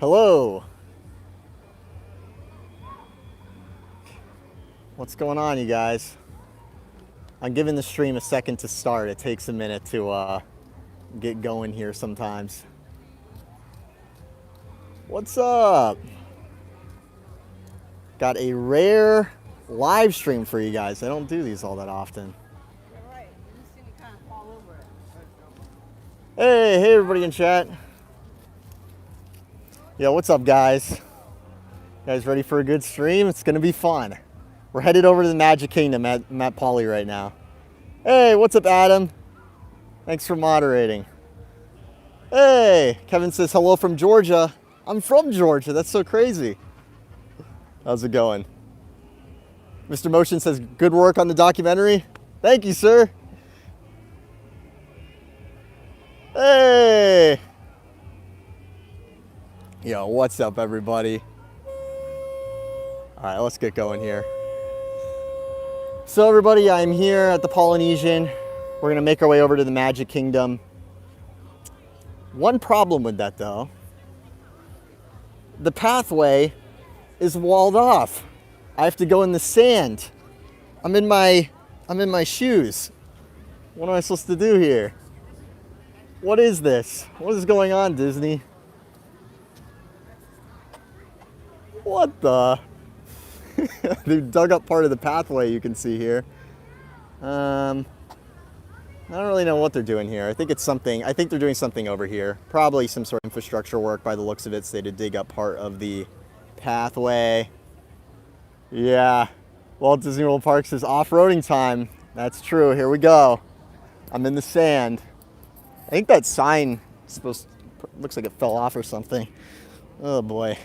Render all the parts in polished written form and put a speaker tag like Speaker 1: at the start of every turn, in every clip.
Speaker 1: Hello. What's going on, you guys? I'm giving the stream a second to start. It takes a minute to get going here sometimes. What's up? Got a rare live stream for you guys. I don't do these all that often.
Speaker 2: You're right. You just see me kind of fall over it.
Speaker 1: Hey everybody in chat. Yo, what's up, guys? You guys ready for a good stream? It's gonna be fun. We're headed over to the Magic Kingdom at Matt Pauley right now. Hey, what's up, Adam? Thanks for moderating. Hey, Kevin says hello from Georgia. I'm from Georgia. That's so crazy. How's it going? Mr. Motion says good work on the documentary. Thank you, sir. Hey. Yo, what's up, everybody? All right, let's get going here. So everybody, I'm here at the Polynesian. We're gonna make our way over to the Magic Kingdom. One problem with that, though, the pathway is walled off. I have to go in the sand. I'm in my shoes. What am I supposed to do here? What is this? What is going on, Disney? What the? They dug up part of the pathway, you can see here. I don't really know what they're doing here. I think it's something, I think they're doing something over here. Probably some sort of infrastructure work by the looks of it, so they had to dig up part of the pathway. Yeah, Walt Disney World Park says off-roading time. That's true, here we go. I'm in the sand. I think that sign looks like it fell off or something. Oh boy.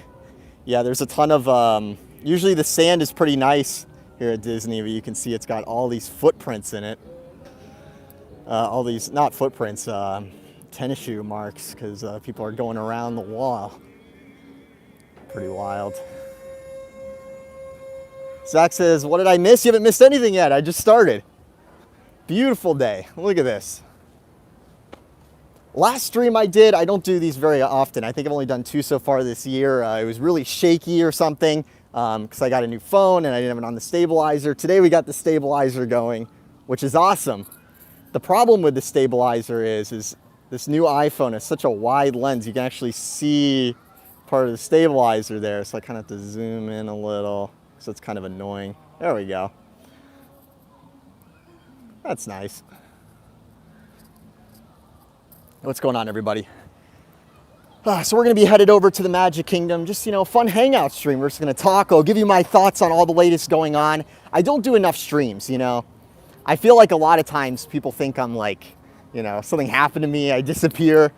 Speaker 1: Yeah, there's a ton of, usually the sand is pretty nice here at Disney, but you can see it's got all these footprints in it. All these, not footprints, tennis shoe marks, because people are going around the wall. Pretty wild. Zach says, what did I miss? You haven't missed anything yet. I just started. Beautiful day. Look at this. Last stream I did, I don't do these very often. I think I've only done 2 so far this year. It was really shaky or something because I got a new phone and I didn't have it on the stabilizer. Today we got the stabilizer going, which is awesome. The problem with the stabilizer is this new iPhone has such a wide lens. You can actually see part of the stabilizer there. So I kind of have to zoom in a little. So it's kind of annoying. There we go. That's nice. What's going on, everybody? So we're going to be headed over to the Magic Kingdom. Just, fun hangout stream. We're just going to talk. I'll give you my thoughts on all the latest going on. I don't do enough streams, I feel like a lot of times people think I'm like, something happened to me, I disappear.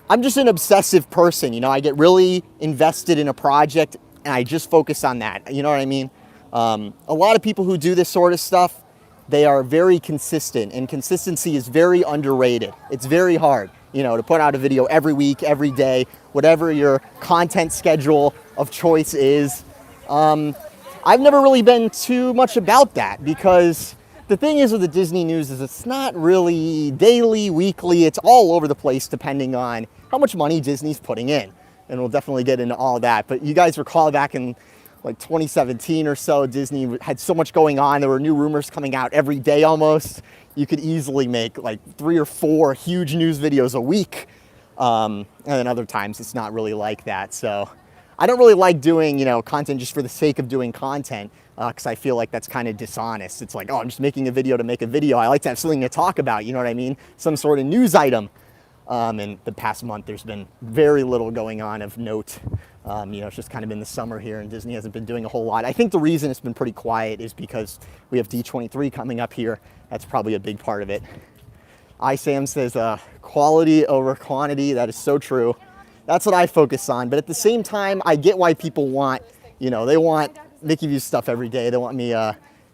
Speaker 1: I'm just an obsessive person, I get really invested in a project and I just focus on that. You know what I mean? A lot of people who do this sort of stuff, they are very consistent, and consistency is very underrated. It's very hard, to put out a video every week, every day, whatever your content schedule of choice is. I've never really been too much about that because the thing is with the Disney news is it's not really daily, weekly, it's all over the place depending on how much money Disney's putting in. And we'll definitely get into all that. But you guys recall back in like 2017 or so, Disney had so much going on. There were new rumors coming out every day almost. You could easily make like 3 or 4 huge news videos a week. And then other times it's not really like that. So I don't really like doing, content just for the sake of doing content because I feel like that's kind of dishonest. It's like, oh, I'm just making a video to make a video. I like to have something to talk about, you know what I mean? Some sort of news item. In the past month, there's been very little going on of note. It's just kind of been the summer here and Disney hasn't been doing a whole lot. I think the reason it's been pretty quiet is because we have D23 coming up here. That's probably a big part of it. iSam says quality over quantity. That is so true. That's what I focus on. But at the same time, I get why people want, they want Mickey View stuff every day. They want me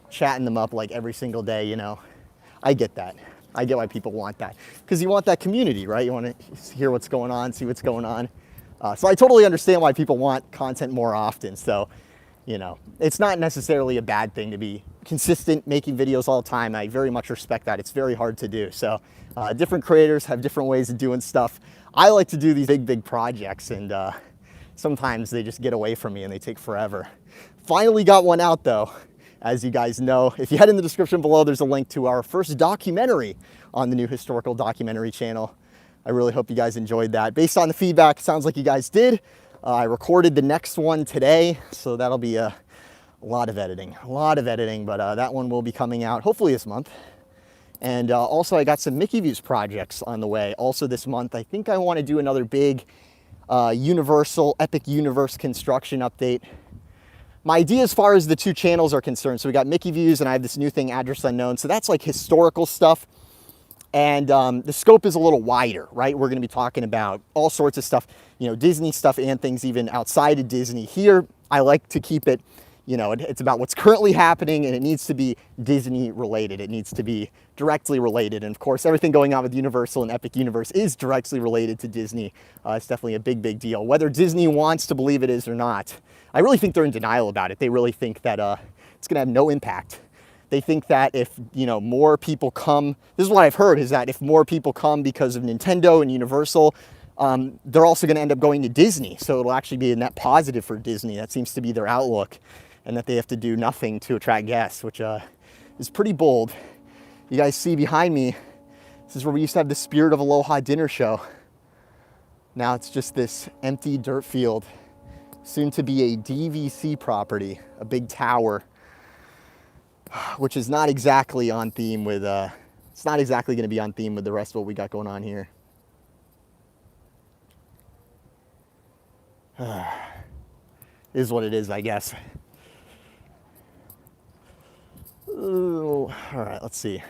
Speaker 1: chatting them up like every single day, I get that. I get why people want that because you want that community, right? You want to hear what's going on, see what's going on. So I totally understand why people want content more often. So, it's not necessarily a bad thing to be consistent making videos all the time. I very much respect that. It's very hard to do. So different creators have different ways of doing stuff. I like to do these big projects and Sometimes they just get away from me and they take forever. Finally got one out though. As you guys know, if you head in the description below, there's a link to our first documentary on the new historical documentary channel. I really hope you guys enjoyed that. Based on the feedback, it sounds like you guys did. I recorded the next one today, so that'll be a lot of editing, but that one will be coming out hopefully this month. And also I got some Mickey Views projects on the way also this month. I think I want to do another big Universal Epic Universe construction update. My idea as far as the two channels are concerned, so we got Mickey Views and I have this new thing, Address Unknown. So that's like historical stuff. And the scope is a little wider, right? We're going to be talking about all sorts of stuff, you know, Disney stuff and things even outside of Disney. Here, I like to keep it, you know, it's about what's currently happening and it needs to be Disney related. It needs to be directly related. And of course, everything going on with Universal and Epic Universe is directly related to Disney. It's definitely a big, big deal, whether Disney wants to believe it is or not. I really think they're in denial about it. They really think that it's going to have no impact. They think that if, you know, more people come, this is what I've heard, is that if more people come because of Nintendo and Universal, they're also going to end up going to Disney. So it'll actually be a net positive for Disney. That seems to be their outlook, and that they have to do nothing to attract guests, which is pretty bold. You guys see behind me, this is where we used to have the Spirit of Aloha dinner show. Now it's just this empty dirt field, soon to be a DVC property, a big tower, which is not exactly on theme with, it's not exactly going to be on theme with the rest of what we got going on here. Is what it is, I guess. Ooh, all right, let's see.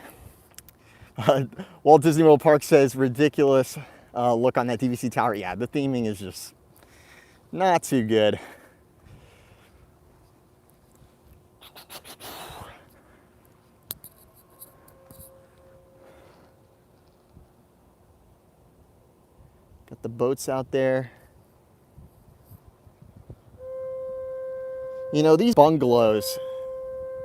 Speaker 1: Walt Disney World Park says ridiculous look on that DVC tower. Yeah, the theming is just not too good. Got the boats out there. You know, these bungalows,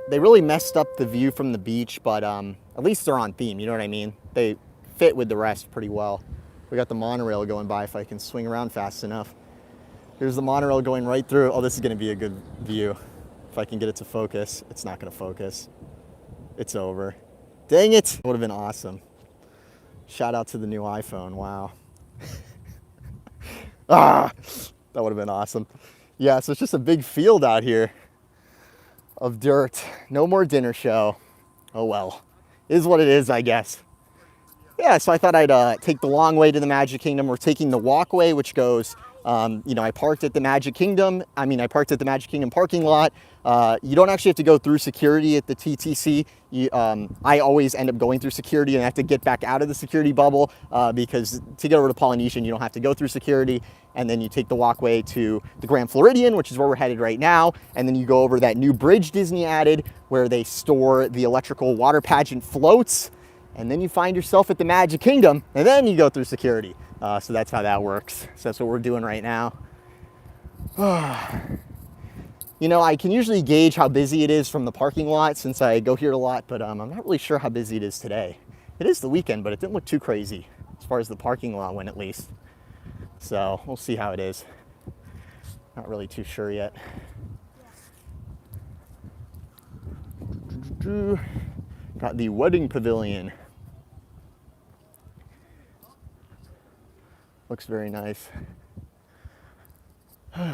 Speaker 1: they really messed up the view from the beach, but at least they're on theme, you know what I mean? They fit with the rest pretty well. We got the monorail going by if I can swing around fast enough. Here's the monorail going right through. Oh, this is gonna be a good view. If I can get it to focus. It's not gonna focus. It's over. Dang it, that would have been awesome. Shout out to the new iPhone, wow. That would have been awesome. Yeah, so it's just a big field out here of dirt. No more dinner show. Oh well, is what it is, I guess. Yeah, so I thought I'd take the long way to the Magic Kingdom. We're taking the walkway, which goes, you know, I parked at the Magic Kingdom. I parked at the Magic Kingdom parking lot. You don't actually have to go through security at the TTC. I always end up going through security and I have to get back out of the security bubble because to get over to Polynesian, you don't have to go through security. And then you take the walkway to the Grand Floridian, which is where we're headed right now. And then you go over that new bridge Disney added where they store the electrical water pageant floats. And then you find yourself at the Magic Kingdom and then you go through security. So that's how that works. So that's what we're doing right now. You know, I can usually gauge how busy it is from the parking lot since I go here a lot, but I'm not really sure how busy it is today. It is the weekend, but it didn't look too crazy as far as the parking lot went at least. So we'll see how it is. Not really too sure yet. Got the wedding pavilion. Looks very nice. So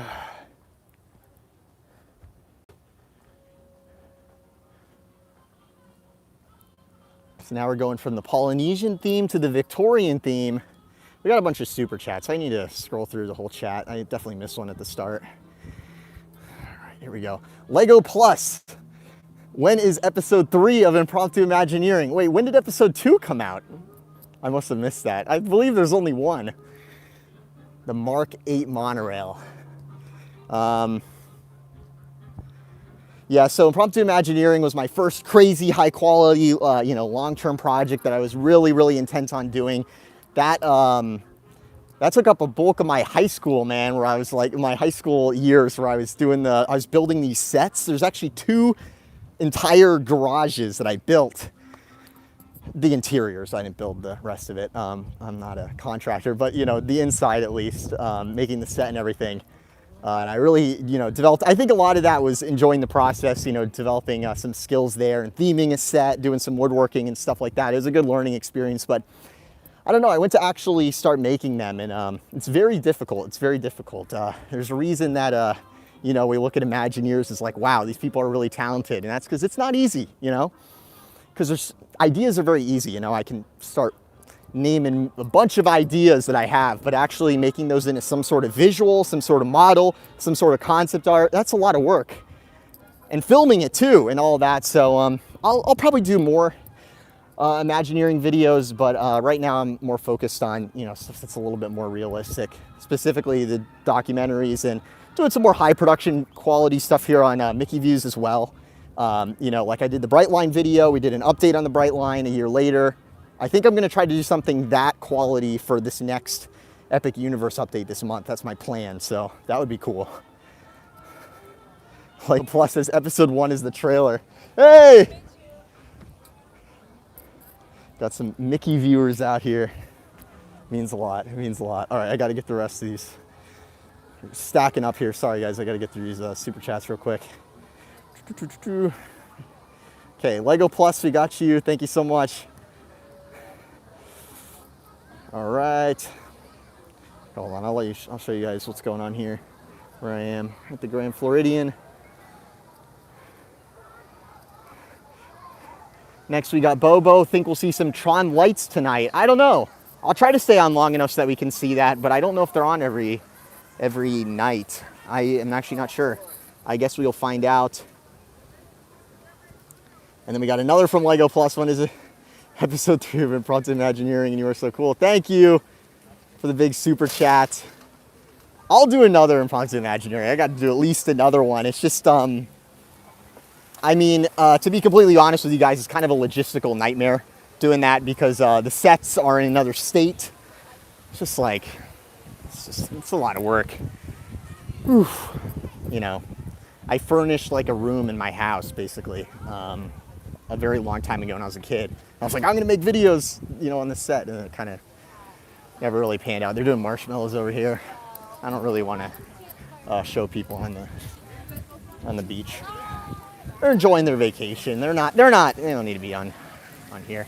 Speaker 1: now we're going from the Polynesian theme to the Victorian theme. We got a bunch of super chats. I need to scroll through the whole chat. I definitely missed one at the start. All right, here we go. Lego Plus. When is episode 3 of Impromptu Imagineering? Wait, when did episode 2 come out? I must have missed that. I believe there's only one. The Mark 8 monorail. Yeah, so Impromptu Imagineering was my first crazy high quality, you know, long-term project that I was really, really intent on doing. That took up a bulk of my high school, man, where I was like, in my high school years where I was building these sets. There's actually 2 entire garages that I built. The interiors, I didn't build the rest of it. I'm not a contractor, but you know, the inside at least, making the set and everything. And I really, developed, I think a lot of that was enjoying the process, developing some skills there and theming a set, doing some woodworking and stuff like that. It was a good learning experience, but I don't know, I went to actually start making them, and it's very difficult. It's very difficult. There's a reason that, we look at Imagineers as like, wow, these people are really talented. And that's because it's not easy, because ideas are very easy. I can start naming a bunch of ideas that I have, but actually making those into some sort of visual, some sort of model, some sort of concept art, that's a lot of work. And filming it too and all that. So I'll probably do more Imagineering videos, but right now I'm more focused on, stuff that's a little bit more realistic, specifically the documentaries, and doing some more high production quality stuff here on Mickey Views as well. Like I did the Brightline video, we did an update on the Brightline a year later. I think I'm gonna try to do something that quality for this next Epic Universe update this month. That's my plan, so that would be cool. Like Plus says episode 1 is the trailer. Hey! Got some Mickey viewers out here. Means a lot, it means a lot. All right, I gotta get the rest of these. Stacking up here, sorry guys, I gotta get through these super chats real quick. Okay, Lego Plus, we got you, thank you so much. All right, hold on, I'll show you guys what's going on here, where I am at the Grand Floridian. Next we got Bobo, think we'll see some Tron lights tonight. I don't know, I'll try to stay on long enough so that we can see that, but I don't know if they're on every night. I am actually not sure. I guess we'll find out. And then we got another from Lego Plus. One is episode 3 of Impromptu Imagineering, and you are so cool. Thank you for the big super chat. I'll do another Impromptu Imagineering. I got to do at least another one. It's just, to be completely honest with you guys, it's kind of a logistical nightmare doing that because the sets are in another state. It's just like, it's a lot of work. Whew. I furnished like a room in my house basically a very long time ago when I was a kid. I was like, I'm gonna make videos, on the set, and it kind of never really panned out. They're doing marshmallows over here. I don't really want to show people on the beach. They're enjoying their vacation. They don't need to be on here.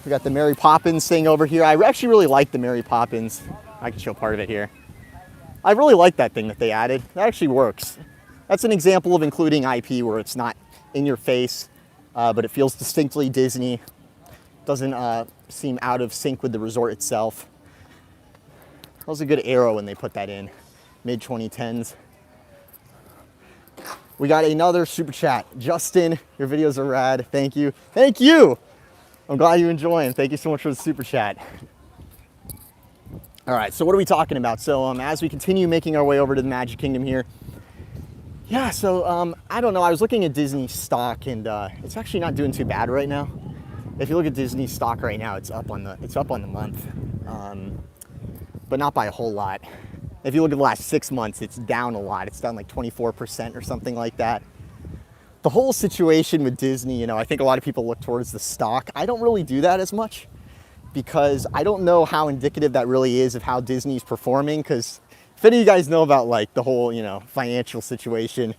Speaker 1: We got the Mary Poppins thing over here. I actually really like the Mary Poppins. I can show part of it here. I really like that thing that they added. That actually works. That's an example of including IP where it's not in your face, but it feels distinctly Disney. Doesn't seem out of sync with the resort itself. That was a good arrow when they put that in, mid-2010s. We got another super chat. Justin, your videos are rad. Thank you. Thank you. I'm glad you enjoy them. Thank you so much for the super chat. All right, so what are we talking about? So as we continue making our way over to the Magic Kingdom here, yeah, so I don't know, I was looking at Disney stock, and it's actually not doing too bad right now. If you look at Disney stock right now, it's up on the month, but not by a whole lot. If you look at the last 6 months, it's down a lot. It's down like 24% or something like that. The whole situation with Disney, I think a lot of people look towards the stock. I don't really do that as much because I don't know how indicative that really is of how Disney's performing, because if any of you guys know about like the whole, financial situation,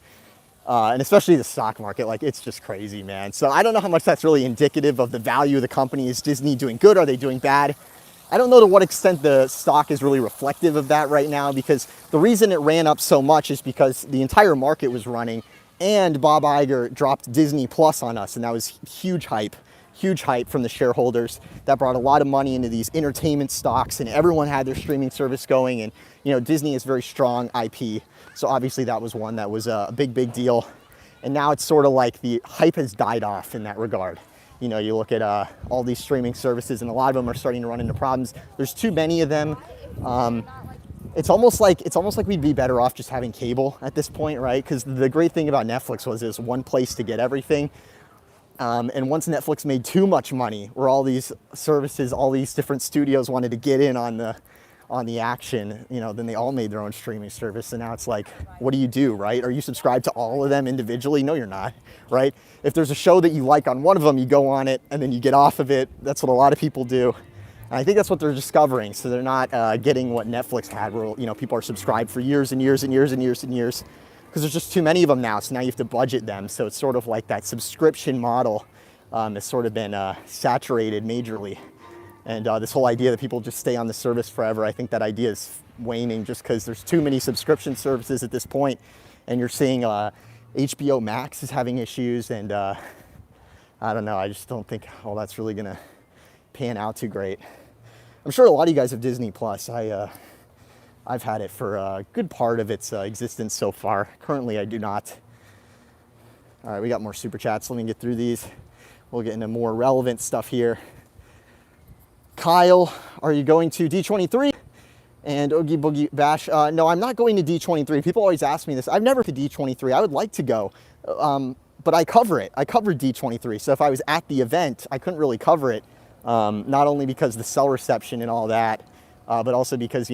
Speaker 1: and especially the stock market, like it's just crazy, man. So I don't know how much that's really indicative of the value of the company. Is Disney doing good? Are they doing bad? I don't know to what extent the stock is really reflective of that right now, because the reason it ran up so much is because the entire market was running and Bob Iger dropped Disney Plus on us, and that was huge hype from the shareholders. That brought a lot of money into these entertainment stocks, and everyone had their streaming service going, and Disney is very strong IP, so obviously that was one that was a big deal. And now it's sort of like the hype has died off in that regard. You look at all these streaming services, and a lot of them are starting to run into problems. There's too many of them. It's almost like we'd be better off just having cable at this point, right? Because the great thing about Netflix was there's one place to get everything. And once Netflix made too much money, where all these services, all these different studios wanted to get in on the action, then they all made their own streaming service. And now it's like, what do, right? Are you subscribed to all of them individually? No, you're not, right? If there's a show that you like on one of them, you go on it and then you get off of it. That's what a lot of people do. And I think that's what they're discovering. So they're not getting what Netflix had, where people are subscribed for years and years and years and years and years, because there's just too many of them now. So now you have to budget them. So it's sort of like that subscription model has sort of been saturated majorly. And this whole idea that people just stay on the service forever, I think that idea is waning just because there's too many subscription services at this point. And you're seeing HBO Max is having issues, and I don't know, I just don't think all that's really gonna pan out too great. I'm sure a lot of you guys have Disney Plus. I've had it for a good part of its existence so far. Currently, I do not. All right, we got more super chats. Let me get through these. We'll get into more relevant stuff here. Kyle, are you going to D23? And Oogie Boogie Bash, no, I'm not going to D23. People always ask me this. I've never been to D23. I would like to go, but I cover it. I covered D23. So if I was at the event, I couldn't really cover it. Not only because of the cell reception and all that, but also because,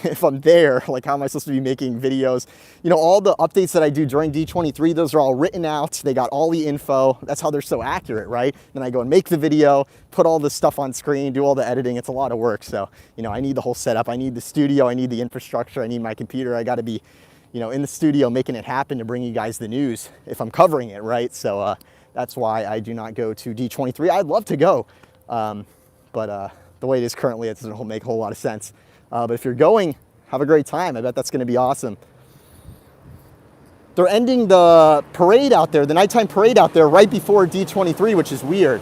Speaker 1: if I'm there, like, how am I supposed to be making videos? All the updates that I do during D23, those are all written out. They got all the info. That's how they're so accurate, right? Then I go and make the video, put all this stuff on screen, do all the editing. It's a lot of work. So, I need the whole setup. I need the studio. I need the infrastructure. I need my computer. I got to be, in the studio making it happen to bring you guys the news if I'm covering it, right? So that's why I do not go to D23. I'd love to go, but the way it is currently, it doesn't make a whole lot of sense. But if you're going, have a great time. I bet that's going to be awesome. They're ending the parade out there, the nighttime parade out there, right before D23, which is weird.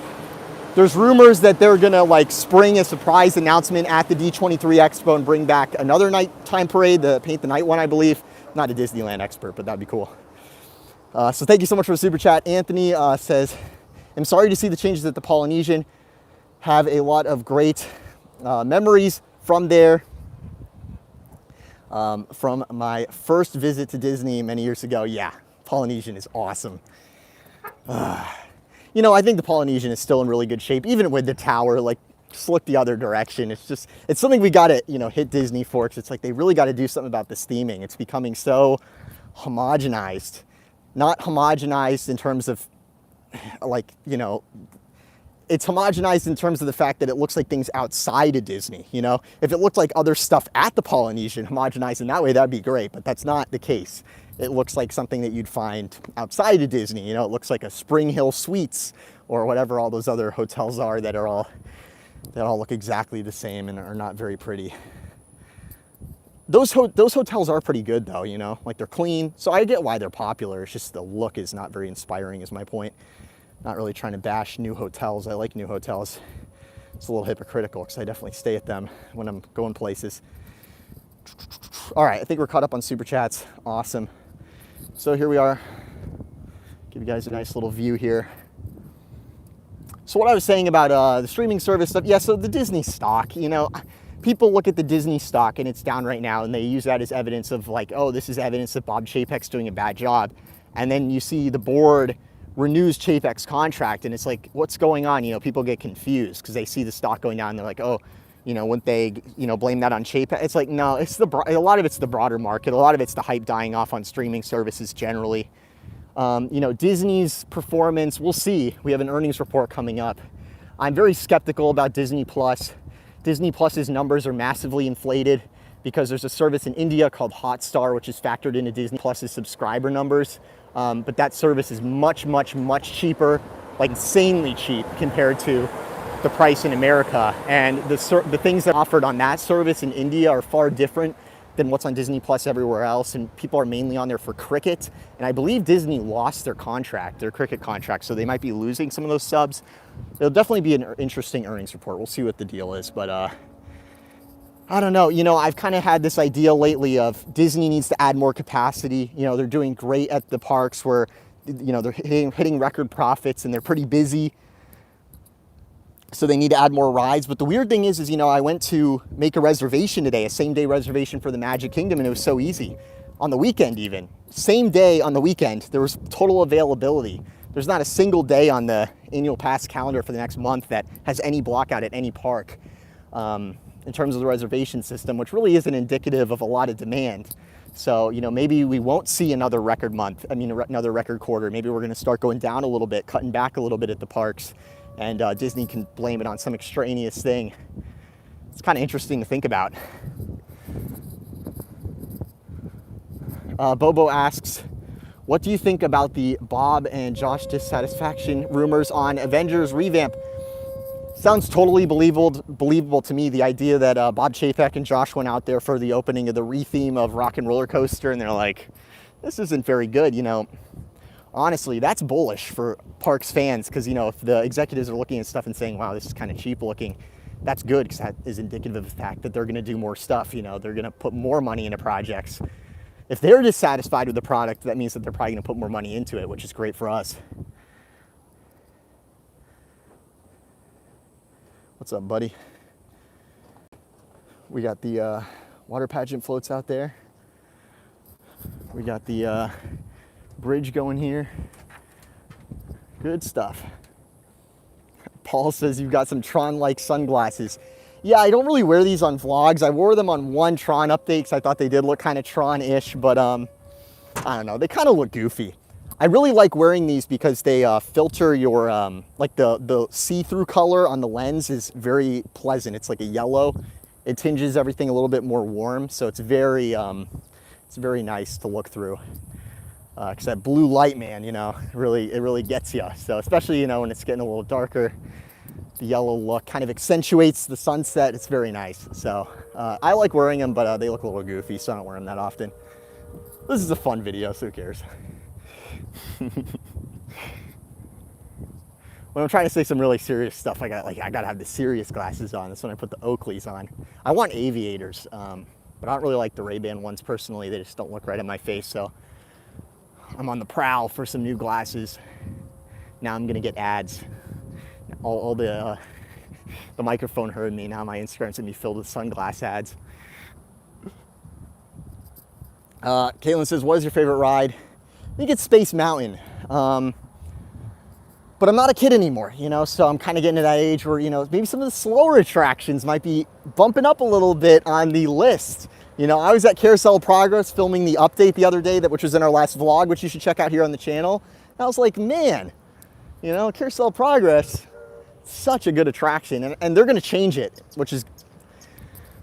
Speaker 1: There's rumors that they're going to spring a surprise announcement at the D23 Expo and bring back another nighttime parade, the Paint the Night one, I believe. Not a Disneyland expert, but that'd be cool. So thank you so much for the super chat. Anthony says, I'm sorry to see the changes at the Polynesian. Have a lot of great memories from there. From my first visit to Disney many years ago. Yeah, Polynesian is awesome. I think the Polynesian is still in really good shape, even with the tower. Just look the other direction. It's something we got to, hit Disney for, because it's like they really got to do something about this theming. It's becoming so homogenized. Not homogenized in terms of, it's homogenized in terms of the fact that it looks like things outside of Disney, If it looked like other stuff at the Polynesian, homogenized in that way, that'd be great, but that's not the case. It looks like something that you'd find outside of Disney, It looks like a Spring Hill Suites or whatever all those other hotels are that all look exactly the same and are not very pretty. Those hotels are pretty good though, they're clean. So I get why they're popular. It's just the look is not very inspiring is my point. Not really trying to bash new hotels. I like new hotels. It's a little hypocritical because I definitely stay at them when I'm going places. All right, I think we're caught up on super chats. Awesome. So here we are. Give you guys a nice little view here. So what I was saying about the streaming service stuff, yeah, so the Disney stock, people look at the Disney stock and it's down right now and they use that as evidence of oh, this is evidence that Bob Chapek's doing a bad job. And then you see the board renews Chapek's contract and it's like, what's going on? People get confused because they see the stock going down and they're like, oh, wouldn't they, blame that on Chapek? It's like, no, it's a lot of it's the broader market. A lot of it's the hype dying off on streaming services generally. Disney's performance, we'll see. We have an earnings report coming up. I'm very skeptical about Disney Plus. Disney Plus's numbers are massively inflated because there's a service in India called Hotstar, which is factored into Disney Plus's subscriber numbers. But that service is much, much, much cheaper, insanely cheap compared to the price in America. And the things that are offered on that service in India are far different than what's on Disney Plus everywhere else. And people are mainly on there for cricket. And I believe Disney lost their cricket contract. So they might be losing some of those subs. It'll definitely be an interesting earnings report. We'll see what the deal is. But I don't know. I've kind of had this idea lately of Disney needs to add more capacity. They're doing great at the parks where, they're hitting record profits and they're pretty busy. So they need to add more rides. But the weird thing is I went to make a reservation today, a same day reservation for the Magic Kingdom, and it was so easy. On the weekend even. Same day on the weekend, there was total availability. There's not a single day on the annual pass calendar for the next month that has any block out at any park in terms of the reservation system, which really isn't indicative of a lot of demand. So, maybe we won't see another record month, another record quarter. Maybe we're going to start going down a little bit, cutting back a little bit at the parks and Disney can blame it on some extraneous thing. It's kind of interesting to think about. Bobo asks, what do you think about the Bob and Josh dissatisfaction rumors on Avengers revamp? Sounds totally believable to me, the idea that Bob Chapek and Josh went out there for the opening of the re-theme of Rock and Roller Coaster, and they're like, this isn't very good, you know. Honestly, that's bullish for parks fans, because, you know, if the executives are looking at stuff and saying, wow, this is kind of cheap looking, that's good, because that is indicative of the fact that they're going to do more stuff, you know. They're going to put more money into projects. If they're dissatisfied with the product, that means that they're probably going to put more money into it, which is great for us. What's up, buddy? We got the water pageant floats out there. We got the bridge going here. Good stuff. Paul says you've got some Tron-like sunglasses. Yeah, I don't really wear these on vlogs. I wore them on one Tron update because I thought they did look kind of Tron-ish, but I don't know, they kind of look goofy. I really like wearing these because they filter your, like the see-through color on the lens is very pleasant. It's like a yellow. It tinges everything a little bit more warm, so it's very nice to look through. Because that blue light, man, you know, it really gets you. So especially, you know, when it's getting a little darker, the yellow look kind of accentuates the sunset. It's very nice. So I like wearing them, but they look a little goofy, so I don't wear them that often. This is a fun video, so who cares? When I'm trying to say some really serious stuff, I gotta have the serious glasses on. That's when I put the Oakleys on. I want aviators, but I don't really like the Ray-Ban ones personally. They just don't look right on my face, so I'm on the prowl for some new glasses. Now I'm gonna get ads. All the microphone heard me. Now my Instagram's gonna be filled with sunglass ads. Caitlin says, what is your favorite ride? I think it's Space Mountain. But I'm not a kid anymore, you know, so I'm kind of getting to that age where, you know, maybe some of the slower attractions might be bumping up a little bit on the list. You know, I was at Carousel of Progress filming the update the other day, which was in our last vlog, which you should check out here on the channel. And I was like, man, you know, Carousel of Progress, such a good attraction. And they're going to change it, which is,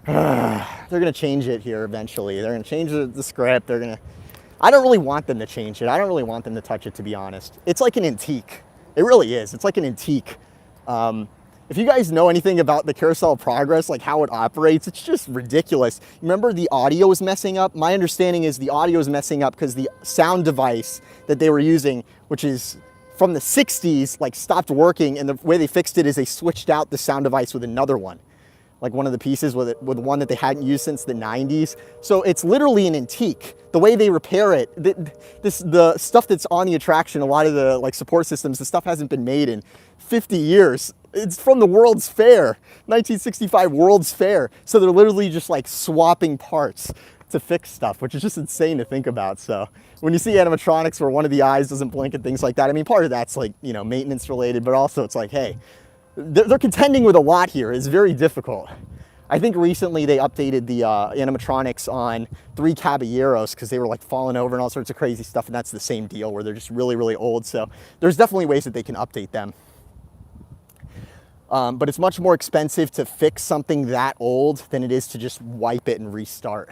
Speaker 1: they're going to change it here eventually. They're going to change the script. I don't really want them to change it. I don't really want them to touch it, to be honest. It's like an antique. It really is. It's like an antique. If you guys know anything about the Carousel of Progress, like how it operates, it's just ridiculous. Remember the audio is messing up? My understanding is the audio is messing up because the sound device that they were using, which is from the 60s, like stopped working, and the way they fixed it is they switched out the sound device with another one. Like one of the pieces with one that they hadn't used since the 90s. So it's literally an antique. The way they repair it, the stuff that's on the attraction, a lot of the like support systems, the stuff hasn't been made in 50 years. It's from the World's Fair, 1965 World's Fair. So they're literally just like swapping parts to fix stuff, which is just insane to think about. So when you see animatronics where one of the eyes doesn't blink and things like that, I mean, part of that's like, you know, maintenance related, but also it's like, hey, they're contending with a lot here. It's very difficult. I think recently they updated the animatronics on 3 Caballeros because they were like falling over and all sorts of crazy stuff, and that's the same deal where they're just really, really old. So there's definitely ways that they can update them. But it's much more expensive to fix something that old than it is to just wipe it and restart.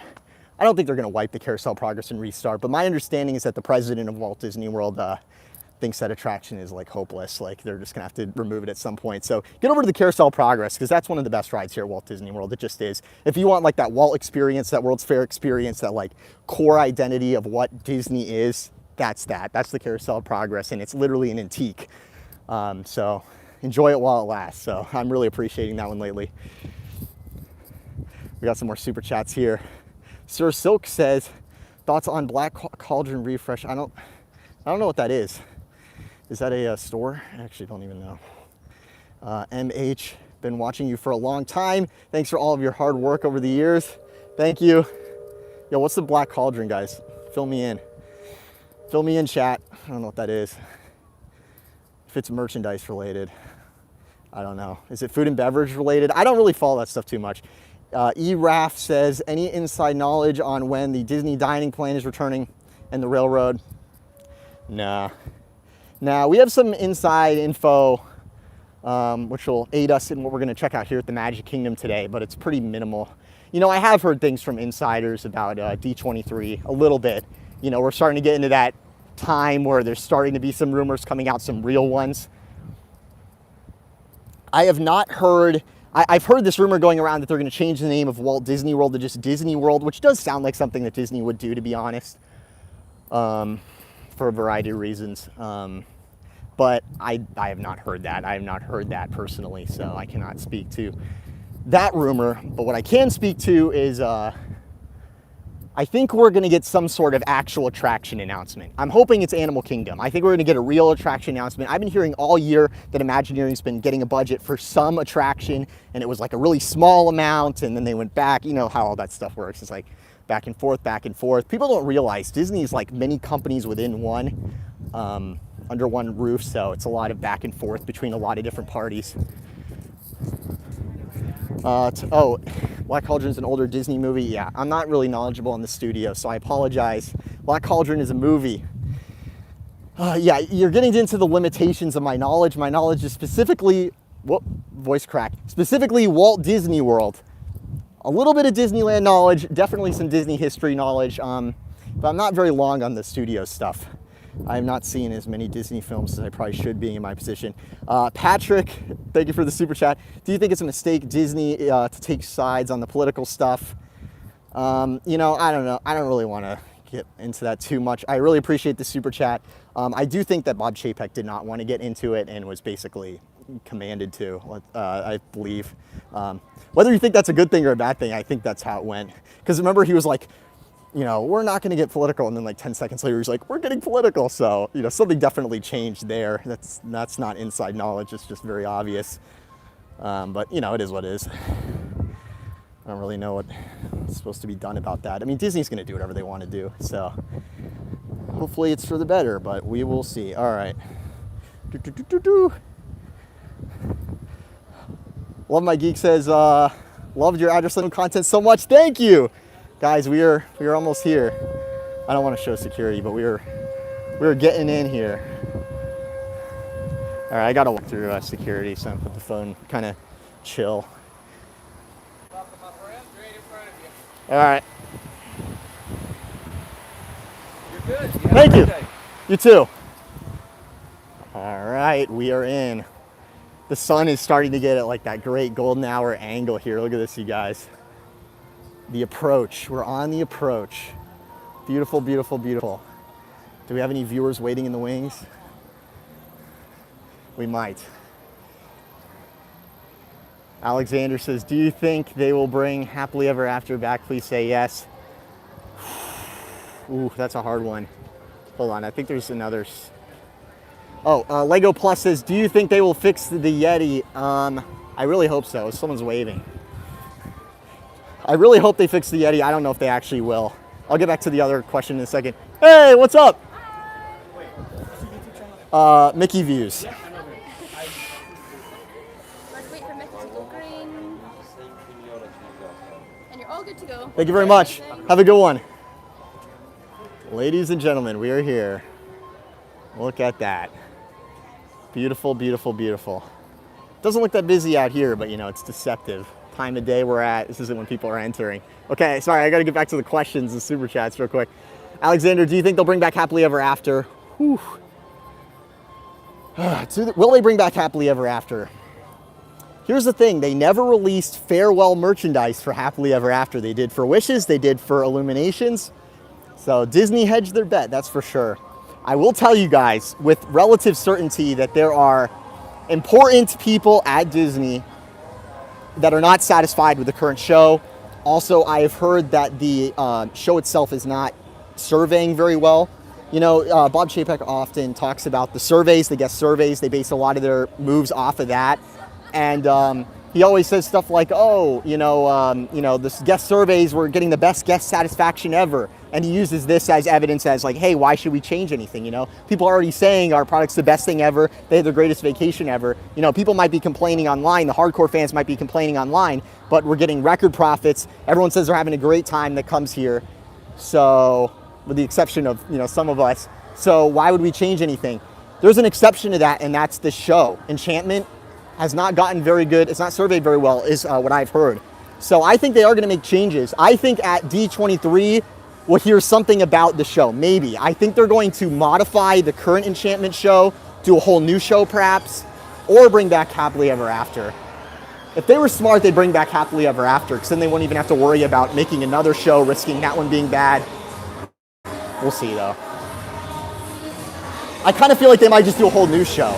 Speaker 1: I don't think they're gonna wipe the Carousel of Progress and restart, but my understanding is that the president of Walt Disney World thinks that attraction is like hopeless. Like they're just gonna have to remove it at some point. So get over to the Carousel of Progress because that's one of the best rides here at Walt Disney World. It just is. If you want like that Walt experience, that World's Fair experience, that like core identity of what Disney is, that's that. That's the Carousel of Progress, and it's literally an antique. So enjoy it while it lasts. So I'm really appreciating that one lately. We got some more super chats here. Sir Silk says, thoughts on Black Cauldron refresh? I don't know what that is. Is that a store? I actually don't even know. MH, been watching you for a long time. Thanks for all of your hard work over the years. Thank you. Yo, what's the Black Cauldron, guys? Fill me in. Fill me in, chat. I don't know what that is. If it's merchandise related, I don't know. Is it food and beverage related? I don't really follow that stuff too much. E-Raf says, any inside knowledge on when the Disney dining plan is returning and the railroad? Nah. Now, we have some inside info which will aid us in what we're going to check out here at the Magic Kingdom today, but it's pretty minimal. You know, I have heard things from insiders about D23 a little bit. You know, we're starting to get into that time where there's starting to be some rumors coming out, some real ones. I have not heard, I've heard this rumor going around that they're going to change the name of Walt Disney World to just Disney World, which does sound like something that Disney would do, to be honest, for a variety of reasons. But I have not heard that. I have not heard that personally, so I cannot speak to that rumor. But what I can speak to is I think we're going to get some sort of actual attraction announcement. I'm hoping it's Animal Kingdom. I think we're going to get a real attraction announcement. I've been hearing all year that Imagineering's been getting a budget for some attraction, and it was like a really small amount, and then they went back. You know how all that stuff works. It's like back and forth, back and forth. People don't realize Disney is like many companies within one, under one roof, so it's a lot of back and forth between a lot of different parties. Oh, Black Cauldron is an older Disney movie. Yeah, I'm not really knowledgeable on the studio, so I apologize. Black Cauldron is a movie. Yeah, you're getting into the limitations of my knowledge. My knowledge is specifically, whoop, voice crack, specifically Walt Disney World. A little bit of Disneyland knowledge, definitely some Disney history knowledge, but I'm not very long on the studio stuff. I have not seen as many Disney films as I probably should, being in my position. Patrick, thank you for the super chat. Do you think it's a mistake, Disney, to take sides on the political stuff? You know, I don't know. I don't really want to get into that too much. I really appreciate the super chat. I do think that Bob Chapek did not want to get into it and was basically commanded to, I believe. Whether you think that's a good thing or a bad thing, I think that's how it went. Because remember, he was like, you know, we're not going to get political. And then like 10 seconds later, he's like, we're getting political. So, you know, something definitely changed there. That's not inside knowledge. It's just very obvious. But, you know, it is what it is. I don't really know what's supposed to be done about that. I mean, Disney's going to do whatever they want to do. So hopefully it's for the better, but we will see. All right. Love My Geek says, loved your address and content so much. Thank you. Guys, we are almost here. I don't want to show security, but we are getting in here. All right, I gotta walk through security, so I'm gonna put the phone kind of chill.
Speaker 3: Welcome, my friend. Right in front of you.
Speaker 1: All right.
Speaker 3: You're good.
Speaker 1: Thank you. You too. All right, we are in. The sun is starting to get at like that great golden hour angle here. Look at this, you guys. The approach. We're on the approach. Beautiful, beautiful, beautiful. Do we have any viewers waiting in the wings? We might. Alexander says, do you think they will bring Happily Ever After back? Please say yes. Ooh, that's a hard one. Hold on, I think there's another. Oh, Lego Plus says, do you think they will fix the Yeti? I really hope so. Someone's waving. I really hope they fix the Yeti. I don't know if they actually will. I'll get back to the other question in a second. Hey, what's up? Mickey Views.
Speaker 4: Let's wait for Mickey to go green. And you're all good to go.
Speaker 1: Thank you very much. Have a good one. Ladies and gentlemen, we are here. Look at that. Beautiful, beautiful, beautiful. Doesn't look that busy out here, but you know, it's deceptive. Time of day we're at. This isn't when people are entering. Okay, sorry, I got to get back to the questions and super chats real quick. Alexander, do you think they'll bring back Happily Ever After? Whew. Will they bring back Happily Ever After? Here's the thing, they never released farewell merchandise for Happily Ever After. They did for Wishes, they did for Illuminations. So Disney hedged their bet, that's for sure. I will tell you guys with relative certainty that there are important people at Disney that are not satisfied with the current show. Also, I have heard that the show itself is not surveying very well. You know, Bob Chapek often talks about the surveys, the guest surveys. They base a lot of their moves off of that. And he always says stuff like, oh, this guest surveys, we're getting the best guest satisfaction ever. And he uses this as evidence as like, hey, why should we change anything? You know, people are already saying our product's the best thing ever. They had the greatest vacation ever. You know, people might be complaining online. The hardcore fans might be complaining online, but we're getting record profits. Everyone says they're having a great time that comes here. So, with the exception of, you know, some of us. So why would we change anything? There's an exception to that, and that's the show. Enchantment has not gotten very good. It's not surveyed very well, is what I've heard. So I think they are going to make changes. I think at D23, we'll hear something about the show, maybe. I think they're going to modify the current Enchantment show, do a whole new show perhaps, or bring back Happily Ever After. If they were smart, they'd bring back Happily Ever After, because then they wouldn't even have to worry about making another show, risking that one being bad. We'll see, though. I kind of feel like they might just do a whole new show.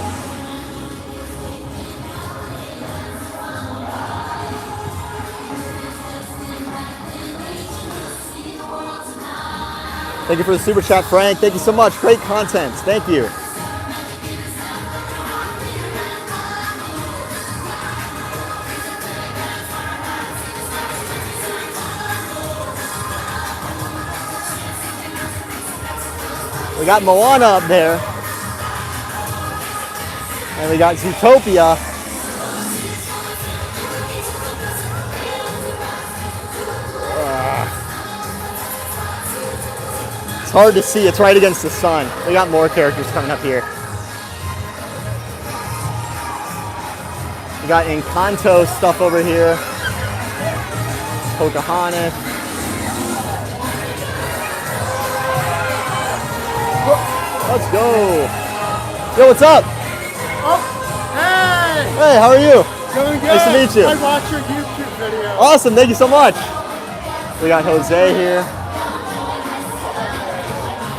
Speaker 1: Thank you for the super chat, Frank. Thank you so much. Great content. Thank you. We got Moana up there. And we got Zootopia. It's hard to see. It's right against the sun. We got more characters coming up here. We got Encanto stuff over here. Pocahontas. Let's go. Yo, what's up?
Speaker 5: Oh, hey!
Speaker 1: Hey, how are you?
Speaker 5: Doing good.
Speaker 1: Nice to meet you.
Speaker 5: I watched your YouTube video.
Speaker 1: Awesome, thank you so much. We got Jose here.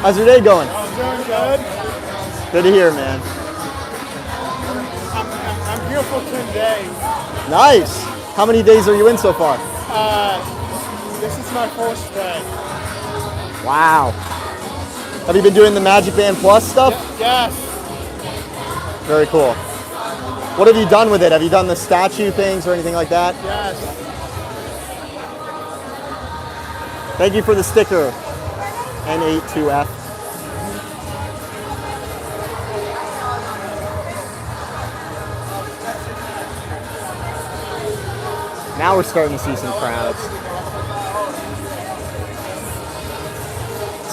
Speaker 1: How's your day going?
Speaker 5: I'm doing good.
Speaker 1: Good to hear, man.
Speaker 5: I'm here for 10 days.
Speaker 1: Nice. How many days are you in so far?
Speaker 5: This is my first day.
Speaker 1: Wow. Have you been doing the Magic Band Plus stuff?
Speaker 5: Yes.
Speaker 1: Very cool. What have you done with it? Have you done the statue things or anything like that?
Speaker 5: Yes.
Speaker 1: Thank you for the sticker. N82F. Now we're starting to see some crowds.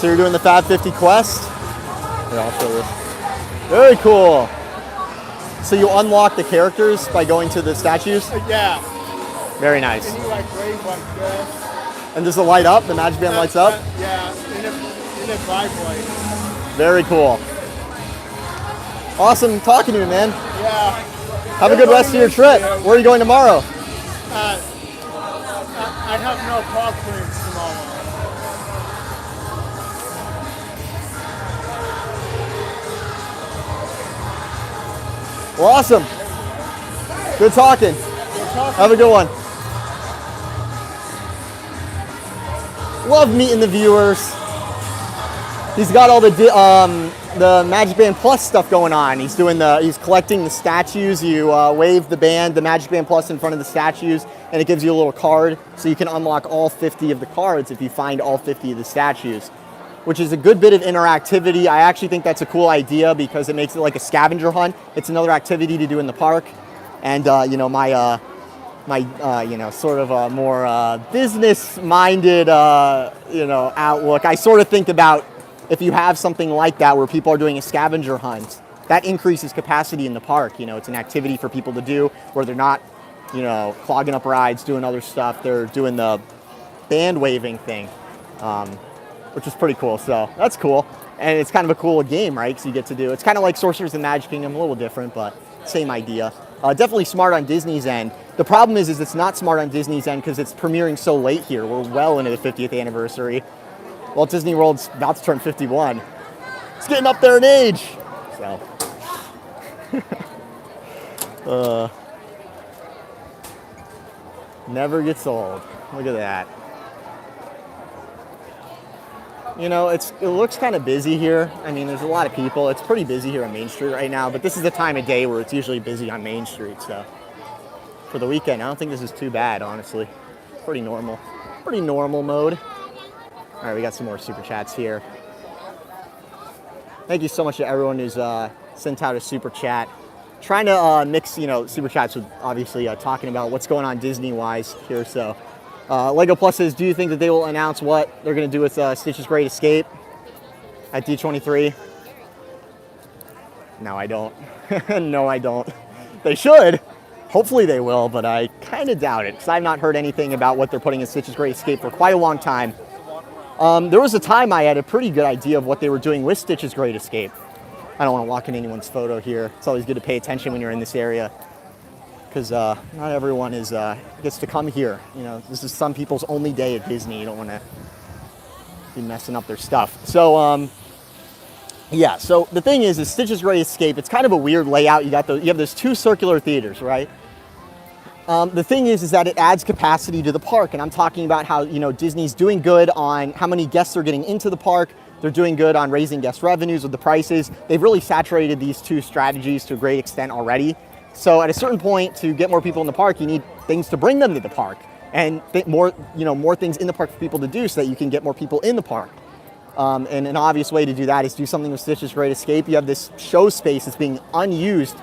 Speaker 1: So you're doing the Fab 50 quest? Here, I'll show this. Very cool. So you unlock the characters by going to the statues?
Speaker 5: Yeah.
Speaker 1: Very nice.
Speaker 5: And you like wave like this.
Speaker 1: And does it light up? The Magic Band lights up?
Speaker 5: Yeah, and it vibrates.
Speaker 1: Very cool. Awesome talking to you, man.
Speaker 5: Yeah.
Speaker 1: Have a good rest of your trip. Where are you going tomorrow?
Speaker 5: I have no park plans tomorrow.
Speaker 1: Well, awesome. Good talking. Have a good one. Love meeting the viewers. He's got all the Magic Band Plus stuff going on. He's collecting the statues. You wave the band, the Magic Band Plus in front of the statues, and it gives you a little card, so you can unlock all 50 of the cards if you find all 50 of the statues, which is a good bit of interactivity. I actually think that's a cool idea because it makes it like a scavenger hunt. It's another activity to do in the park, and my sort of a more business-minded, outlook. I sort of think about if you have something like that where people are doing a scavenger hunt, that increases capacity in the park. It's an activity for people to do where they're not, clogging up rides, doing other stuff. They're doing the band waving thing, which is pretty cool. So that's cool. And it's kind of a cool game, right? Because you get to do, it's kind of like Sorcerer's and Magic Kingdom, a little different, but same idea. Definitely smart on Disney's end. The problem is it's not smart on Disney's end because it's premiering so late here. We're well into the 50th anniversary. Walt Disney World's about to turn 51. It's getting up there in age. So, never gets old. Look at that. It looks kind of busy here. I mean, there's a lot of people. It's pretty busy here on Main Street right now, but this is the time of day where it's usually busy on Main Street. So for the weekend, I don't think this is too bad, honestly. Pretty normal. Pretty normal mode. All right, we got some more super chats here. Thank you so much to everyone who's sent out a super chat. Trying to mix, super chats with obviously talking about what's going on Disney-wise here. So Lego Plus says, do you think that they will announce what they're going to do with Stitch's Great Escape at D23? No, I don't. No, I don't. They should. Hopefully they will, but I kind of doubt it because I've not heard anything about what they're putting in Stitch's Great Escape for quite a long time. There was a time I had a pretty good idea of what they were doing with Stitch's Great Escape. I don't want to walk in anyone's photo here. It's always good to pay attention when you're in this area because not everyone gets to come here. You know, this is some people's only day at Disney. You don't want to be messing up their stuff. So, yeah. So the thing is Stitch's Great Escape. It's kind of a weird layout. You have those two circular theaters, right? The thing is that it adds capacity to the park, and I'm talking about how, you know, Disney's doing good on how many guests are getting into the park. They're doing good on raising guest revenues with the prices. They've really saturated these two strategies to a great extent already. So at a certain point, to get more people in the park, you need things to bring them to the park, and more things in the park for people to do so that you can get more people in the park. And an obvious way to do that is do something with Stitch's Great Escape. You have this show space that's being unused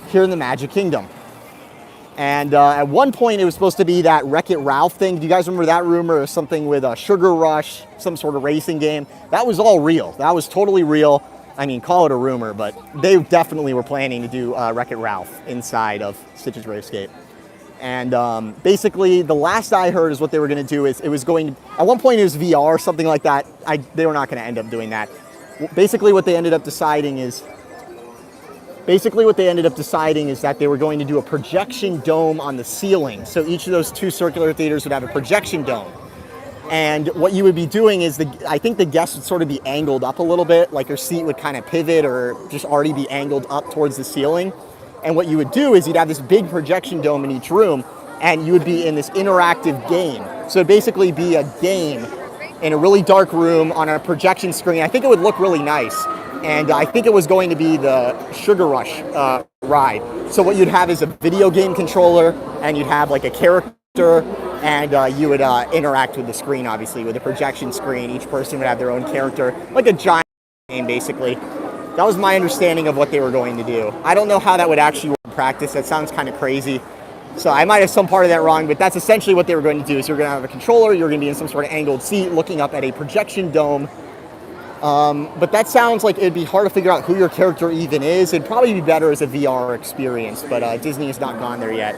Speaker 1: here in the Magic Kingdom. And at one point, it was supposed to be that Wreck-It Ralph thing. Do you guys remember that rumor, or something with a Sugar Rush, some sort of racing game? That was all real. That was totally real. I mean, call it a rumor, but they definitely were planning to do Wreck-It Ralph inside of Stitch's Great Escape. And basically, the last I heard is what they were going to do is it was going to, at one point it was VR or something like that. They were not going to end up doing that. Basically, what they ended up deciding is that they were going to do a projection dome on the ceiling. So each of those two circular theaters would have a projection dome. And what you would be doing is, I think the guests would sort of be angled up a little bit, like your seat would kind of pivot or just already be angled up towards the ceiling. And what you would do is you'd have this big projection dome in each room, and you would be in this interactive game. So it'd basically be a game in a really dark room on a projection screen. I think it would look really nice. And I think it was going to be the Sugar Rush ride. So what you'd have is a video game controller, and you'd have like a character, and you would interact with the screen, obviously, with a projection screen. Each person would have their own character, like a giant game, basically. That was my understanding of what they were going to do. I don't know how that would actually work in practice. That sounds kind of crazy. So I might have some part of that wrong, but that's essentially what they were going to do. So you're going to have a controller, you're going to be in some sort of angled seat looking up at a projection dome. But that sounds like it'd be hard to figure out who your character even is. It'd probably be better as a VR experience, but Disney has not gone there yet.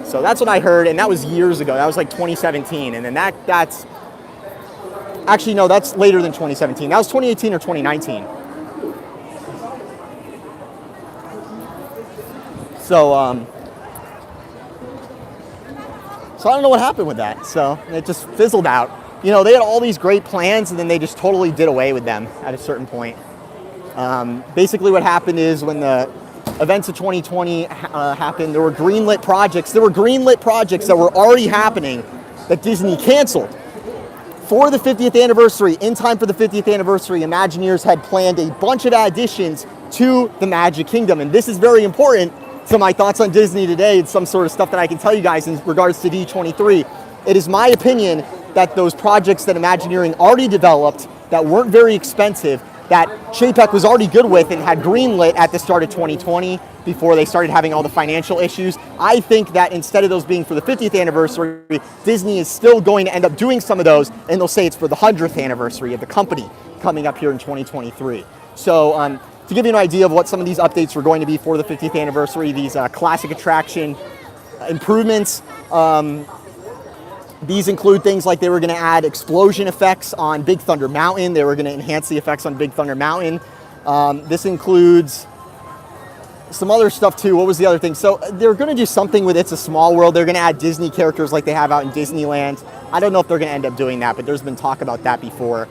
Speaker 1: So that's what I heard, and that was years ago. That was like 2017, and then that's... Actually, no, that's later than 2017. That was 2018 or 2019. So I don't know what happened with that. So it just fizzled out. You know, they had all these great plans, and then they just totally did away with them at a certain point. Basically what happened is when the events of 2020 happened, there were greenlit projects. There were greenlit projects that were already happening that Disney canceled. For the 50th anniversary, in time for the 50th anniversary, Imagineers had planned a bunch of additions to the Magic Kingdom. And this is very important to my thoughts on Disney today. It's some sort of stuff that I can tell you guys in regards to D23. It is my opinion that those projects that Imagineering already developed that weren't very expensive, that Chapek was already good with and had greenlit at the start of 2020 before they started having all the financial issues. I think that instead of those being for the 50th anniversary, Disney is still going to end up doing some of those, and they'll say it's for the 100th anniversary of the company coming up here in 2023. So to give you an idea of what some of these updates were going to be for the 50th anniversary, these classic attraction improvements, these include things like they were going to add explosion effects on Big Thunder Mountain. They were going to enhance the effects on Big Thunder Mountain. This includes some other stuff too. What was the other thing? So they're going to do something with It's a Small World. They're going to add Disney characters like they have out in Disneyland. I don't know if they're going to end up doing that, but there's been talk about that before.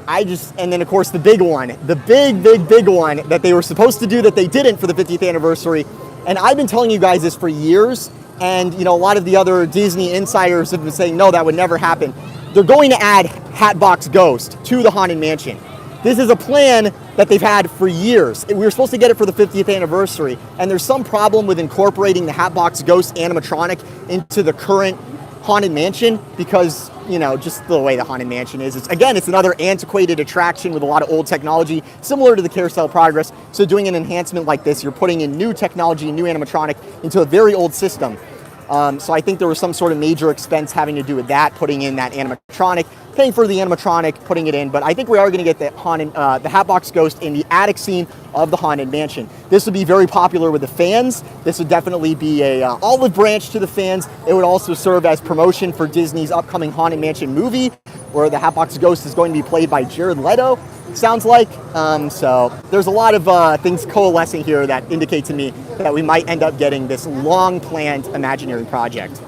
Speaker 1: And then of course the big one, the big one that they were supposed to do that they didn't for the 50th anniversary. And I've been telling you guys this for years. And, you know, a lot of the other Disney insiders have been saying, no, that would never happen. They're going to add Hatbox Ghost to the Haunted Mansion. This is a plan that they've had for years. We were supposed to get it for the 50th anniversary, and there's some problem with incorporating the Hatbox Ghost animatronic into the current Haunted Mansion because, you know, just the way the Haunted Mansion is. It's another antiquated attraction with a lot of old technology, similar to the Carousel of Progress. So doing an enhancement like this, you're putting in new technology, new animatronic into a very old system. So I think there was some sort of major expense having to do with that, putting in that animatronic. paying for the animatronic, putting it in, but I think we are going to get the Hatbox Ghost in the attic scene of the Haunted Mansion. This would be very popular with the fans. This would definitely be a olive branch to the fans. It would also serve as promotion for Disney's upcoming Haunted Mansion movie, where the Hatbox Ghost is going to be played by Jared Leto, sounds like. So there's a lot of things coalescing here that indicate to me that we might end up getting this long-planned Imagineering project.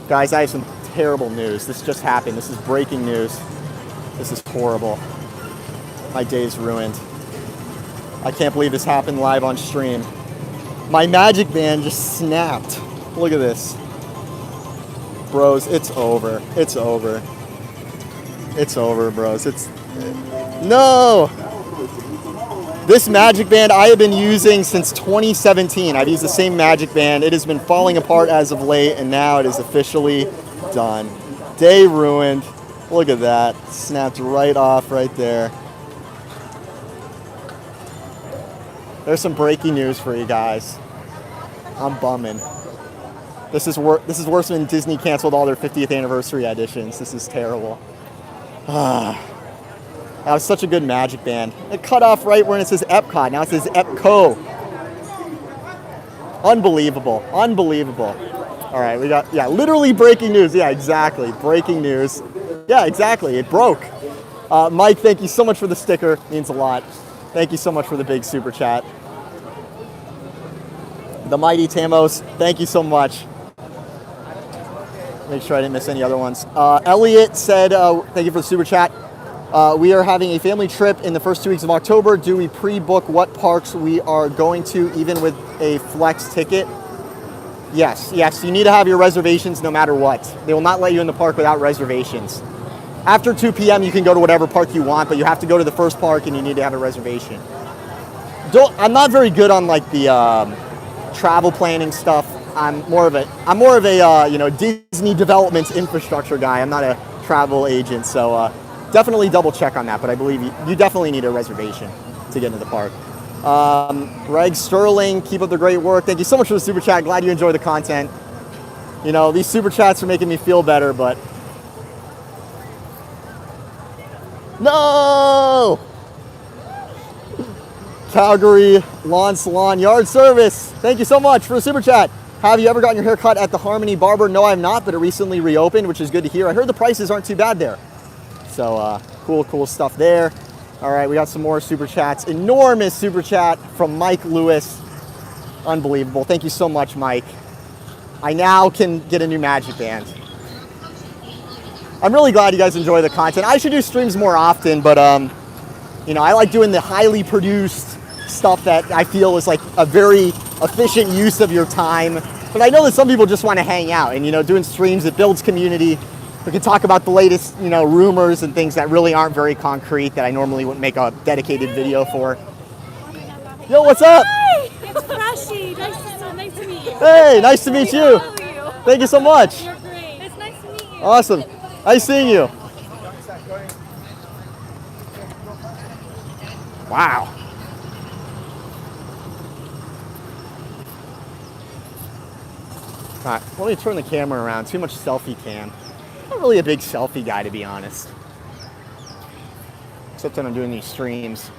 Speaker 1: Guys, I have some terrible news. This just happened. This is breaking news. This is horrible. My day's ruined. I can't believe this happened live on stream. My magic band just snapped. Look at this. Bros, it's over. It's over. It's over, bros. No! This magic band I have been using since 2017. I've used the same magic band. It has been falling apart as of late, and now it is officially done. Day ruined. Look at that. Snapped right off right there. There's some breaking news for you guys. I'm bumming. This is worse than Disney canceled all their 50th anniversary editions. This is terrible. That was such a good magic band. It cut off right when it says Epcot. Now it says Epco. Unbelievable. Unbelievable. All right, we got, yeah, literally breaking news. Yeah, exactly. Breaking news. Yeah, exactly. It broke. Mike, thank you so much for the sticker. It means a lot. Thank you so much for the big super chat. The Mighty Tamos, thank you so much. Make sure I didn't miss any other ones. Elliot said, thank you for the super chat. We are having a family trip in the first 2 weeks of October. Do we pre-book what parks we are going to, even with a flex ticket? Yes, you need to have your reservations no matter what. They will not let you in the park without reservations. After 2 p.m. you can go to whatever park you want, but you have to go to the first park and you need to have a reservation. I'm not very good on like the travel planning stuff. I'm more of a Disney development infrastructure guy. I'm not a travel agent, so definitely double check on that. But I believe you definitely need a reservation to get into the park. Greg Sterling, keep up the great work. Thank you so much for the super chat. Glad you enjoy the content. You know, these super chats are making me feel better, but no! Calgary Lawn Salon Yard Service. Thank you so much for the super chat. Have you ever gotten your hair cut at the Harmony Barber? No, I have not, but it recently reopened, which is good to hear. I heard the prices aren't too bad there. So cool stuff there. All right, we got some more super chats. Enormous super chat from Mike Lewis. Unbelievable. Thank you so much, Mike. I now can get a new magic band. I'm really glad you guys enjoy the content. I should do streams more often, but I like doing the highly produced stuff that I feel is like a very efficient use of your time. But I know that some people just want to hang out, and doing streams, it builds community. We can talk about the latest, rumors and things that really aren't very concrete that I normally wouldn't make a dedicated video for. Yo, what's up?
Speaker 4: Hi! It's Freshie. Nice to meet you.
Speaker 1: Hey, nice to meet you. Thank you so much.
Speaker 4: You're great. It's nice to meet you.
Speaker 1: Awesome. Nice seeing you. Wow. All right, let me turn the camera around. Too much selfie cam. I'm not really a big selfie guy, to be honest. Except when I'm doing these streams.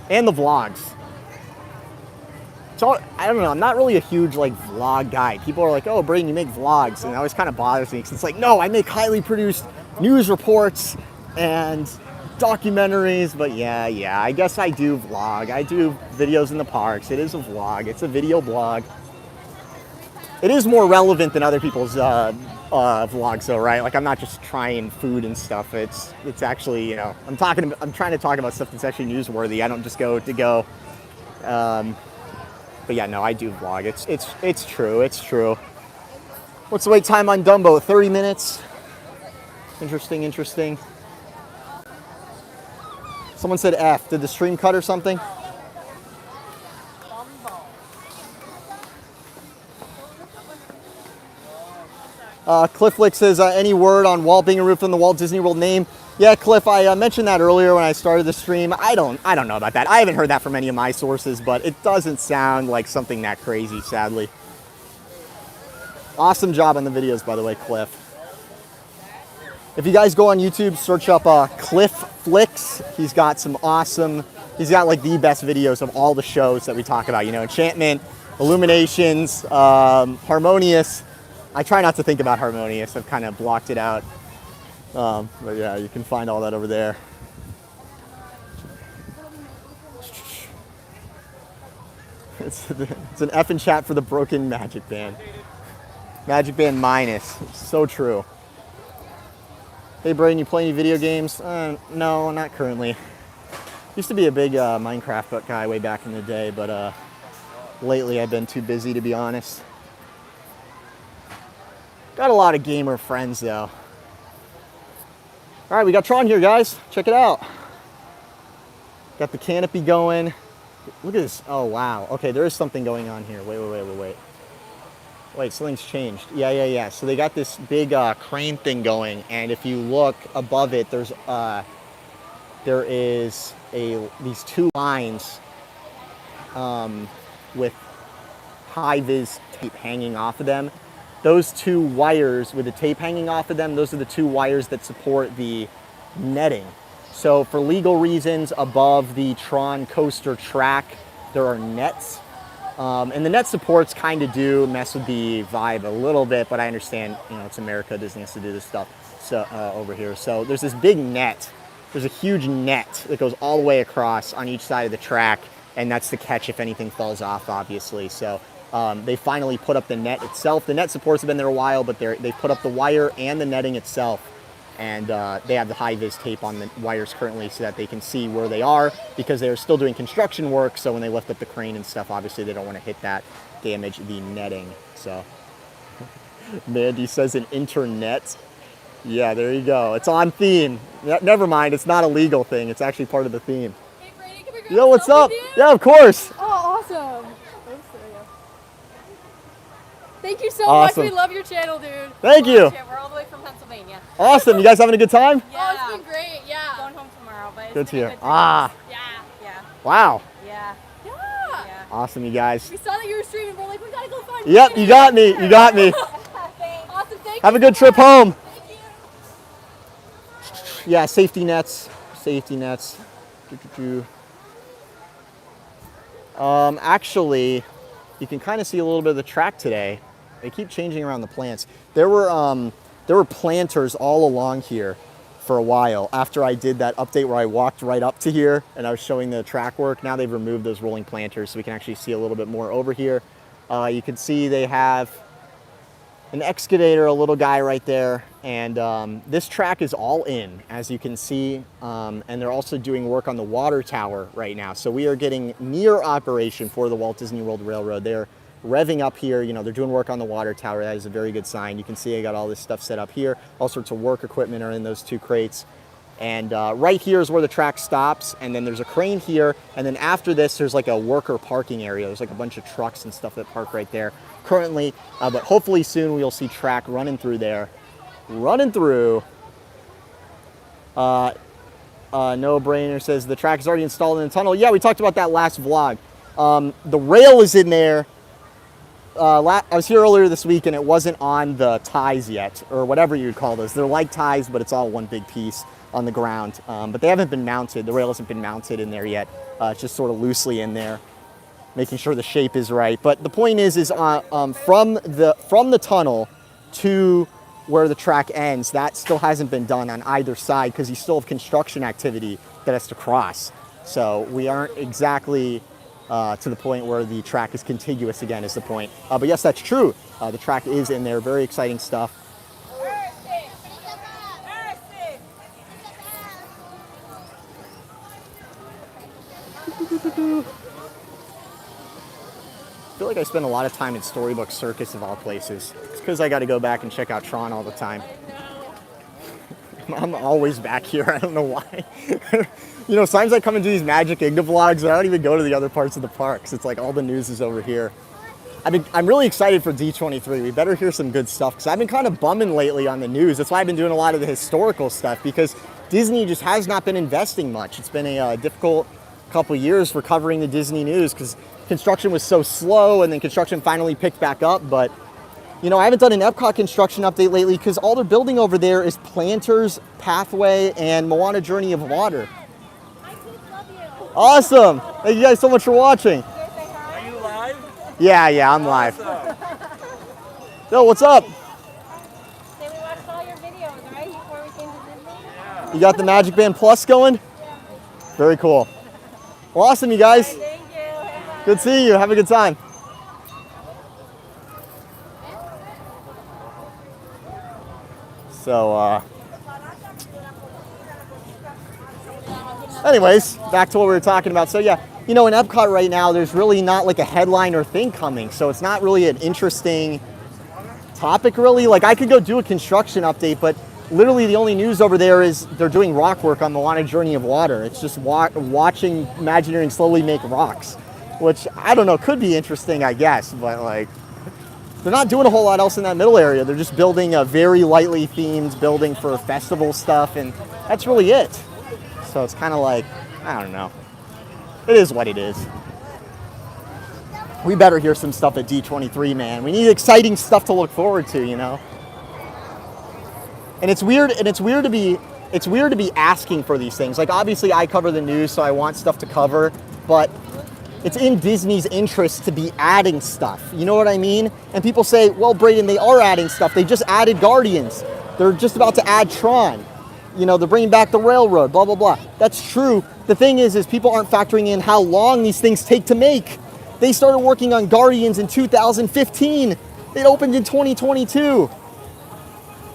Speaker 1: And the vlogs. So, I don't know, I'm not really a huge vlog guy. People are like, oh, Brayden, you make vlogs. And it always kind of bothers me because it's like, no, I make highly produced news reports and documentaries. But yeah, I guess I do vlog. I do videos in the parks. It is a vlog. It's a video blog. It is more relevant than other people's vlogs though, right? Like I'm not just trying food and stuff. It's actually, I'm trying to talk about stuff that's actually newsworthy. I don't just go to go. But yeah, no, I do vlog. It's true. What's the wait time on Dumbo? 30 minutes. Interesting. Someone said F. Did the stream cut or something? Clifflick says, any word on Walt being removed from the Walt Disney World name? Yeah, Cliff, I mentioned that earlier when I started the stream. I don't know about that. I haven't heard that from any of my sources, but it doesn't sound like something that crazy, sadly. Awesome job on the videos, by the way, Cliff. If you guys go on YouTube, search up Cliff Flicks. He's got like the best videos of all the shows that we talk about. You know, Enchantment, Illuminations, Harmonious. I try not to think about Harmonious. I've kind of blocked it out. But yeah, you can find all that over there. It's an effing chat for the broken Magic Band. Magic Band minus. So true. Hey Brayden, you play any video games? No, not currently. Used to be a big Minecraft guy way back in the day, but lately I've been too busy, to be honest. Got a lot of gamer friends though. All right, we got Tron here, guys. Check it out. Got the canopy going. Look at this. Oh, wow. Okay, there is something going on here. Wait, something's changed. Yeah. So they got this big crane thing going, and if you look above it, there is these two lines with high-vis tape hanging off of them. Those two wires with the tape hanging off of them, those are the two wires that support the netting. So for legal reasons, above the Tron coaster track, there are nets. And the net supports kind of do mess with the vibe a little bit, but I understand, you know, it's America, Disney has to do this stuff over here. So there's this big net. There's a huge net that goes all the way across on each side of the track, and that's the catch if anything falls off, obviously. So they finally put up the net itself. The net supports have been there a while, but they put up the wire and the netting itself. And they have the high-vis tape on the wires currently so that they can see where they are, because they're still doing construction work. So when they lift up the crane and stuff, obviously they don't want to hit that, damage the netting. So Mandy says an internet. Yeah, there you go. It's on theme. Never mind, it's not a legal thing. It's actually part of the theme.
Speaker 4: Hey, Brayden, can we grab
Speaker 1: Yo, what's
Speaker 4: a selfie
Speaker 1: up?
Speaker 4: with you?
Speaker 1: Yeah, of course.
Speaker 4: Oh, awesome. Oops, there we go. Thank you so
Speaker 1: Awesome.
Speaker 4: much. We love your channel, dude.
Speaker 1: Thank you.
Speaker 2: Yeah, we're all the way from Pennsylvania.
Speaker 1: Awesome. You guys having a good time?
Speaker 2: Yeah.
Speaker 4: Oh, it's been great. Yeah.
Speaker 2: Going home tomorrow, but it's
Speaker 1: Good to
Speaker 2: been a
Speaker 1: hear.
Speaker 2: good
Speaker 1: Ah.
Speaker 2: Yeah.
Speaker 1: Wow.
Speaker 2: Yeah.
Speaker 4: Yeah.
Speaker 2: Yeah.
Speaker 1: Awesome, you guys.
Speaker 4: We saw that you were streaming. We're like, we gotta go find
Speaker 1: Yep,
Speaker 4: Brayden.
Speaker 1: you got me. You got me.
Speaker 4: Awesome. Thank
Speaker 1: Have
Speaker 4: you
Speaker 1: a good
Speaker 4: so
Speaker 1: trip
Speaker 4: much.
Speaker 1: home.
Speaker 4: Thank you.
Speaker 1: Yeah, safety nets. Safety nets. Actually, you can kind of see a little bit of the track today. They keep changing around the plants. There were planters all along here for a while after I did that update where I walked right up to here and I was showing the track work. Now they've removed those rolling planters so we can actually see a little bit more over here. You can see they have an excavator, a little guy right there, and this track is all in, as you can see, and they're also doing work on the water tower right now. So we are getting near operation for the Walt Disney World Railroad. They're revving up here, you know, they're doing work on the water tower. That is a very good sign. You can see I got all this stuff set up here. All sorts of work equipment are in those two crates. And right here is where the track stops, and then there's a crane here, and then after this there's like a worker parking area. There's like a bunch of trucks and stuff that park right there currently, but hopefully soon we'll see track running through there. No Brainer says the track is already installed in the tunnel. Yeah, we talked about that last vlog. The rail is in there. I was here earlier this week and it wasn't on the ties yet, or whatever you'd call those. They're like ties, but it's all one big piece on the ground. But they haven't been mounted. The rail hasn't been mounted in there yet. It's just sort of loosely in there, making sure the shape is right. But the point is from the tunnel to where the track ends, that still hasn't been done on either side because you still have construction activity that has to cross. So we aren't exactly to the point where the track is contiguous again is the point. But yes, that's true. The track is in there. Very exciting stuff. I feel like I spend a lot of time in Storybook Circus of all places. It's because I got to go back and check out Tron all the time. I'm always back here. I don't know why. You know, sometimes I come and do these Magic Igna vlogs and I don't even go to the other parts of the parks. It's like all the news is over here. I'm really excited for D23. We better hear some good stuff because I've been kind of bumming lately on the news. That's why I've been doing a lot of the historical stuff, because Disney just has not been investing much. It's been a difficult couple years for covering the Disney news because construction was so slow, and then construction finally picked back up. But You know, I haven't done an Epcot construction update lately because all they're building over there is Planters, Pathway, and Moana Journey of Water.
Speaker 4: My kids love you.
Speaker 1: Awesome. Thank you guys so much for watching.
Speaker 3: Are you live?
Speaker 1: Yeah, I'm live.
Speaker 3: Awesome.
Speaker 1: Yo, what's up?
Speaker 2: Say we watched all your videos, right? Before we came to Disney?
Speaker 1: You got the Magic Band Plus going? Very cool. Well, awesome, you guys.
Speaker 2: Thank you. Hey, bye.
Speaker 1: Good seeing you. Have a good time. So, anyways, back to what we were talking about. So yeah, you know, in Epcot right now, there's really not like a headline or thing coming. So it's not really an interesting topic really. Like I could go do a construction update, but literally the only news over there is they're doing rock work on Moana Journey of Water. It's just watching Imagineering slowly make rocks, which I don't know, could be interesting, I guess, but like, they're not doing a whole lot else in that middle area. They're just building a very lightly themed building for festival stuff, and that's really it. So it's kind of like, I don't know. It is what it is. We better hear some stuff at D23, man. We need exciting stuff to look forward to, you know? And it's weird to be asking for these things. Like obviously I cover the news, so I want stuff to cover, but it's in Disney's interest to be adding stuff. You know what I mean? And people say, well, Brayden, they are adding stuff. They just added Guardians. They're just about to add Tron. You know, they're bringing back the railroad, blah, blah, blah. That's true. The thing is people aren't factoring in how long these things take to make. They started working on Guardians in 2015. It opened in 2022.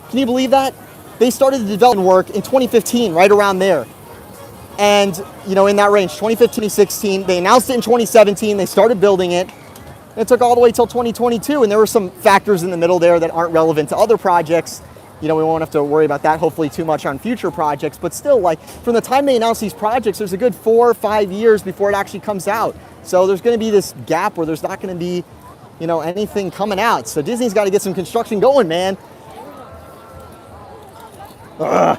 Speaker 1: Can you believe that? They started the development work in 2015, right around there. And, you know, in that range, 2015, 2016, they announced it in 2017, they started building it. And it took all the way till 2022, and there were some factors in the middle there that aren't relevant to other projects. You know, we won't have to worry about that, hopefully, too much on future projects, but still, like, from the time they announce these projects, there's a good 4 or 5 years before it actually comes out. So there's gonna be this gap where there's not gonna be, you know, anything coming out. So Disney's gotta get some construction going, man. Ugh.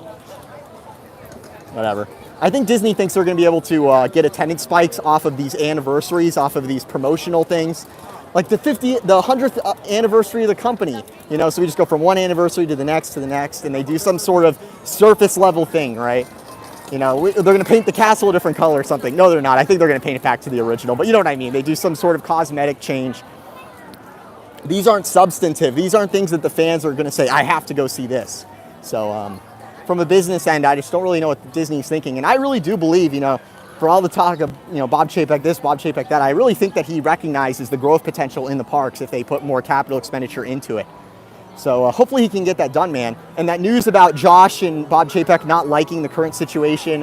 Speaker 1: Whatever. I think Disney thinks they're going to be able to get attendance spikes off of these anniversaries, off of these promotional things. Like the 100th anniversary of the company, you know, so we just go from one anniversary to the next, and they do some sort of surface level thing, right? You know, they're going to paint the castle a different color or something. No, they're not. I think they're going to paint it back to the original, but you know what I mean. They do some sort of cosmetic change. These aren't substantive. These aren't things that the fans are going to say, I have to go see this. So, from a business end, I just don't really know what Disney's thinking. And I really do believe, you know, for all the talk of, you know, Bob Chapek this, Bob Chapek that, I really think that he recognizes the growth potential in the parks if they put more capital expenditure into it. So hopefully he can get that done, man. And that news about Josh and Bob Chapek not liking the current situation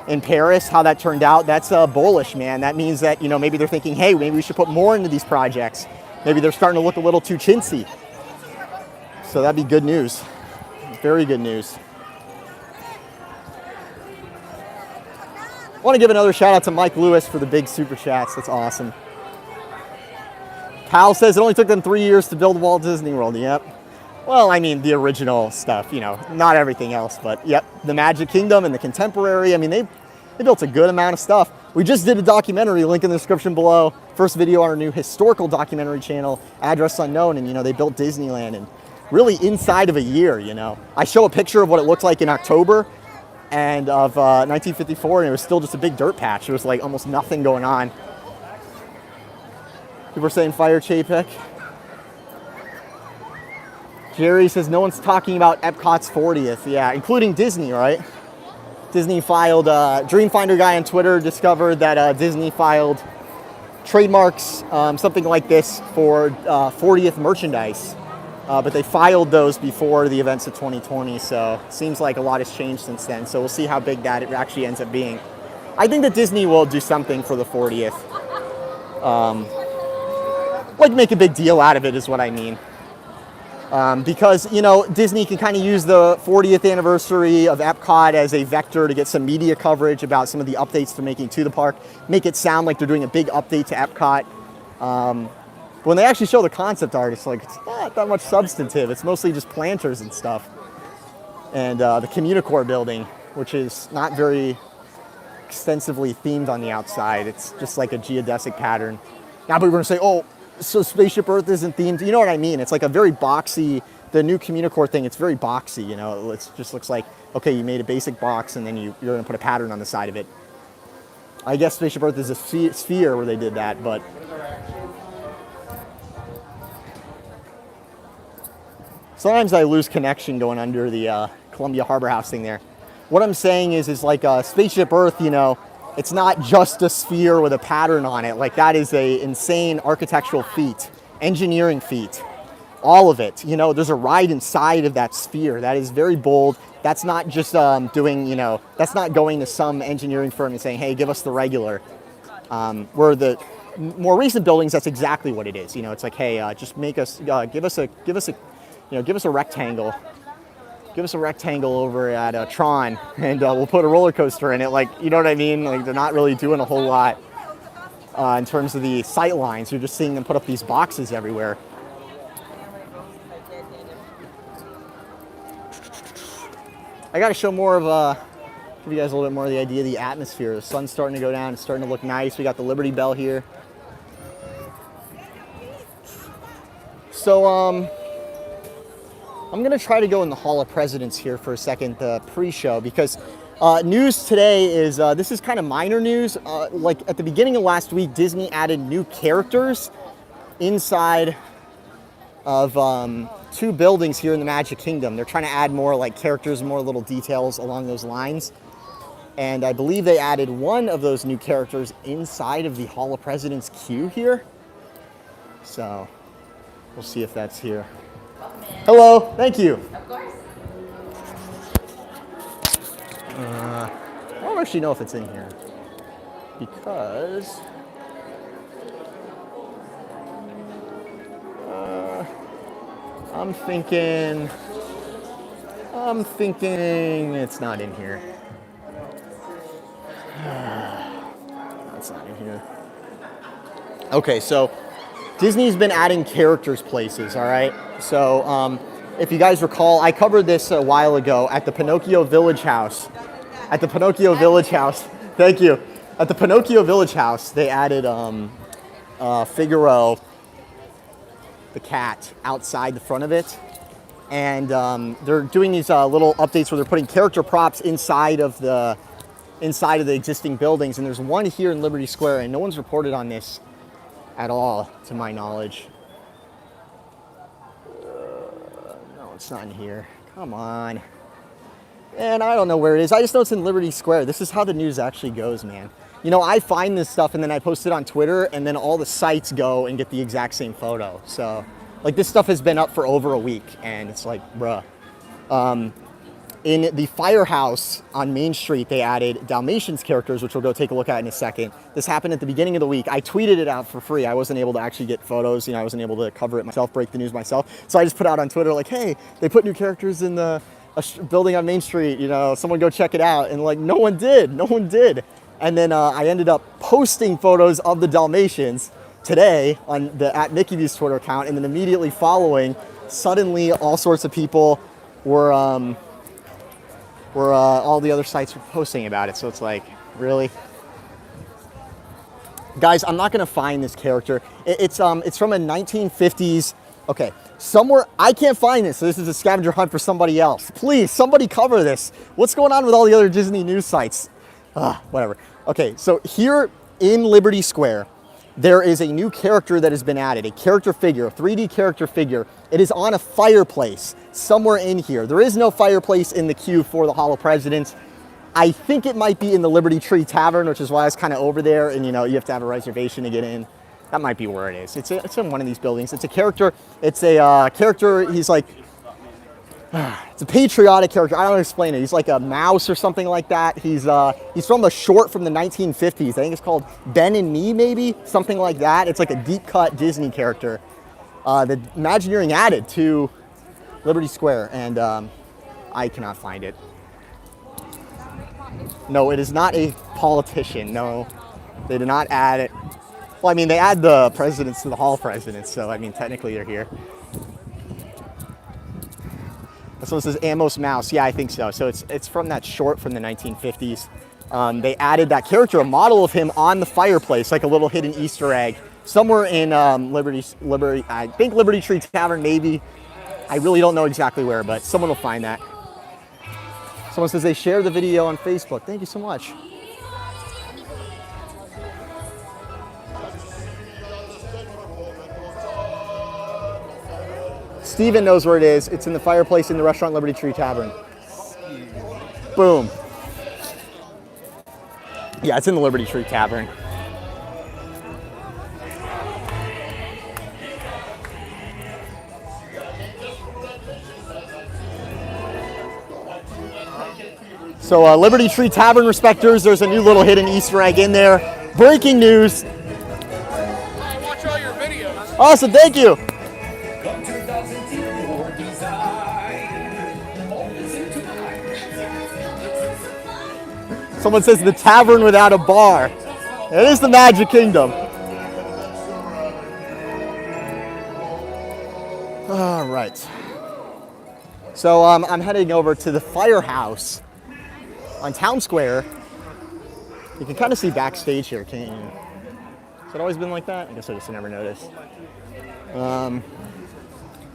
Speaker 1: in Paris, how that turned out, that's bullish, man. That means that, you know, maybe they're thinking, hey, maybe we should put more into these projects. Maybe they're starting to look a little too chintzy. So that'd be good news. Very good news. I want to give another shout out to Mike Lewis for the big super chats. That's awesome. Cal says it only took them 3 years to build Walt Disney World. Yep. Well, I mean, the original stuff, you know, not everything else, but yep, the Magic Kingdom and the Contemporary. I mean, they built a good amount of stuff. We just did a documentary, link in the description below. First video on our new historical documentary channel, Address Unknown, and, you know, they built Disneyland and really inside of a year, you know. I show a picture of what it looked like in October and of 1954, and it was still just a big dirt patch. There was like almost nothing going on. People are saying fire Chapek. Jerry says no one's talking about Epcot's 40th. Yeah, including Disney, right? Disney filed, Dreamfinder guy on Twitter discovered that Disney filed trademarks, something like this for 40th merchandise. But they filed those before the events of 2020, so it seems like a lot has changed since then. So we'll see how big that it actually ends up being. I think that Disney will do something for the 40th. Like make a big deal out of it is what I mean. Because, you know, Disney can kind of use the 40th anniversary of Epcot as a vector to get some media coverage about some of the updates they're making to the park. Make it sound like they're doing a big update to Epcot. When they actually show the concept art, it's like, it's not that much substantive. It's mostly just planters and stuff. And the Communicore building, which is not very extensively themed on the outside. It's just like a geodesic pattern. Now, but we're gonna say, oh, So Spaceship Earth isn't themed. You know what I mean? It's like a very boxy, the new Communicore thing, it's very boxy, you know? It just looks like, okay, you made a basic box and then you're gonna put a pattern on the side of it. I guess Spaceship Earth is a sphere where they did that, but. Sometimes I lose connection going under the Columbia Harbor House thing there. What I'm saying is like Spaceship Earth, you know, it's not just a sphere with a pattern on it. Like that is a insane architectural feat, engineering feat, all of it. You know, there's a ride inside of that sphere. That is very bold. That's not just doing, you know, that's not going to some engineering firm and saying, hey, give us the regular. Where the more recent buildings, that's exactly what it is. You know, it's like, hey, just make us, give us a rectangle. Give us a rectangle over at Tron, and we'll put a roller coaster in it. Like, you know what I mean? Like, they're not really doing a whole lot in terms of the sight lines. You're just seeing them put up these boxes everywhere. I got to show more of, give you guys a little bit more of the idea of the atmosphere. The sun's starting to go down. It's starting to look nice. We got the Liberty Bell here. So, I'm going to try to go in the Hall of Presidents here for a second, the pre-show, because news today is, this is kind of minor news. Like at the beginning of last week, Disney added new characters inside of 2 buildings here in the Magic Kingdom. They're trying to add more like characters, more little details along those lines. And I believe they added one of those new characters inside of the Hall of Presidents queue here. So we'll see if that's here. Hello, thank you.
Speaker 2: Of course.
Speaker 1: I don't actually know if it's in here because I'm thinking it's not in here. That's not in here. Okay, so Disney's been adding characters places, all right? So if you guys recall, I covered this a while ago at the Pinocchio Village House. At the Pinocchio Village House, thank you. At the Pinocchio Village House, they added Figaro, the cat, outside the front of it. And they're doing these little updates where they're putting character props inside of the existing buildings. And there's one here in Liberty Square, and no one's reported on this at all, to my knowledge. No, it's not in here. Come on. And I don't know where it is. I just know it's in Liberty Square. This is how the news actually goes, man. You know, I find this stuff and then I post it on Twitter, and then all the sites go and get the exact same photo. So, like, this stuff has been up for over a week, and it's like, bruh. In the Firehouse on Main Street, they added Dalmatians characters, which we'll go take a look at in a second. This happened at the beginning of the week. I tweeted it out for free. I wasn't able to actually get photos. You know, I wasn't able to cover it myself, break the news myself. So I just put out on Twitter, like, hey, they put new characters in the building on Main Street. You know, someone go check it out. And, like, no one did. No one did. And then I ended up posting photos of the Dalmatians today on the @MickeyViews Twitter account. And then immediately following, suddenly all sorts of people were all the other sites were posting about it. So it's like, really? Guys, I'm not gonna find this character. It's from a 1950s, okay, somewhere, I can't find this, so this is a scavenger hunt for somebody else. Please, somebody cover this. What's going on with all the other Disney news sites? Whatever. Okay, so here in Liberty Square, there is a new character that has been added, a character figure, a 3D character figure. It is on a fireplace somewhere in here. There is no fireplace in the queue for the Hall of Presidents. I think it might be in the Liberty Tree Tavern, which is why it's kind of over there, and you know, you have to have a reservation to get in. That might be where it is. It's in one of these buildings. It's a character, he's like, it's a patriotic character. I don't explain it. He's like a mouse or something like that. He's from a short from the 1950s. I think it's called Ben and Me, maybe, something like that. It's like a deep cut Disney character that Imagineering added to Liberty Square, and I cannot find it. No, it is not a politician. No, they did not add it. Well, I mean, they add the presidents to the Hall of Presidents, so I mean, technically they're here. So this is Amos Mouse. Yeah, I think so. So it's from that short from the 1950s. They added that character, a model of him on the fireplace, like a little hidden Easter egg somewhere in Liberty. I think Liberty Tree Tavern, maybe. I really don't know exactly where, but someone will find that. Someone says they share the video on Facebook. Thank you so much. Steven knows where it is. It's in the fireplace in the restaurant Liberty Tree Tavern. Boom. Yeah, it's in the Liberty Tree Tavern. So Liberty Tree Tavern respecters, there's a new little hidden Easter egg in there. Breaking news.
Speaker 3: I watch all your videos.
Speaker 1: Awesome, thank you. Someone says the tavern without a bar. It is the Magic Kingdom. All right. So I'm heading over to the Firehouse on Town Square. You can kind of see backstage here, can't you? Has it always been like that? I guess I just never noticed.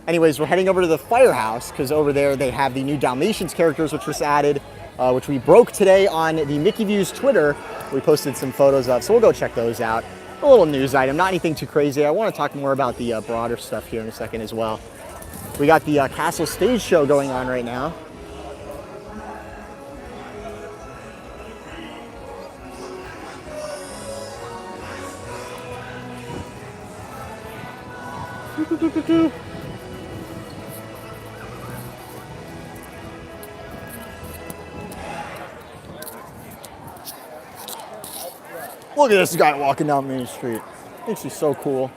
Speaker 1: Anyways, we're heading over to the Firehouse because over there they have the new Dalmatians characters which was added, which we broke today on the Mickey Views Twitter. We posted some photos of, so we'll go check those out. A little news item, not anything too crazy. I want to talk more about the broader stuff here in a second as well. We got the Castle Stage Show going on right now. Look at this guy walking down Main Street. Thinks he's so cool.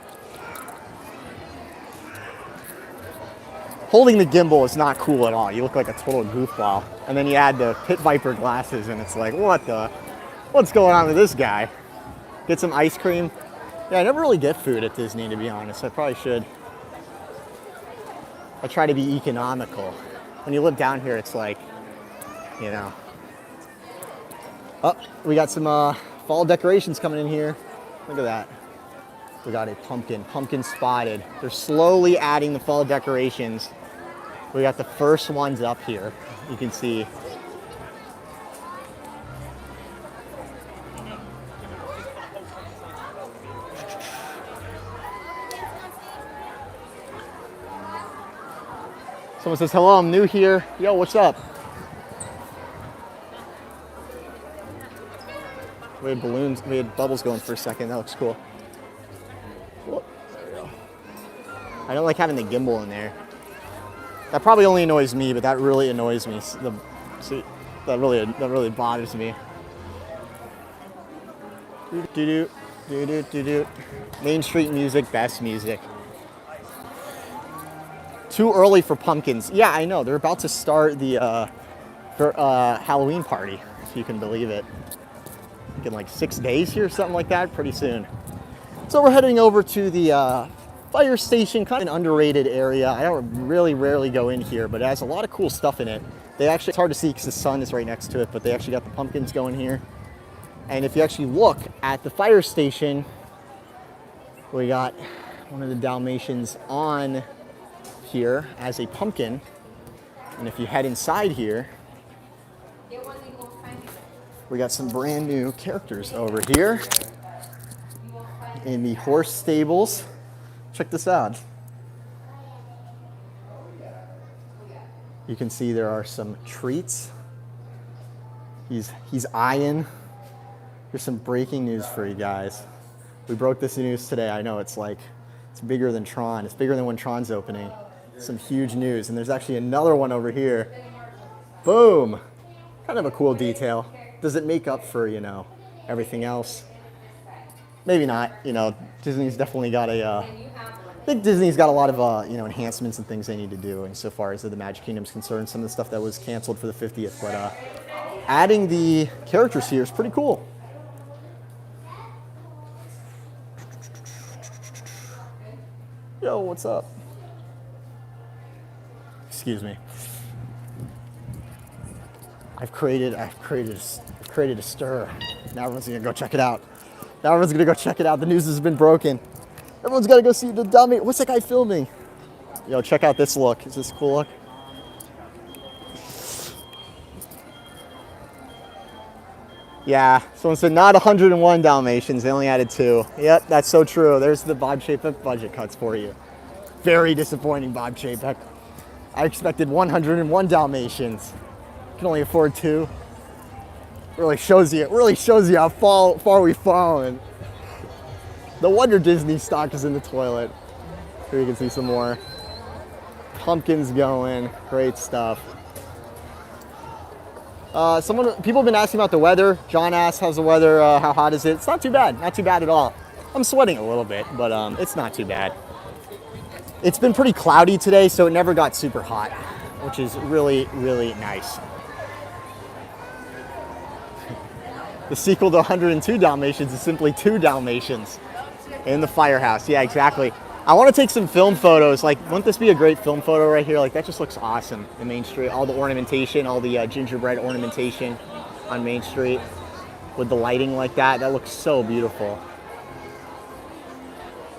Speaker 1: Holding the gimbal is not cool at all. You look like a total goofball. And then you add the Pit Viper glasses and it's like, what's going on with this guy? Get some ice cream. Yeah, I never really get food at Disney, to be honest. I probably should. I try to be economical. When you live down here, it's like, you know. Oh, we got some fall decorations coming in here. Look at that. We got a pumpkin spotted. They're slowly adding the fall decorations. We got the first ones up here. You can see. Someone says, hello, I'm new here. Yo, what's up? We had balloons, we had bubbles going for a second. That looks cool. Whoop, there we go. I don't like having the gimbal in there. That probably only annoys me, but that really annoys me. See, that really bothers me. Main Street music, best music. Too early for pumpkins. Yeah, I know. They're about to start the Halloween party, if you can believe it. In like 6 days here, something like that, pretty soon. So we're heading over to the fire station, kind of an underrated area. I don't rarely go in here, but it has a lot of cool stuff in it. It's hard to see because the sun is right next to it, but they actually got the pumpkins going here. And if you actually look at the fire station, we got one of the Dalmatians on here as a pumpkin. And if you head inside here, we got some brand new characters over here in the horse stables. Check this out. You can see there are some treats. He's eyeing. Here's some breaking news for you guys. We broke this news today. I know it's bigger than Tron. It's bigger than when Tron's opening. Some huge news. And there's actually another one over here. Boom. Kind of a cool detail. Does it make up for, everything else? Maybe not. Disney's definitely got I think Disney's got a lot of, enhancements and things they need to do insofar as the Magic Kingdom's concerned. Some of the stuff that was canceled for the 50th. But adding the characters here is pretty cool. Yo, what's up? Excuse me. I've created a stir. Now everyone's gonna go check it out. The news has been broken. Everyone's got to go see the dummy. What's that guy filming? Yo, check out this look. Is this a cool look? Yeah, someone said not 101 Dalmatians. They only added 2. Yep, that's so true. There's the Bob Chapek budget cuts for you. Very disappointing, Bob Chapek. I expected 101 Dalmatians. Can only afford 2. Really shows you how far we've fallen. No wonder Disney stock is in the toilet. Here you can see some more. Pumpkins going, great stuff. People have been asking about the weather. John asked, how's the weather, how hot is it? It's not too bad at all. I'm sweating a little bit, but it's not too bad. It's been pretty cloudy today, so it never got super hot, which is really, really nice. The sequel to 102 Dalmatians is simply 2 Dalmatians in the firehouse. Yeah, exactly. I want to take some film photos. Like, wouldn't this be a great film photo right here? Like, that just looks awesome. The Main Street, all the ornamentation, all the gingerbread ornamentation on Main Street with the lighting like that. That looks so beautiful.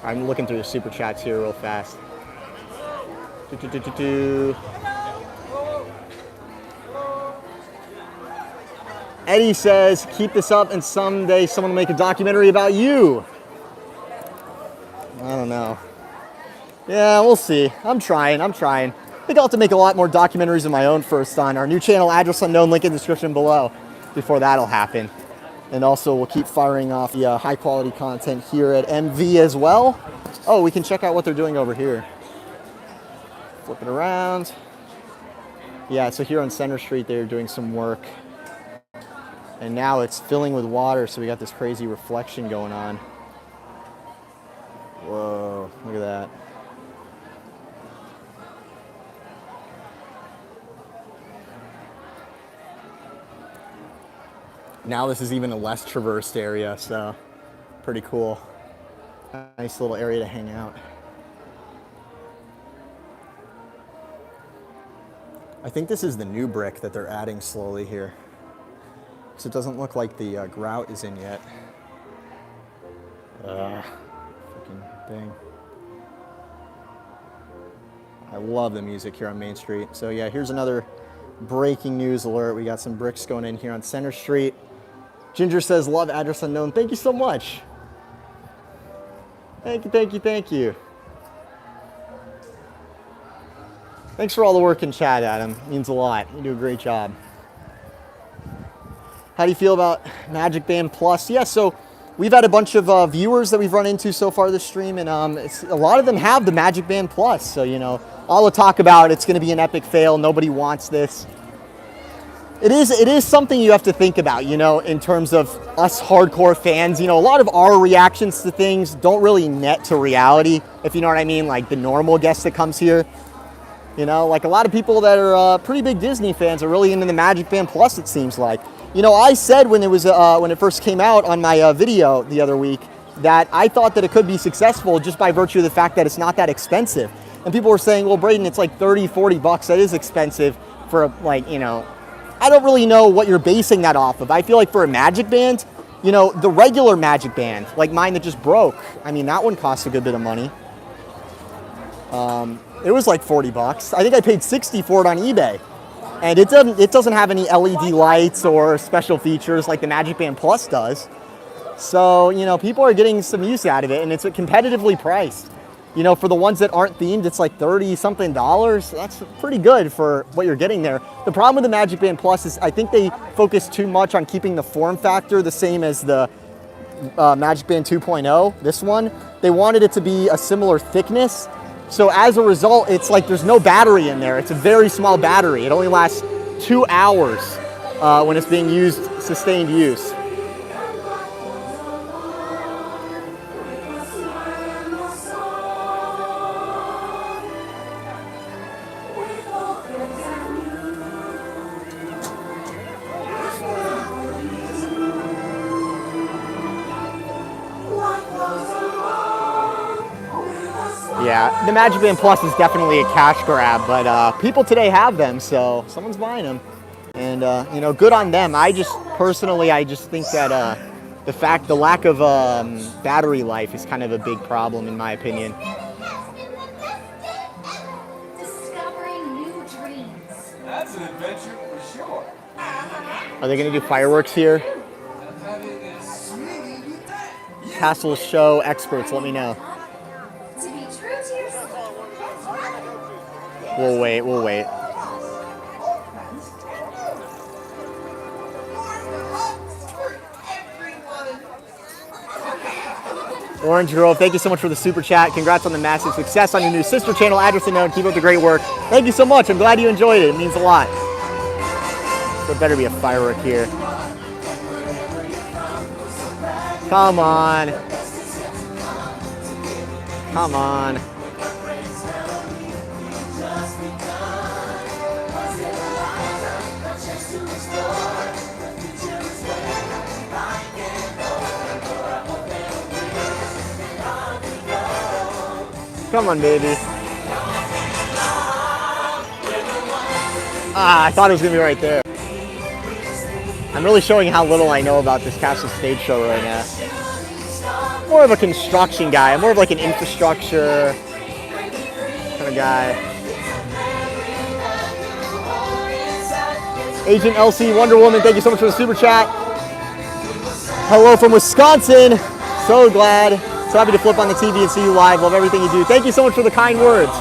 Speaker 1: I'm looking through the super chats here real fast. Eddie says, keep this up and someday someone will make a documentary about you. I don't know. Yeah, we'll see. I'm trying. I think I'll have to make a lot more documentaries of my own first on our new channel, address unknown, link in the description below, before that'll happen. And also we'll keep firing off the high quality content here at MV as well. Oh, we can check out what they're doing over here. Flip it around. Yeah, so here on Center Street, they're doing some work. And now it's filling with water, so we got this crazy reflection going on. Whoa, look at that. Now this is even a less traversed area, so pretty cool. Nice little area to hang out. I think this is the new brick that they're adding slowly here. So it doesn't look like the grout is in yet. Freaking thing. I love the music here on Main Street. So yeah, here's another breaking news alert. We got some bricks going in here on Center Street. Ginger says, love address unknown. Thank you so much. Thank you. Thanks for all the work in chat, Adam. It means a lot. You do a great job. How do you feel about Magic Band Plus? Yeah, so we've had a bunch of viewers that we've run into so far this stream, and a lot of them have the Magic Band Plus. So, you know, all the talk about it's going to be an epic fail. Nobody wants this. It is something you have to think about, you know, in terms of us hardcore fans. You know, a lot of our reactions to things don't really net to reality, if you know what I mean, like the normal guest that comes here. You know, like a lot of people that are pretty big Disney fans are really into the Magic Band Plus, it seems like. You know, I said when it first came out on my video the other week that I thought that it could be successful just by virtue of the fact that it's not that expensive. And people were saying, well, Brayden, it's like 30, 40 bucks. That is expensive for, like, you know, I don't really know what you're basing that off of. I feel like for a Magic Band, you know, the regular Magic Band, like mine that just broke, I mean, that one costs a good bit of money. It was like 40 bucks. I think I paid 60 for it on eBay. And it doesn't have any LED lights or special features like the Magic Band Plus does. So, you know, people are getting some use out of it, and it's competitively priced. You know, for the ones that aren't themed, it's like $30-something. That's pretty good for what you're getting there. The problem with the Magic Band Plus is I think they focus too much on keeping the form factor the same as the Magic Band 2.0, this one. They wanted it to be a similar thickness. So as a result, it's like there's no battery in there. It's a very small battery. It only lasts 2 hours when it's being used, sustained use. Yeah, the Magic Band Plus is definitely a cash grab, but people today have them, so someone's buying them. And, you know, good on them. I just think that the lack of battery life is kind of a big problem in my opinion.
Speaker 4: Discovering new dreams.
Speaker 3: That's an adventure for sure.
Speaker 1: Are they going to do fireworks here? Castle show experts, let me know.
Speaker 4: To be true to yourself.
Speaker 1: We'll wait, we'll wait. Orange Girl, thank you so much for the super chat. Congrats on the massive success on your new sister channel, address unknown. Keep up the great work. Thank you so much. I'm glad you enjoyed it. It means a lot. There better be a firework here. Come on. Come on. Come on, baby. I thought it was going to be right there. I'm really showing how little I know about this Castle stage show right now. More of a construction guy. I'm more of like an infrastructure kind of guy. Agent LC Wonder Woman, thank you so much for the super chat. Hello from Wisconsin. So glad. So happy to flip on the TV and see you live. Love everything you do. Thank you so much for the kind words.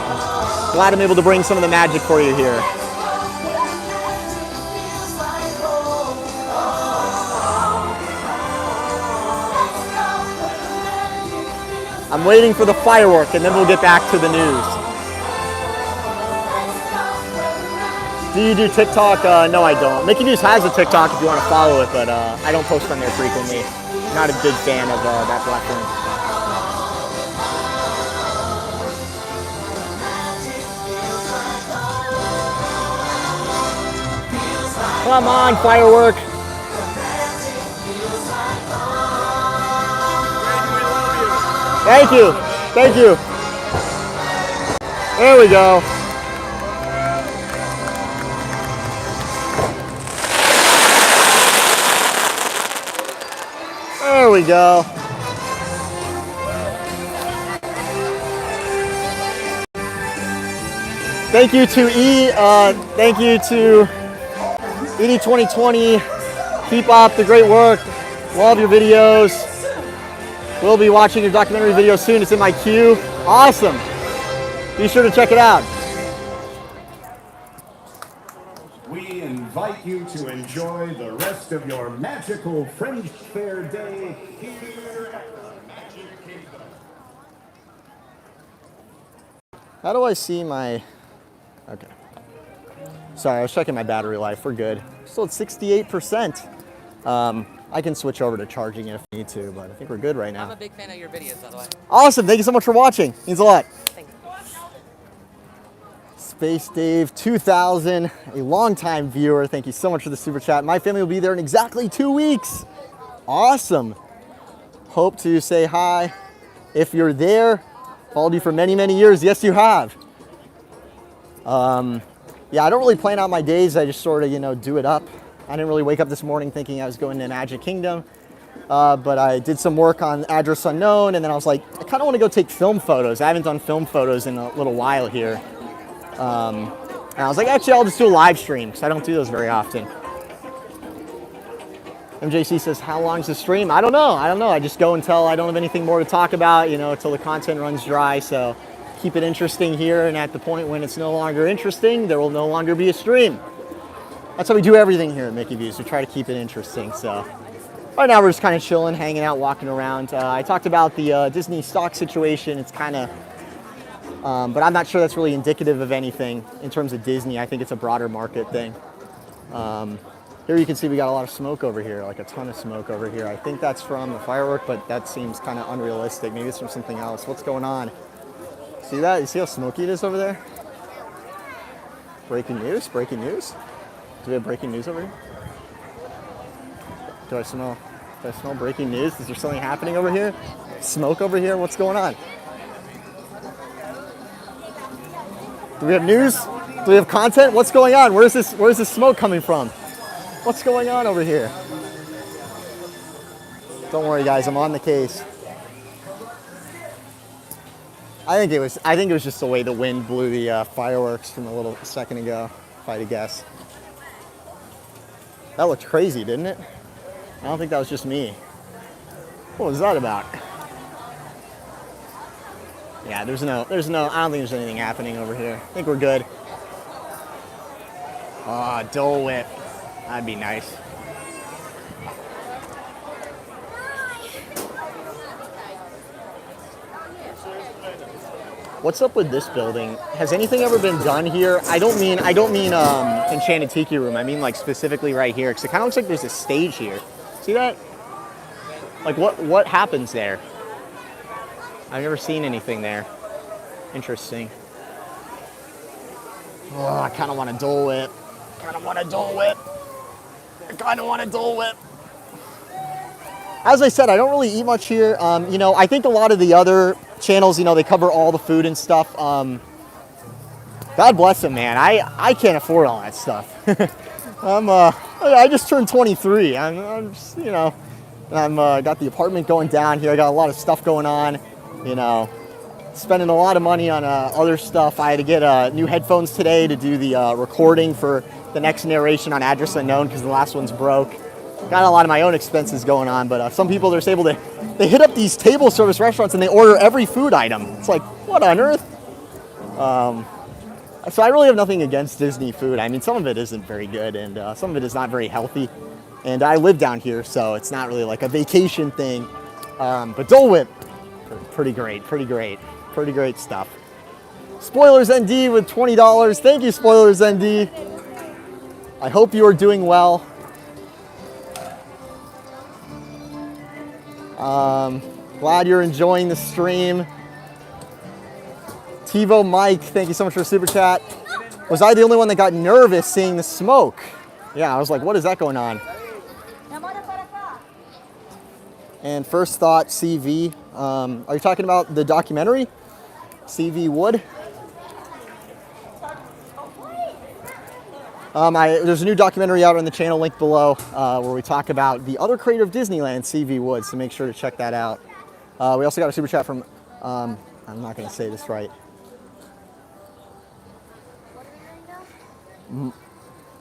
Speaker 1: Glad I'm able to bring some of the magic for you here. I'm waiting for the firework and then we'll get back to the news. Do you do TikTok? No, I don't. Mickey News has a TikTok if you want to follow it, but I don't post on there frequently. Not a big fan of that platform. Come on, firework. Thank you. Thank you. There we go. There we go. Thank you to thank you to ED 2020. Keep up the great work. Love your videos. We'll be watching your documentary video soon. It's in my queue. Awesome. Be sure to check it out.
Speaker 6: We invite you to enjoy the rest of your magical Fringe Fair Day here at the Magic Kingdom.
Speaker 1: How do I see my... Okay. Sorry, I was checking my battery life. We're good. Still at 68%. I can switch over to charging it if I need to, but I think we're good right now.
Speaker 7: I'm a big fan of your videos, by the way.
Speaker 1: Awesome. Thank you so much for watching. Means a lot.
Speaker 7: Thank you.
Speaker 1: Space Dave 2000, a longtime viewer. Thank you so much for the super chat. My family will be there in exactly 2 weeks. Awesome. Hope to say hi. If you're there, followed you for many, many years. Yes, you have. Yeah, I don't really plan out my days. I just sort of, do it up. I didn't really wake up this morning thinking I was going to Magic Kingdom, but I did some work on Address Unknown, and then I was like, I kind of want to go take film photos. I haven't done film photos in a little while here. And I was like, actually, I'll just do a live stream, because I don't do those very often. MJC says, how long's the stream? I don't know. I just go until I don't have anything more to talk about, until the content runs dry. So keep it interesting here, and at the point when it's no longer interesting, there will no longer be a stream. That's how we do everything here at Mickey Views. We try to keep it interesting. So right now we're just kind of chilling, hanging out, walking around. I talked about the Disney stock situation. It's kind of, but I'm not sure that's really indicative of anything in terms of Disney. I think it's a broader market thing. Here you can see we got a lot of smoke over here, like a ton of smoke over here. I think that's from the firework, but that seems kind of unrealistic. Maybe it's from something else. What's going on? See that? You see how smoky it is over there? Breaking news? Breaking news? Do we have breaking news over here? Do I smell breaking news? Is there something happening over here? Smoke over here? What's going on? Do we have news? Do we have content? What's going on? Where's this smoke coming from? What's going on over here? Don't worry, guys. I'm on the case. I think it was just the way the wind blew the fireworks from a little second ago, if I had to guess. That looked crazy, didn't it? I don't think that was just me. What was that about? Yeah, there's no, I don't think there's anything happening over here. I think we're good. Oh, Dole Whip. That'd be nice. What's up with this building? Has anything ever been done here? I don't mean Enchanted Tiki Room. I mean like specifically right here, because it kind of looks like there's a stage here. See that? Like what happens there? I've never seen anything there. Interesting. Oh, I kind of want a Dole Whip. Kind of want a Dole Whip. I kind of want a Dole Whip. As I said, I don't really eat much here. You know, I think a lot of the other channels, you know, they cover all the food and stuff. God bless them, man. I can't afford all that stuff. I just turned 23. I'm just, you know, got the apartment going down here. I got a lot of stuff going on, you know, spending a lot of money on other stuff. I had to get new headphones today to do the recording for the next narration on Address Unknown because the last one's broke. Got a lot of my own expenses going on, but some people, they're able to, they hit up these table service restaurants and they order every food item. It's like, what on earth? So I really have nothing against Disney food. I mean, some of it isn't very good and some of it is not very healthy. And I live down here, so it's not really like a vacation thing. But Dole Whip, pretty great stuff. Spoilers ND with $20. Thank you, Spoilers ND. I hope you are doing well. Glad you're enjoying the stream. TiVo Mike, thank you so much for the super chat. Was I the only one that got nervous seeing the smoke? Yeah, I was like, what is that going on? And First Thought CV. Are you talking about the documentary? CV Wood? There's a new documentary out on the channel, link below, where we talk about the other creator of Disneyland, CV Wood, so make sure to check that out. We also got a super chat from, I'm not going to say this right,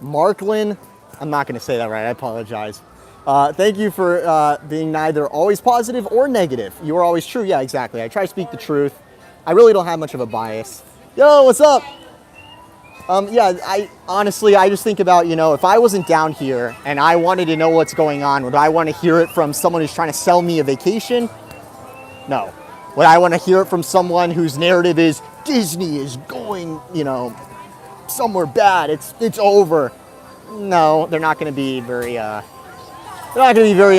Speaker 1: Marklin. I'm not going to say that right, I apologize. Thank you for being neither always positive or negative. You are always true. Yeah, exactly. I try to speak the truth. I really don't have much of a bias. Yo, what's up? Yeah, I honestly just think about, you know, if I wasn't down here and I wanted to know what's going on, would I want to hear it from someone who's trying to sell me a vacation? No. Would I want to hear it from someone whose narrative is Disney is going, you know, somewhere bad, it's over? No, they're not going to be very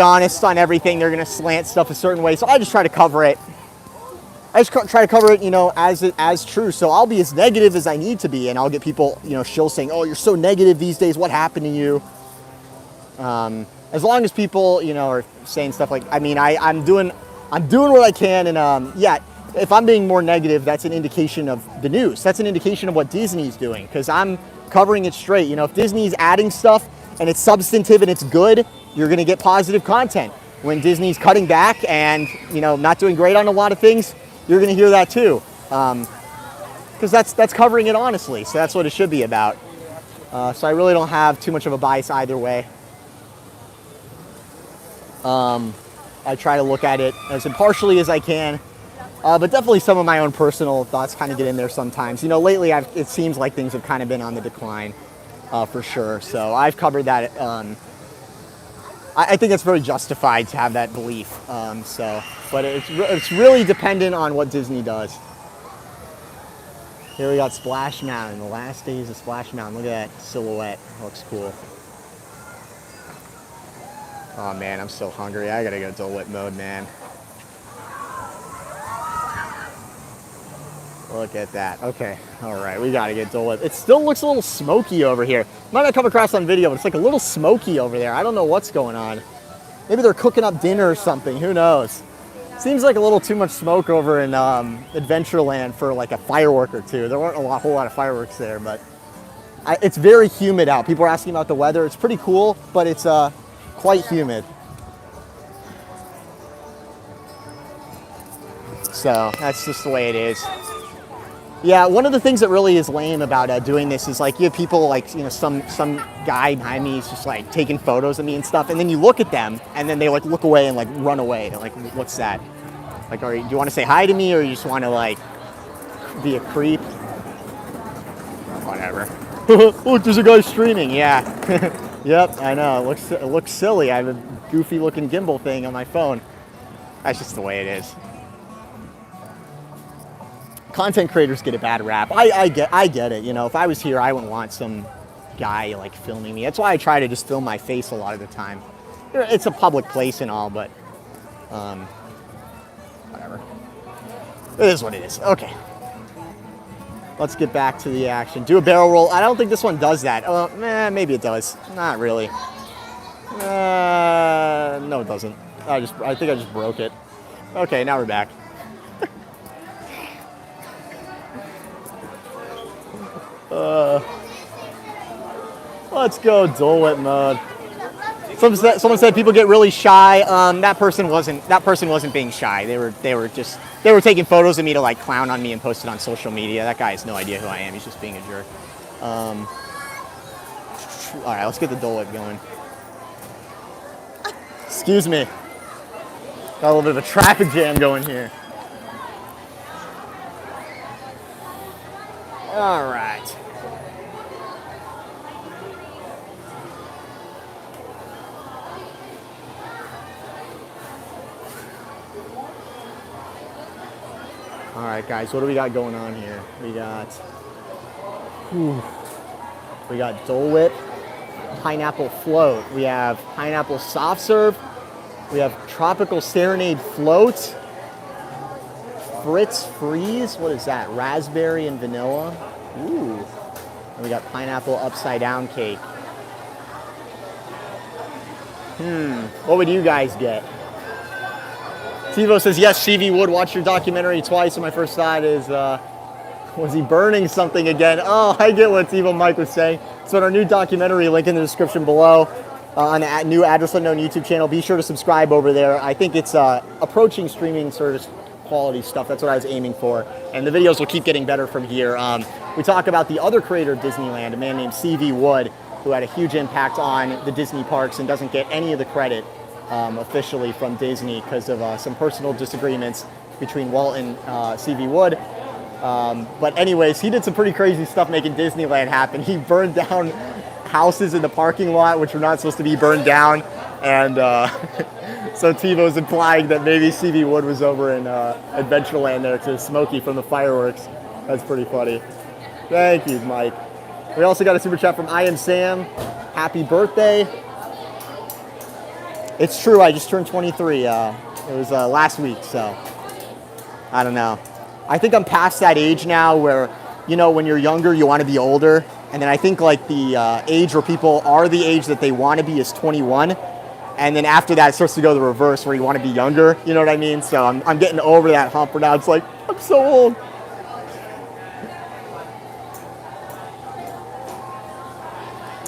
Speaker 1: honest on everything. They're going to slant stuff a certain way. So I just try to cover it. You know, as true. So I'll be as negative as I need to be, and I'll get people, you know, shill saying, "Oh, you're so negative these days. What happened to you?" As long as people, you know, are saying stuff like, I mean, I'm doing what I can, and yeah, if I'm being more negative, that's an indication of the news. That's an indication of what Disney's doing, because I'm covering it straight. You know, if Disney's adding stuff and it's substantive and it's good, you're going to get positive content. When Disney's cutting back and, you know, not doing great on a lot of things, you're going to hear that too, because that's covering it honestly. So that's what it should be about. So I really don't have too much of a bias either way. I try to look at it as impartially as I can, but definitely some of my own personal thoughts kind of get in there sometimes. You know, lately it seems like things have kind of been on the decline, for sure. So I've covered that. I think it's very justified to have that belief. But it's really dependent on what Disney does. Here we got Splash Mountain, the last days of Splash Mountain. Look at that silhouette, looks cool. Oh man, I'm so hungry. I gotta go Dole Whip mode, man. Look at that. Okay, all right, we gotta get Dole Whip. It still looks a little smoky over here. Might not come across on video, but it's like a little smoky over there. I don't know what's going on. Maybe they're cooking up dinner or something, who knows? Seems like a little too much smoke over in Adventureland for like a firework or two. There weren't a whole lot of fireworks there, but it's very humid out. People are asking about the weather. It's pretty cool, but it's quite humid. So that's just the way it is. Yeah, one of the things that really is lame about doing this is like you have people like, you know, some guy behind me is just like taking photos of me and stuff, and then you look at them and then they like look away and like run away. They're like, what's that? Like, do you want to say hi to me, or you just want to like be a creep? Whatever. Look, there's a guy streaming. Yeah. Yep, I know. It looks silly. I have a goofy looking gimbal thing on my phone. That's just the way it is. Content creators get a bad rap. I get it. You know, if I was here, I wouldn't want some guy like filming me. That's why I try to just film my face a lot of the time. It's a public place and all, but whatever. It is what it is. Okay. Let's get back to the action. Do a barrel roll. I don't think this one does that. Maybe it does. Not really. No, it doesn't. I think I just broke it. Okay, now we're back. Let's go Dole Whip mode. Someone said people get really shy. That person wasn't being shy. They were taking photos of me to like clown on me and post it on social media. That guy has no idea who I am. He's just being a jerk. All right, let's get the Dole Whip going. Excuse me. Got a little bit of a traffic jam going here. All right. All right, guys, what do we got going on here? We got Dole Whip, pineapple float. We have pineapple soft serve. We have tropical serenade float. Fritz freeze. What is that? Raspberry and vanilla. Ooh. And we got pineapple upside down cake. What would you guys get? Tivo says, yes, CV would watch your documentary twice, and my first thought is, was he burning something again? Oh, I get what Tivo Mike was saying. So in our new documentary, link in the description below, on the new Address Unknown YouTube channel, be sure to subscribe over there. I think it's approaching streaming service quality stuff. That's what I was aiming for. And the videos will keep getting better from here. We talk about the other creator of Disneyland, a man named CV Wood, who had a huge impact on the Disney parks and doesn't get any of the credit officially from Disney because of some personal disagreements between Walt and CV Wood. But anyways, he did some pretty crazy stuff making Disneyland happen. He burned down houses in the parking lot, which were not supposed to be burned down. And so Tivo's implying that maybe CV Wood was over in Adventureland there to Smokey from the fireworks. That's pretty funny. Thank you, Mike. We also got a super chat from I Am Sam. Happy birthday. It's true, I just turned 23. It was last week, so I don't know. I think I'm past that age now where, you know, when you're younger, you want to be older. And then I think like the age where people are the age that they want to be is 21. And then after that, it starts to go the reverse where you want to be younger. You know what I mean? So I'm getting over that hump where now it's like, I'm so old.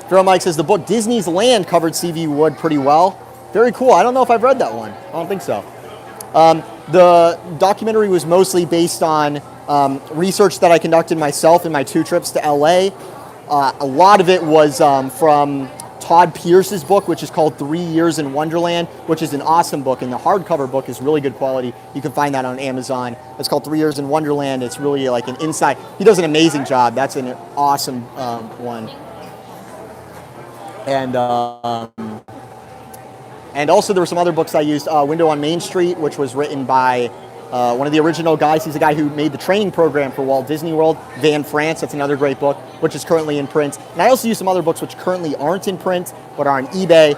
Speaker 1: Phil Mike says the book Disney's Land covered CV Wood pretty well. Very cool. I don't know if I've read that one. I don't think so. The documentary was mostly based on research that I conducted myself in my 2 trips to LA. A lot of it was from Todd Pierce's book, which is called 3 Years in Wonderland, which is an awesome book, and the hardcover book is really good quality. You can find that on Amazon. It's called 3 Years in Wonderland. It's really like an insight. He does an amazing job. That's an awesome one. And also there were some other books I used. Window on Main Street, which was written by one of the original guys. He's the guy who made the training program for Walt Disney World, Van France. That's another great book, which is currently in print. And I also use some other books which currently aren't in print, but are on eBay.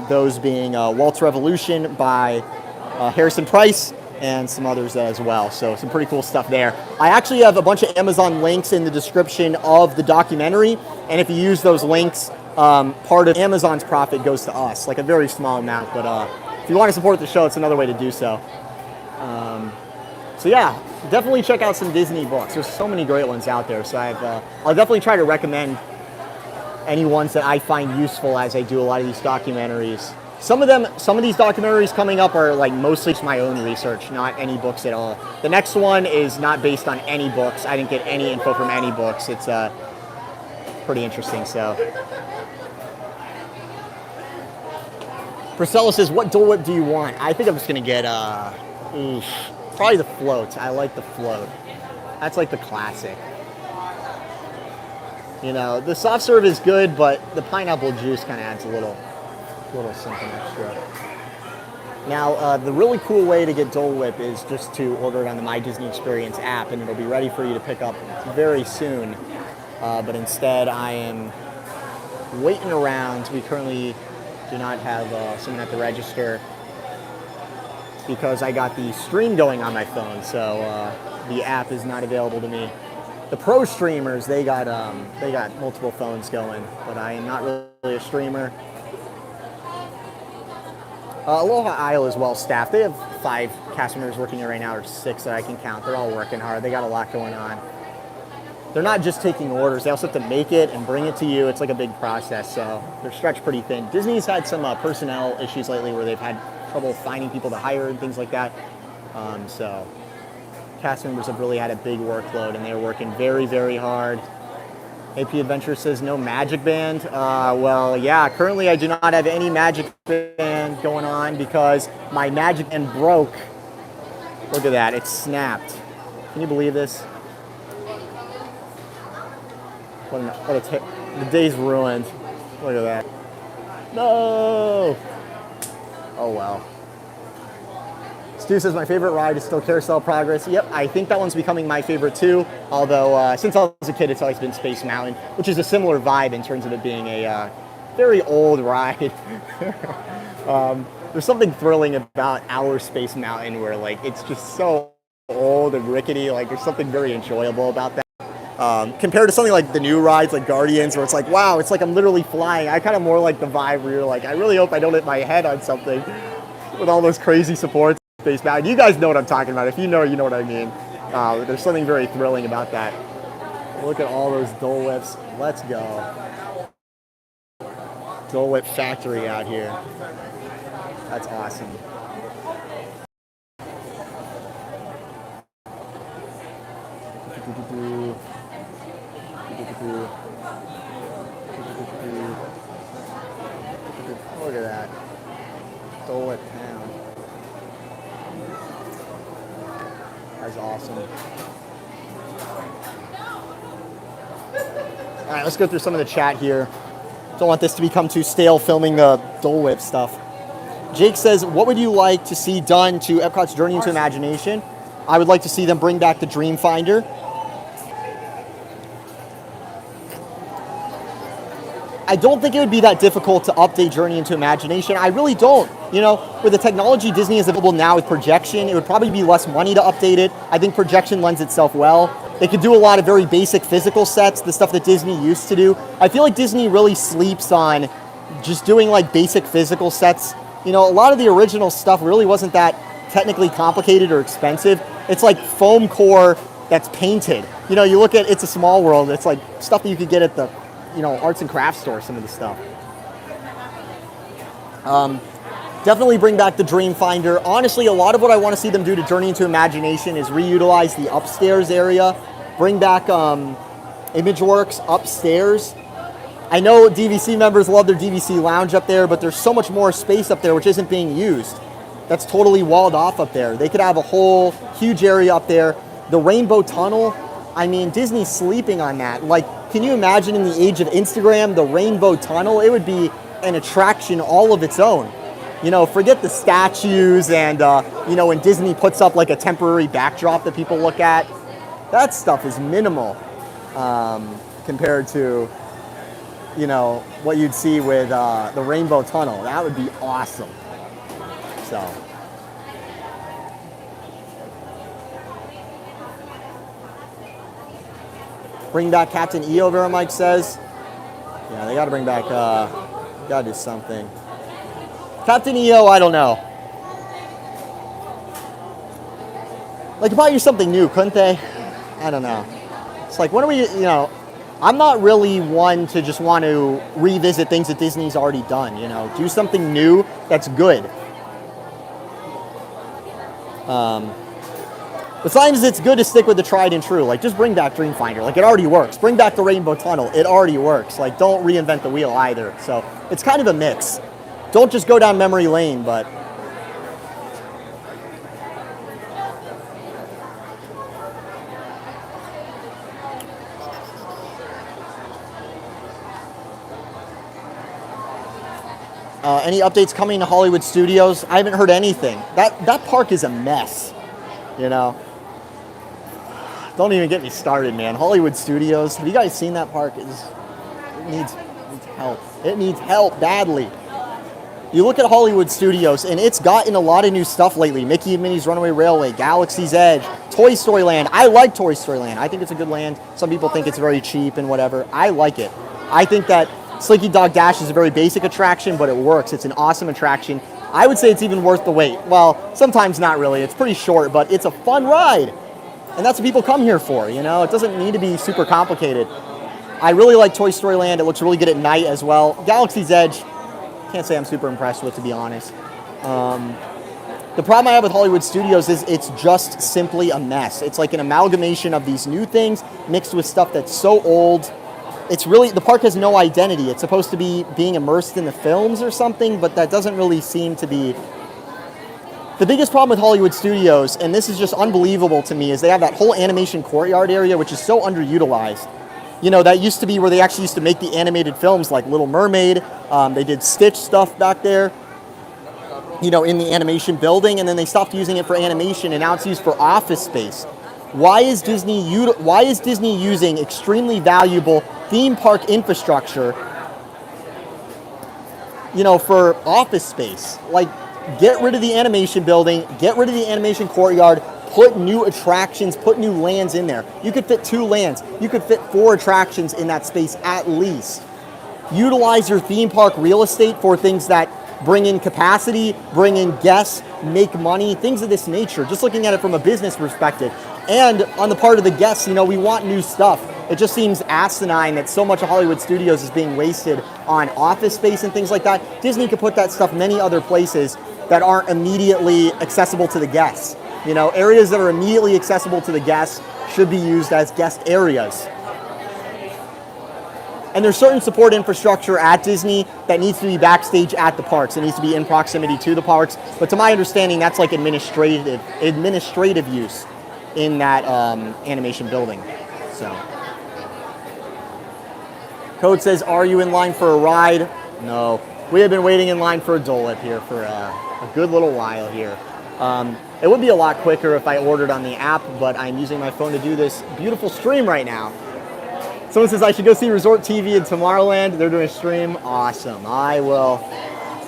Speaker 1: Those being Walt's Revolution by Harrison Price and some others as well. So some pretty cool stuff there. I actually have a bunch of Amazon links in the description of the documentary. And if you use those links, part of Amazon's profit goes to us, like a very small amount, but if you want to support the show, it's another way to do so. So yeah, definitely check out some Disney books. There's so many great ones out there, so I'll definitely try to recommend any ones that I find useful as I do a lot of these documentaries. Some of these documentaries coming up are like mostly just my own research, not any books at all. The next one is not based on any books. I didn't get any info from any books. It's pretty interesting. So, Priscilla says, "What Dole Whip do you want?" I think I'm just gonna get probably the float. I like the float. That's like the classic. You know, the soft serve is good, but the pineapple juice kind of adds a little something extra. Now, the really cool way to get Dole Whip is just to order it on the My Disney Experience app, and it'll be ready for you to pick up very soon. But instead, I am waiting around. We currently do not have someone at the register because I got the stream going on my phone, so the app is not available to me. The pro streamers, they got multiple phones going, but I am not really a streamer. Aloha Isle is well staffed. They have 5 cast members working there right now, or 6 that I can count. They're all working hard. They got a lot going on. They're not just taking orders. They also have to make it and bring it to you. It's like a big process, so they're stretched pretty thin. Disney's had some personnel issues lately where they've had trouble finding people to hire and things like that. So cast members have really had a big workload, and they're working very, very hard. AP Adventure says no Magic Band. Well, yeah, currently I do not have any Magic Band going on because my Magic Band broke. Look at that, it snapped. Can you believe this? The day's ruined. Look at that. No! Oh well. Stu says my favorite ride is still Carousel of Progress. Yep, I think that one's becoming my favorite too. Although since I was a kid, it's always been Space Mountain, which is a similar vibe in terms of it being a very old ride. There's something thrilling about our Space Mountain where like it's just so old and rickety. Like there's something very enjoyable about that. Compared to something like the new rides like Guardians, where it's like, wow, it's like I'm literally flying. I kind of more like the vibe where you're like, I really hope I don't hit my head on something with all those crazy supports. Space Mountain. You guys know what I'm talking about. If you know, you know what I mean. There's something very thrilling about that. Look at all those Dole Whips. Let's go. Dole Whip factory out here. That's awesome. Look at that. Dole Whip town. That's awesome. All right, let's go through some of the chat here. Don't want this to become too stale filming the Dole Whip stuff. Jake says, what would you like to see done to Epcot's Journey into Imagination? I would like to see them bring back the Dream Finder. I don't think it would be that difficult to update Journey into Imagination. I really don't. You know, with the technology Disney is available now with projection, it would probably be less money to update it. I think projection lends itself well. They could do a lot of very basic physical sets, the stuff that Disney used to do. I feel like Disney really sleeps on just doing like basic physical sets. You know, a lot of the original stuff really wasn't that technically complicated or expensive. It's like foam core that's painted. You know, you look at It's a Small World, it's like stuff that you could get at the, you know, arts and crafts store, some of the stuff. Definitely bring back the Dream Finder. Honestly, a lot of what I want to see them do to Journey into Imagination is reutilize the upstairs area. Bring back ImageWorks upstairs. I know DVC members love their DVC lounge up there, but there's so much more space up there which isn't being used. That's totally walled off up there. They could have a whole huge area up there. The Rainbow Tunnel, I mean, Disney's sleeping on that. Like, can you imagine in the age of Instagram, the Rainbow Tunnel? It would be an attraction all of its own. You know, forget the statues and, you know, when Disney puts up like a temporary backdrop that people look at. That stuff is minimal compared to, you know, what you'd see with the Rainbow Tunnel. That would be awesome. So. Bring back Captain EO, Vera Mike says. Yeah, they got to bring back, got to do something. Captain EO, I don't know. Like, probably do something new, couldn't they? I don't know. It's like, when are we, you know, I'm not really one to just want to revisit things that Disney's already done, you know. Do something new that's good. But sometimes it's good to stick with the tried and true. Like, just bring back Dreamfinder. Like, it already works. Bring back the Rainbow Tunnel. It already works. Like, don't reinvent the wheel either. So it's kind of a mix. Don't just go down memory lane, but... any updates coming to Hollywood Studios? I haven't heard anything. That park is a mess, you know. Don't even get me started, man. Hollywood Studios. Have you guys seen that park? It needs help. It needs help badly. You look at Hollywood Studios, and it's gotten a lot of new stuff lately. Mickey and Minnie's Runaway Railway, Galaxy's Edge, Toy Story Land. I like Toy Story Land. I think it's a good land. Some people think it's very cheap and whatever. I like it. I think that Slinky Dog Dash is a very basic attraction, but it works. It's an awesome attraction. I would say it's even worth the wait. Well, sometimes not really. It's pretty short, but it's a fun ride. And that's what people come here for, you know? It doesn't need to be super complicated. I really like Toy Story Land. It looks really good at night as well. Galaxy's Edge, can't say I'm super impressed with, to be honest. The problem I have with Hollywood Studios is it's just simply a mess. It's like an amalgamation of these new things mixed with stuff that's so old. It's really, the park has no identity. It's supposed to be being immersed in the films or something, but that doesn't really seem to be. The biggest problem with Hollywood Studios, and this is just unbelievable to me, is they have that whole animation courtyard area, which is so underutilized. You know, that used to be where they actually used to make the animated films like Little Mermaid. They did Stitch stuff back there, you know, in the animation building, and then they stopped using it for animation, and now it's used for office space. Why is Disney using extremely valuable theme park infrastructure, you know, for office space? Like, get rid of the animation building, get rid of the animation courtyard, put new attractions, put new lands in there. You could fit 2 lands. You could fit 4 attractions in that space at least. Utilize your theme park real estate for things that bring in capacity, bring in guests, make money, things of this nature. Just looking at it from a business perspective. And on the part of the guests, you know, we want new stuff. It just seems asinine that so much of Hollywood Studios is being wasted on office space and things like that. Disney could put that stuff many other places that aren't immediately accessible to the guests. You know, areas that are immediately accessible to the guests should be used as guest areas. And there's certain support infrastructure at Disney that needs to be backstage at the parks. It needs to be in proximity to the parks. But to my understanding, that's like administrative use in that animation building. So, Code says, are you in line for a ride? No. We have been waiting in line for a Dole Whip here for a good little while here. It would be a lot quicker if I ordered on the app, but I'm using my phone to do this beautiful stream right now. Someone says I should go see Resort TV in Tomorrowland. They're doing a stream. Awesome. I will.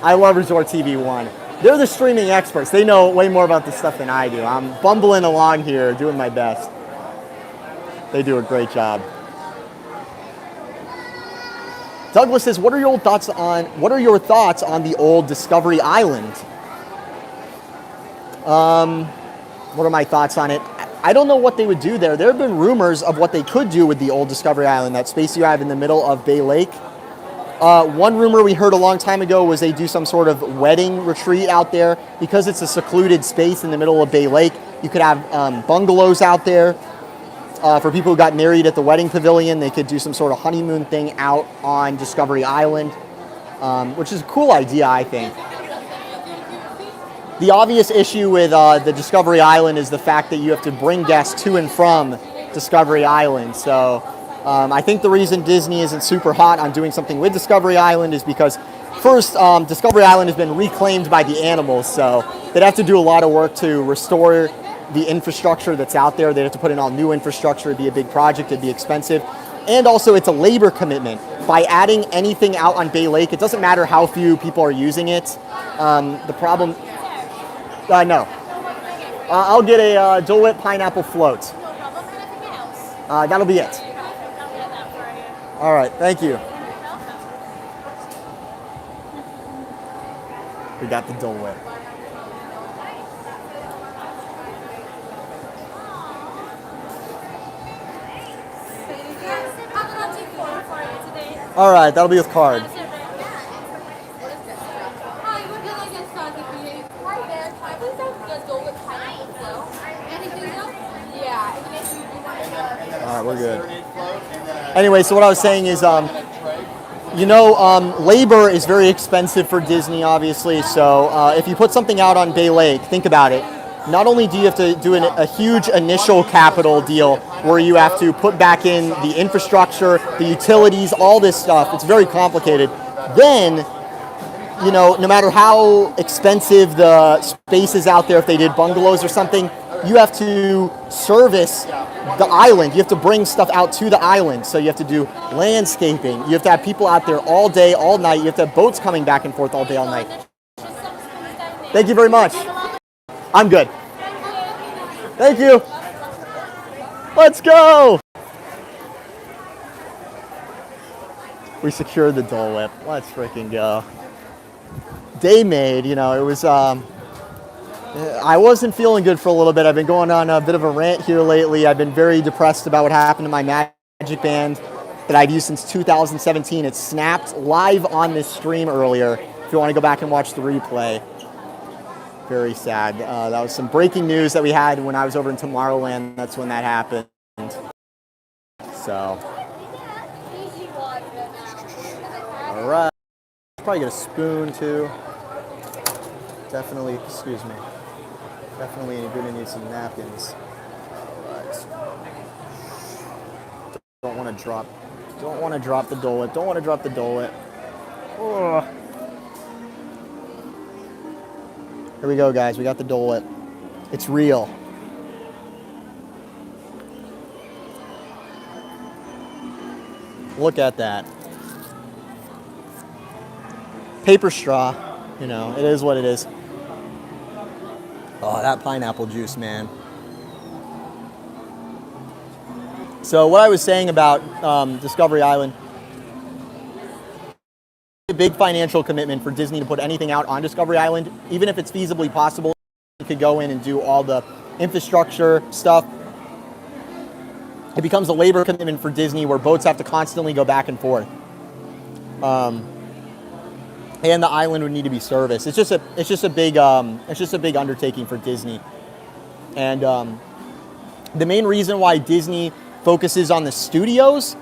Speaker 1: I love Resort TV 1. They're the streaming experts. They know way more about this stuff than I do. I'm bumbling along here, doing my best. They do a great job. Douglas says, what are your thoughts on the old Discovery Island? What are my thoughts on it? I don't know what they would do there. There have been rumors of what they could do with the old Discovery Island, that space you have in the middle of Bay Lake. One rumor we heard a long time ago was they do some sort of wedding retreat out there. Because it's a secluded space in the middle of Bay Lake, you could have bungalows out there. For people who got married at the wedding pavilion, they could do some sort of honeymoon thing out on Discovery Island, which is a cool idea, I think. The obvious issue with the Discovery Island is the fact that you have to bring guests to and from Discovery Island. So I think the reason Disney isn't super hot on doing something with Discovery Island is because, first, Discovery Island has been reclaimed by the animals, so they'd have to do a lot of work to restore the infrastructure that's out there. They'd have to put in all new infrastructure. It'd be a big project. It'd be expensive. And also, it's a labor commitment. By adding anything out on Bay Lake, it doesn't matter how few people are using it. The problem... no. I'll get a Dole Whip pineapple float. That'll be it. All right, thank you. We got the Dole Whip. All right, that'll be with card.
Speaker 2: Hi, would you like a sausage meat? Hi there. Can I please have the Dole Whip pineapple flow? Anything else? Yeah. And then you
Speaker 1: All right, we're good. Anyway, so what I was saying is, labor is very expensive for Disney, obviously. So if you put something out on Bay Lake, think about it. Not only do you have to do a huge initial capital deal where you have to put back in the infrastructure, the utilities, all this stuff. It's very complicated. Then, no matter how expensive the space is out there, if they did bungalows or something, you have to service the island. You have to bring stuff out to the island. So you have to do landscaping. You have to have people out there all day, all night. You have to have boats coming back and forth all day, all night. Thank you very much. I'm good. Thank you. Let's go. We secured the Dole Whip. Let's freaking go. Day made, it was, I wasn't feeling good for a little bit. I've been going on a bit of a rant here lately. I've been very depressed about what happened to my Magic Band that I've used since 2017. It snapped live on this stream earlier. If you want to go back and watch the replay. Very sad. That was some breaking news that we had when I was over in Tomorrowland. That's when that happened. So. All right. Probably get a spoon too. Definitely, excuse me. Definitely gonna need some napkins. All right. Don't want to drop the Dole Whip. Don't want to drop the Dole Whip. Oh. Here we go, guys. We got the Dole Whip. It's real. Look at that. Paper straw. It is what it is. Oh, that pineapple juice, man. So what I was saying about Discovery Island, a big financial commitment for Disney to put anything out on Discovery Island, even if it's feasibly possible, you could go in and do all the infrastructure stuff. It becomes a labor commitment for Disney where boats have to constantly go back and forth. And the island would need to be serviced. It's just a big undertaking for Disney. And the main reason why Disney focuses on the studios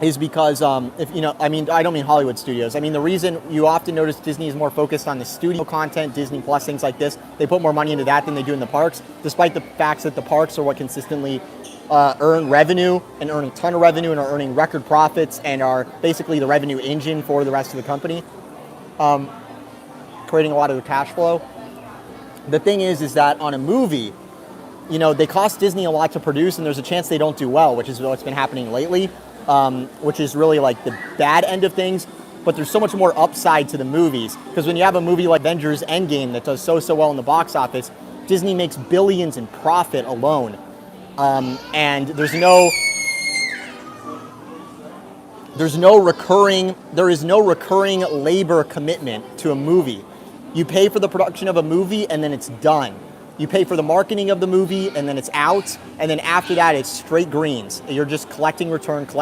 Speaker 1: is because I don't mean Hollywood studios. I mean, the reason you often notice Disney is more focused on the studio content, Disney Plus, things like this. They put more money into that than they do in the parks, despite the fact that the parks are what consistently earn revenue and earn a ton of revenue and are earning record profits and are basically the revenue engine for the rest of the company, creating a lot of the cash flow. The thing is that on a movie, they cost Disney a lot to produce, and there's a chance they don't do well, which is what's been happening lately. Which is really like the bad end of things, but there's so much more upside to the movies, because when you have a movie like Avengers Endgame that does so well in the box office, Disney makes billions in profit alone, and there is no recurring labor commitment to a movie. You pay for the production of a movie and then it's done. You pay for the marketing of the movie and then it's out, and then after that it's straight greens. You're just collecting return. The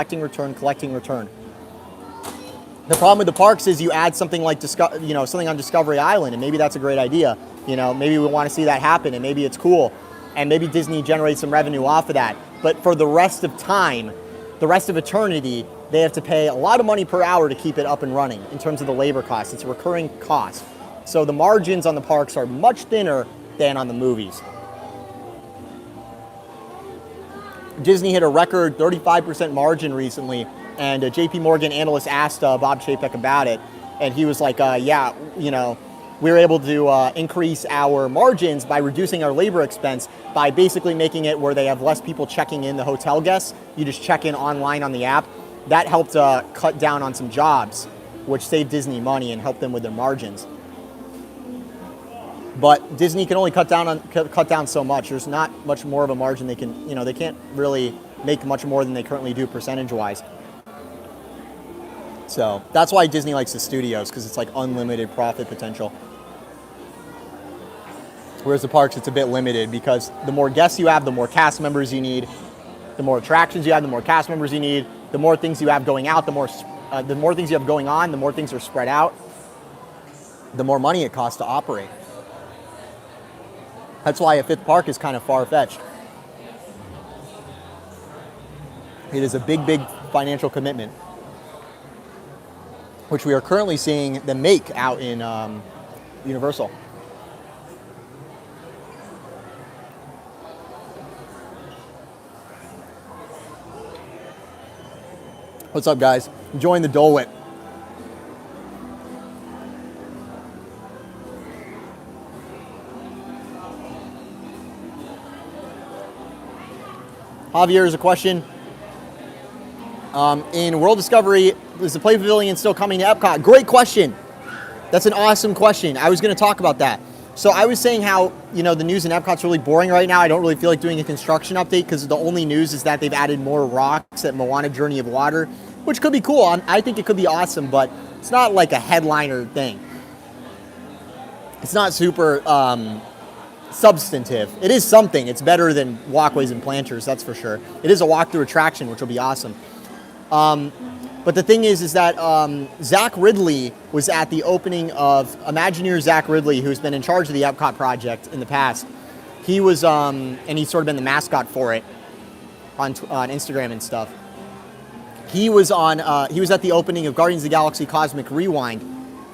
Speaker 1: problem with the parks is you add something like something on Discovery Island, and maybe that's a great idea. Maybe we want to see that happen, and maybe it's cool, and maybe Disney generates some revenue off of that. But for the rest of time, the rest of eternity, they have to pay a lot of money per hour to keep it up and running in terms of the labor cost. It's a recurring cost. So the margins on the parks are much thinner than on the movies. Disney hit a record 35% margin recently, and a JP Morgan analyst asked Bob Chapek about it, and he was like, we were able to increase our margins by reducing our labor expense by basically making it where they have less people checking in the hotel guests. You just check in online on the app. That helped cut down on some jobs, which saved Disney money and helped them with their margins. But Disney can only cut down so much. There's not much more of a margin they can, they can't really make much more than they currently do percentage-wise. So that's why Disney likes the studios, because it's like unlimited profit potential. Whereas the parks, it's a bit limited, because the more guests you have, the more cast members you need. The more attractions you have, the more cast members you need. The more things you have going out, the more things you have going on, the more things are spread out, the more money it costs to operate. That's why a fifth park is kind of far-fetched. It is a big, big financial commitment, which we are currently seeing them make out in Universal. What's up, guys? Enjoying the Dole Whip. Javier has a question. In World Discovery, is the Play Pavilion still coming to Epcot? Great question. That's an awesome question. I was going to talk about that. So I was saying how, you know, the news in Epcot's really boring right now. I don't really feel like doing a construction update because the only news is that they've added more rocks at Moana Journey of Water, which could be cool. I think it could be awesome, but it's not like a headliner thing. It's not super substantive. It is something. It's better than walkways and planters, that's for sure. It is a walkthrough attraction, which will be awesome. But the thing is that Zach Ridley was at the opening of Imagineer Zach Ridley, who's been in charge of the Epcot project in the past. He was, and he's sort of been the mascot for it on Instagram and stuff. He was at the opening of Guardians of the Galaxy Cosmic Rewind,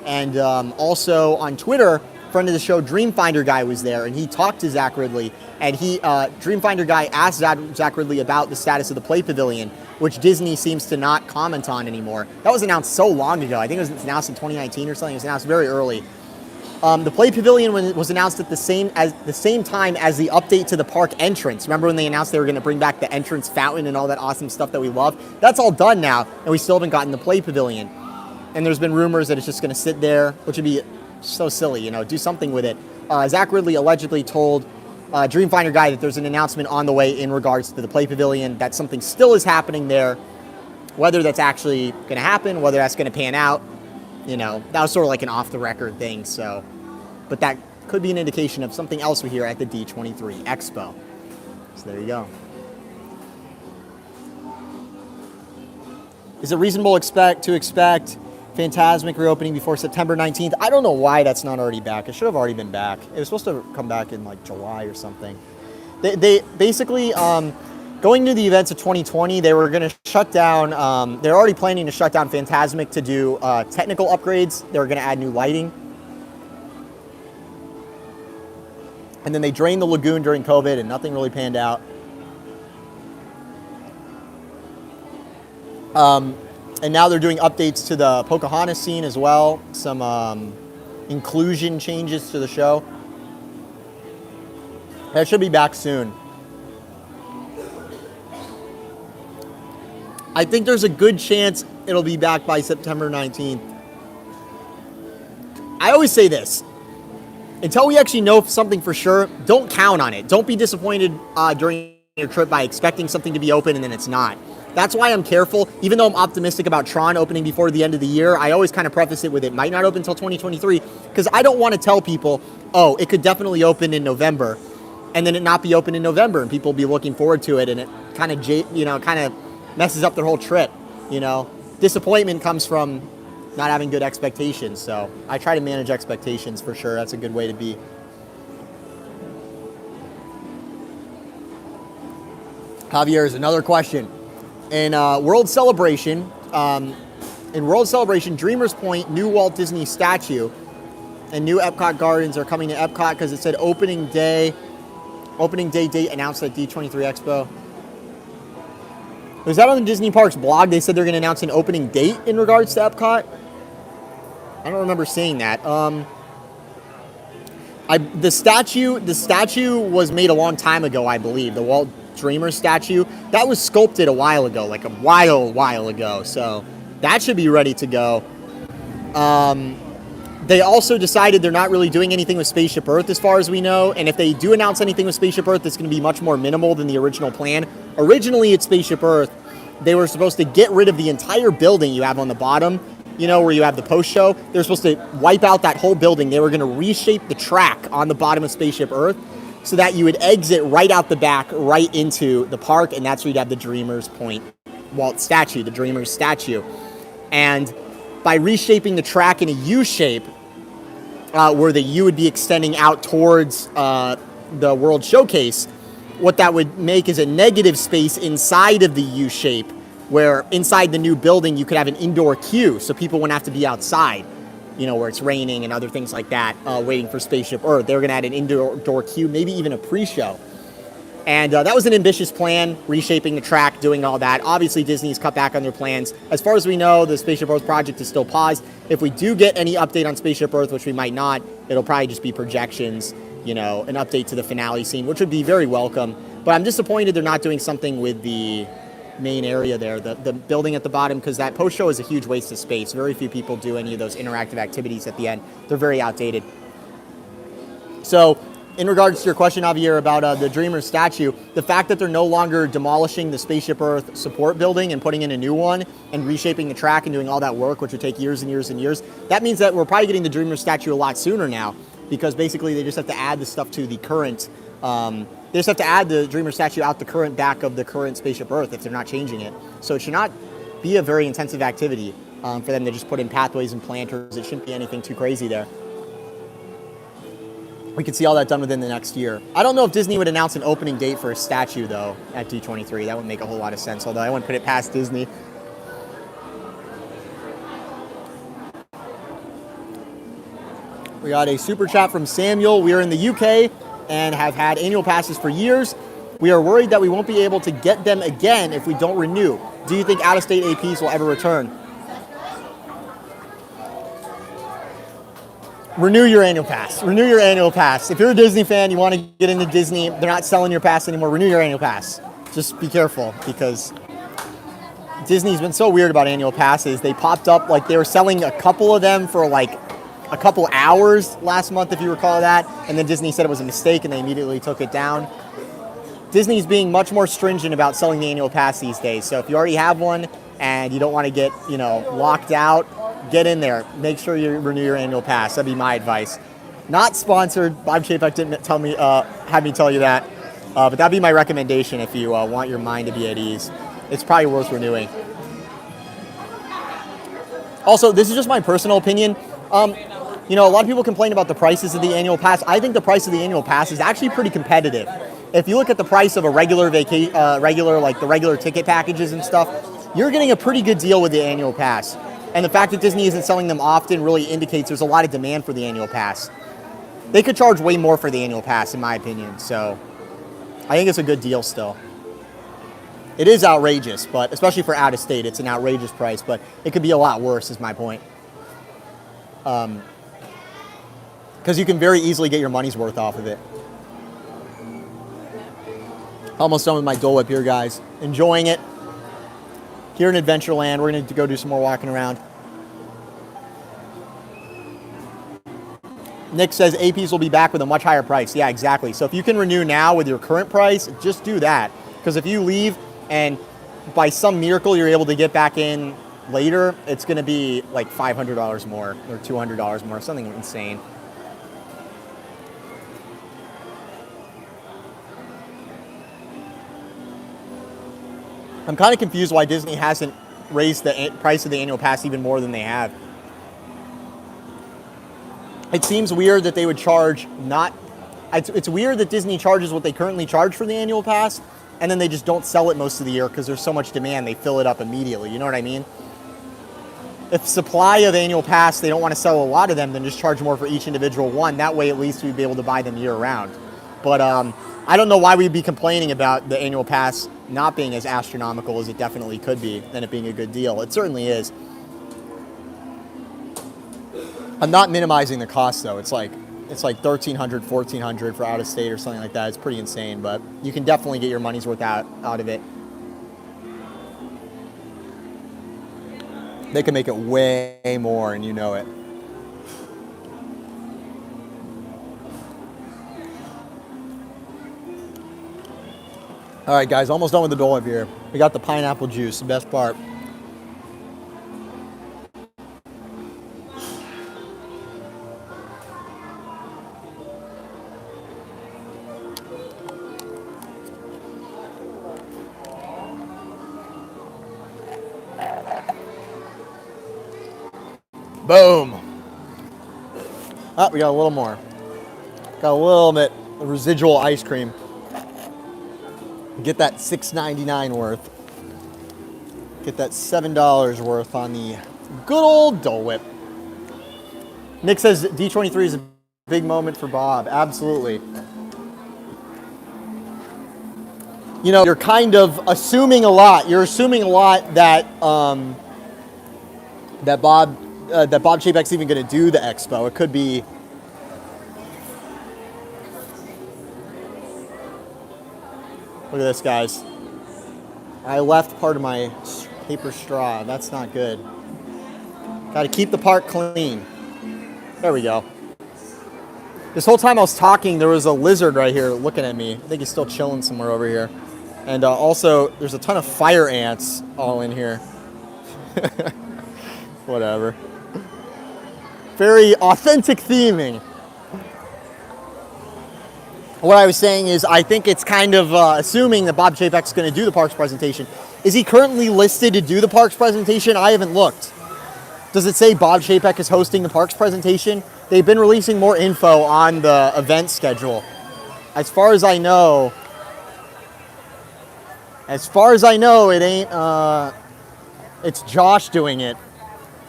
Speaker 1: and also on Twitter, friend of the show Dreamfinder Guy was there, and he talked to Zach Ridley, and Dreamfinder Guy asked Zach Ridley about the status of the Play Pavilion, which Disney seems to not comment on anymore. That was announced so long ago. I think it was announced in 2019 or something. It was announced very early. The Play Pavilion was announced at the same time as the update to the park entrance. Remember when they announced they were going to bring back the entrance fountain and all that awesome stuff that we love? That's all done now, and we still haven't gotten the Play Pavilion. And there's been rumors that it's just going to sit there, which would be so silly, you know, do something with it. Zach Ridley allegedly told Dreamfinder Guy that there's an announcement on the way in regards to the Play Pavilion, that something still is happening there. Whether that's actually going to happen, whether that's going to pan out, you know, that was sort of like an off-the-record thing, so. But that could be an indication of something else we hear at the D23 Expo. So there you go. Is it reasonable to expect Fantasmic reopening before September 19th? I don't know why that's not already back. It should have already been back. It was supposed to come back in like July or something. They basically, going to the events of 2020, they were going to shut down, they're already planning to shut down Fantasmic to do technical upgrades. They were going to add new lighting. And then they drained the lagoon during COVID and nothing really panned out. And now they're doing updates to the Pocahontas scene as well. Some inclusion changes to the show. That should be back soon. I think there's a good chance it'll be back by September 19th. I always say this. Until we actually know something for sure, don't count on it. Don't be disappointed during your trip by expecting something to be open and then it's not. That's why I'm careful. Even though I'm optimistic about Tron opening before the end of the year, I always kind of preface it with it might not open until 2023, because I don't want to tell people, oh, it could definitely open in November, and then it not be open in November, and people be looking forward to it, and it kind of messes up their whole trip. You know, disappointment comes from not having good expectations. So I try to manage expectations for sure. That's a good way to be. Javier's another question. In World Celebration, Dreamers Point, new Walt Disney statue and new Epcot Gardens are coming to Epcot because it said opening day date announced at D23 Expo. Was that on the Disney Parks blog? They said they're going to announce an opening date in regards to Epcot. I don't remember seeing that. The statue was made a long time ago, I believe. The Walt Dreamer statue, that was sculpted a while ago, like a while ago. So that should be ready to go. They also decided they're not really doing anything with Spaceship Earth as far as we know. And if they do announce anything with Spaceship Earth, it's going to be much more minimal than the original plan. Originally at Spaceship Earth, they were supposed to get rid of the entire building you have on the bottom, you know, where you have the post show. They were supposed to wipe out that whole building. They were going to reshape the track on the bottom of Spaceship Earth so that you would exit right out the back, right into the park, and that's where you'd have the Dreamers Point Walt statue, the Dreamer's statue. And by reshaping the track in a U shape, where the U would be extending out towards the World Showcase, what that would make is a negative space inside of the U shape, where inside the new building you could have an indoor queue, so people wouldn't have to be outside, you know, where it's raining and other things like that, waiting for Spaceship Earth. They were going to add an indoor queue, maybe even a pre-show. And that was an ambitious plan, reshaping the track, doing all that. Obviously, Disney's cut back on their plans. As far as we know, the Spaceship Earth project is still paused. If we do get any update on Spaceship Earth, which we might not, it'll probably just be projections, you know, an update to the finale scene, which would be very welcome. But I'm disappointed they're not doing something with the main area there, the building at the bottom, because that post-show is a huge waste of space. Very few people do any of those interactive activities at the end. They're very outdated. So, in regards to your question, Javier, about the Dreamer statue, the fact that they're no longer demolishing the Spaceship Earth support building and putting in a new one and reshaping the track and doing all that work, which would take years and years and years, that means that we're probably getting the Dreamer statue a lot sooner now, because basically they just have to add the stuff to the current, they just have to add the Dreamer statue out the current back of the current Spaceship Earth if they're not changing it. So it should not be a very intensive activity for them to just put in pathways and planters. It shouldn't be anything too crazy there. We could see all that done within the next year. I don't know if Disney would announce an opening date for a statue, though, at D23. That would make a whole lot of sense, although I wouldn't put it past Disney. We got a super chat from Samuel. We are in the UK and have had annual passes for years. We are worried that we won't be able to get them again if we don't renew. Do you think out-of-state APs will ever return? Renew your annual pass. Renew your annual pass. If you're a Disney fan, you want to get into Disney, they're not selling your pass anymore, renew your annual pass. Just be careful, because Disney's been so weird about annual passes. They popped up, like they were selling a couple of them for like a couple hours last month, if you recall that, and then Disney said it was a mistake and they immediately took it down. Disney's being much more stringent about selling the annual pass these days. So if you already have one and you don't want to get, you know, locked out, get in there. Make sure you renew your annual pass. That'd be my advice. Not sponsored. Bob Chapek didn't tell me, have me tell you that. But that'd be my recommendation if you want your mind to be at ease. It's probably worth renewing. Also, this is just my personal opinion. You know, a lot of people complain about the prices of the annual pass. I think the price of the annual pass is actually pretty competitive. If you look at the price of a regular like the regular ticket packages and stuff, you're getting a pretty good deal with the annual pass. And the fact that Disney isn't selling them often really indicates there's a lot of demand for the annual pass. They could charge way more for the annual pass, in my opinion. So I think it's a good deal still. It is outrageous, but especially for out of state, it's an outrageous price, but it could be a lot worse, is my point. Because you can very easily get your money's worth off of it. Almost done with my Dole Whip here, guys. Enjoying it. Here in Adventureland, we're going to go do some more walking around. Nick says APs will be back with a much higher price. Yeah, exactly. So if you can renew now with your current price, just do that. Because if you leave and by some miracle you're able to get back in later, it's going to be like $500 more or $200 more, something insane. I'm kind of confused why Disney hasn't raised the price of the annual pass even more than they have. It seems weird that they would charge it's weird that Disney charges what they currently charge for the annual pass, and then they just don't sell it most of the year because there's so much demand, they fill it up immediately. You know what I mean? If supply of annual pass, they don't want to sell a lot of them, then just charge more for each individual one. That way, at least we'd be able to buy them year round. But I don't know why we'd be complaining about the annual pass not being as astronomical as it definitely could be, and it being a good deal. It certainly is. I'm not minimizing the cost though. It's like $1,300, $1,400 for out of state or something like that. It's pretty insane, but you can definitely get your money's worth out of it. They can make it way more, and you know it. All right, guys, almost done with the Dole Whip here. We got the pineapple juice, the best part. Boom. Oh, we got a little more. Got a little bit of residual ice cream. Get that $6.99 worth. Get that $7 worth on the good old Dole Whip. Nick says D23 is a big moment for Bob. Absolutely. You know, you're kind of assuming a lot. You're assuming a lot that that Bob Chapek's even going to do the expo. It could be. Look at this, guys. I left part of my paper straw. That's not good. Got to keep the park clean. There we go. This whole time I was talking, there was a lizard right here looking at me. I think he's still chilling somewhere over here. And also, there's a ton of fire ants all in here. Whatever. Very authentic theming. What I was saying is, I think it's kind of assuming that Bob Chapek's going to do the parks presentation. Is he currently listed to do the parks presentation? I haven't looked. Does it say Bob Chapek is hosting the parks presentation? They've been releasing more info on the event schedule. As far as I know, it ain't, it's Josh doing it.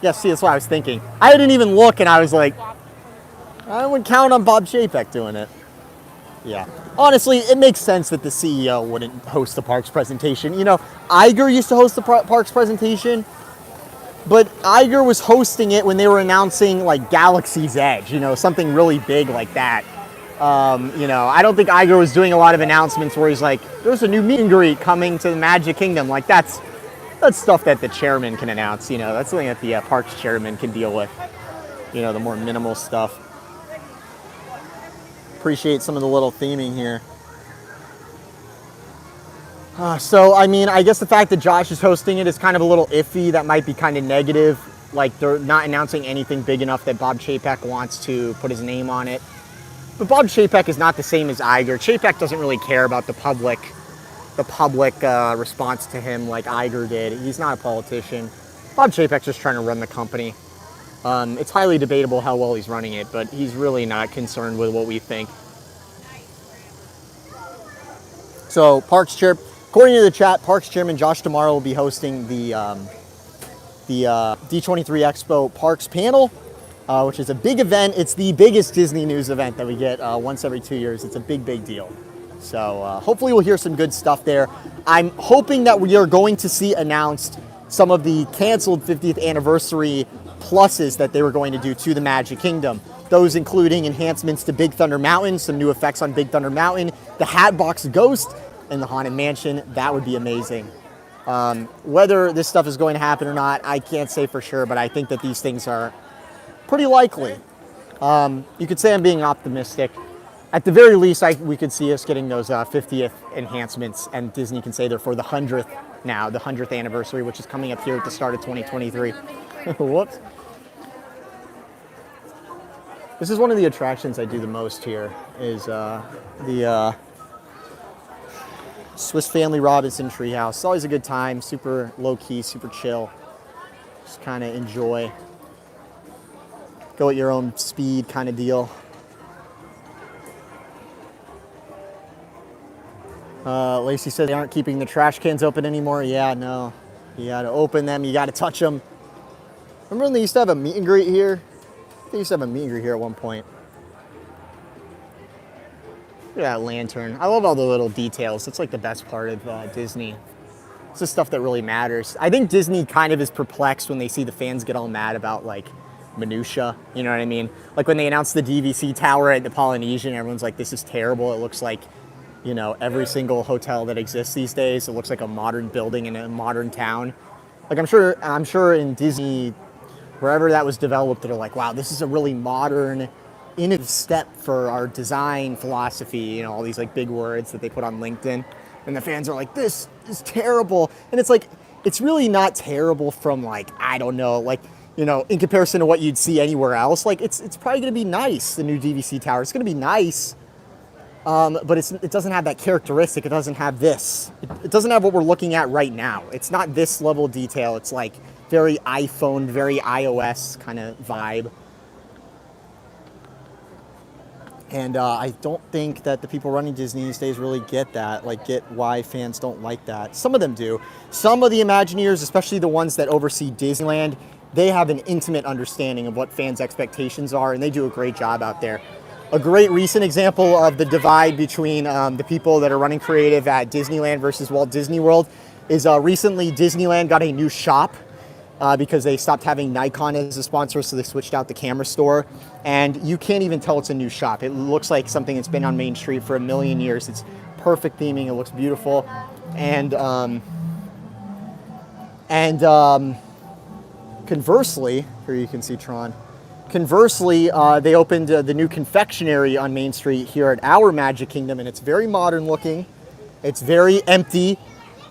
Speaker 1: Yeah, see, that's what I was thinking. I didn't even look, and I was like, I would count on Bob Chapek doing it. Yeah. Honestly, it makes sense that the CEO wouldn't host the parks presentation. You know, Iger used to host the parks presentation, but Iger was hosting it when they were announcing, like, Galaxy's Edge, you know, something really big like that. You know, I don't think Iger was doing a lot of announcements where he's like, there's a new meet and greet coming to the Magic Kingdom. Like, that's stuff that the chairman can announce, you know. That's something that the parks chairman can deal with, you know, the more minimal stuff. Appreciate some of the little theming here. So, I mean, I guess the fact that Josh is hosting it is kind of a little iffy. That might be kind of negative. Like, they're not announcing anything big enough that Bob Chapek wants to put his name on it. But Bob Chapek is not the same as Iger. Chapek doesn't really care about the public response to him like Iger did. He's not a politician. Bob Chapek's just trying to run the company. It's highly debatable how well he's running it, but he's really not concerned with what we think. So, according to the chat, Parks Chairman Josh tomorrow will be hosting the D23 Expo Parks panel, which is a big event. It's the biggest Disney news event that we get once every 2 years. It's a big, big deal. So hopefully we'll hear some good stuff there. I'm hoping that we are going to see announced some of the canceled 50th anniversary pluses that they were going to do to the Magic Kingdom. Those including enhancements to Big Thunder Mountain, some new effects on Big Thunder Mountain, the Hatbox Ghost, and the Haunted Mansion. That would be amazing. Whether this stuff is going to happen or not, I can't say for sure, but I think that these things are pretty likely. You could say I'm being optimistic. At the very least, we could see us getting those 50th enhancements, and Disney can say they're for the 100th now, the 100th anniversary, which is coming up here at the start of 2023. Whoops. This is one of the attractions I do the most here, is the Swiss Family Robinson Treehouse. It's always a good time, super low-key, super chill. Just kind of enjoy. Go at your own speed kind of deal. Lacey said they aren't keeping the trash cans open anymore. Yeah, no. You got to open them. You got to touch them. Remember when they used to have a meet and greet here? They used to have a meet and greet here at one point. Look at that lantern. I love all the little details. It's like the best part of Disney. It's the stuff that really matters. I think Disney kind of is perplexed when they see the fans get all mad about, like, minutia. You know what I mean? Like when they announced the DVC tower at the Polynesian, everyone's like, this is terrible. It looks like, you know, every single hotel that exists these days. It looks like a modern building in a modern town. Like I'm sure in Disney, wherever that was developed, they're like, wow, this is a really modern, innovative step for our design philosophy. You know, all these like big words that they put on LinkedIn. And the fans are like, this is terrible. And it's like, it's really not terrible from like, I don't know, like, you know, in comparison to what you'd see anywhere else. Like it's probably gonna be nice, the new DVC tower. It's gonna be nice. But it doesn't have that characteristic. It doesn't have this. It doesn't have what we're looking at right now. It's not this level of detail. It's like very iPhone, very iOS kind of vibe. And I don't think that the people running Disney these days really get that, like get why fans don't like that. Some of them do. Some of the Imagineers, especially the ones that oversee Disneyland, they have an intimate understanding of what fans' expectations are, and they do a great job out there. A great recent example of the divide between the people that are running creative at Disneyland versus Walt Disney World is recently Disneyland got a new shop. Because they stopped having Nikon as a sponsor, so they switched out the camera store. And you can't even tell it's a new shop. It looks like something that's been on Main Street for a million years. It's perfect theming. It looks beautiful. And conversely, here you can see Tron. Conversely, they opened the new confectionery on Main Street here at our Magic Kingdom, and it's very modern looking. It's very empty.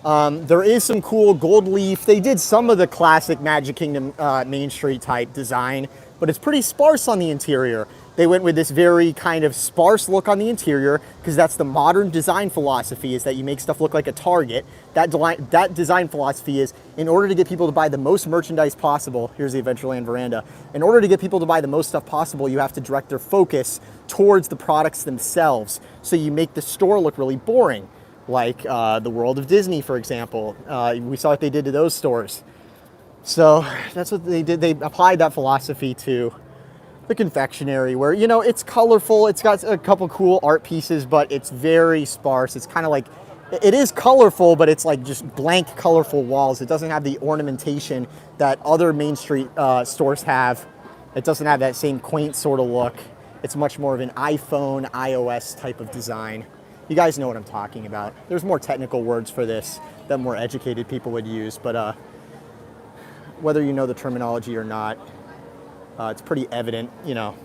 Speaker 1: There is some cool gold leaf. They did some of the classic Magic Kingdom Main Street type design, but it's pretty sparse on the interior. They went with this very kind of sparse look on the interior because that's the modern design philosophy, is that you make stuff look like a Target. That design philosophy is, in order to get people to buy the most merchandise possible, here's the Adventureland veranda, in order to get people to buy the most stuff possible, you have to direct their focus towards the products themselves. So you make the store look really boring. Like the World of Disney, for example. We saw what they did to those stores. So that's what they did. They applied that philosophy to the confectionery, where, you know, it's colorful. It's got a couple cool art pieces, but it's very sparse. It's kind of like, it is colorful, but it's like just blank, colorful walls. It doesn't have the ornamentation that other Main Street stores have. It doesn't have that same quaint sort of look. It's much more of an iPhone, iOS type of design. You guys know what I'm talking about. There's more technical words for this that more educated people would use, but whether you know the terminology or not, it's pretty evident, you know.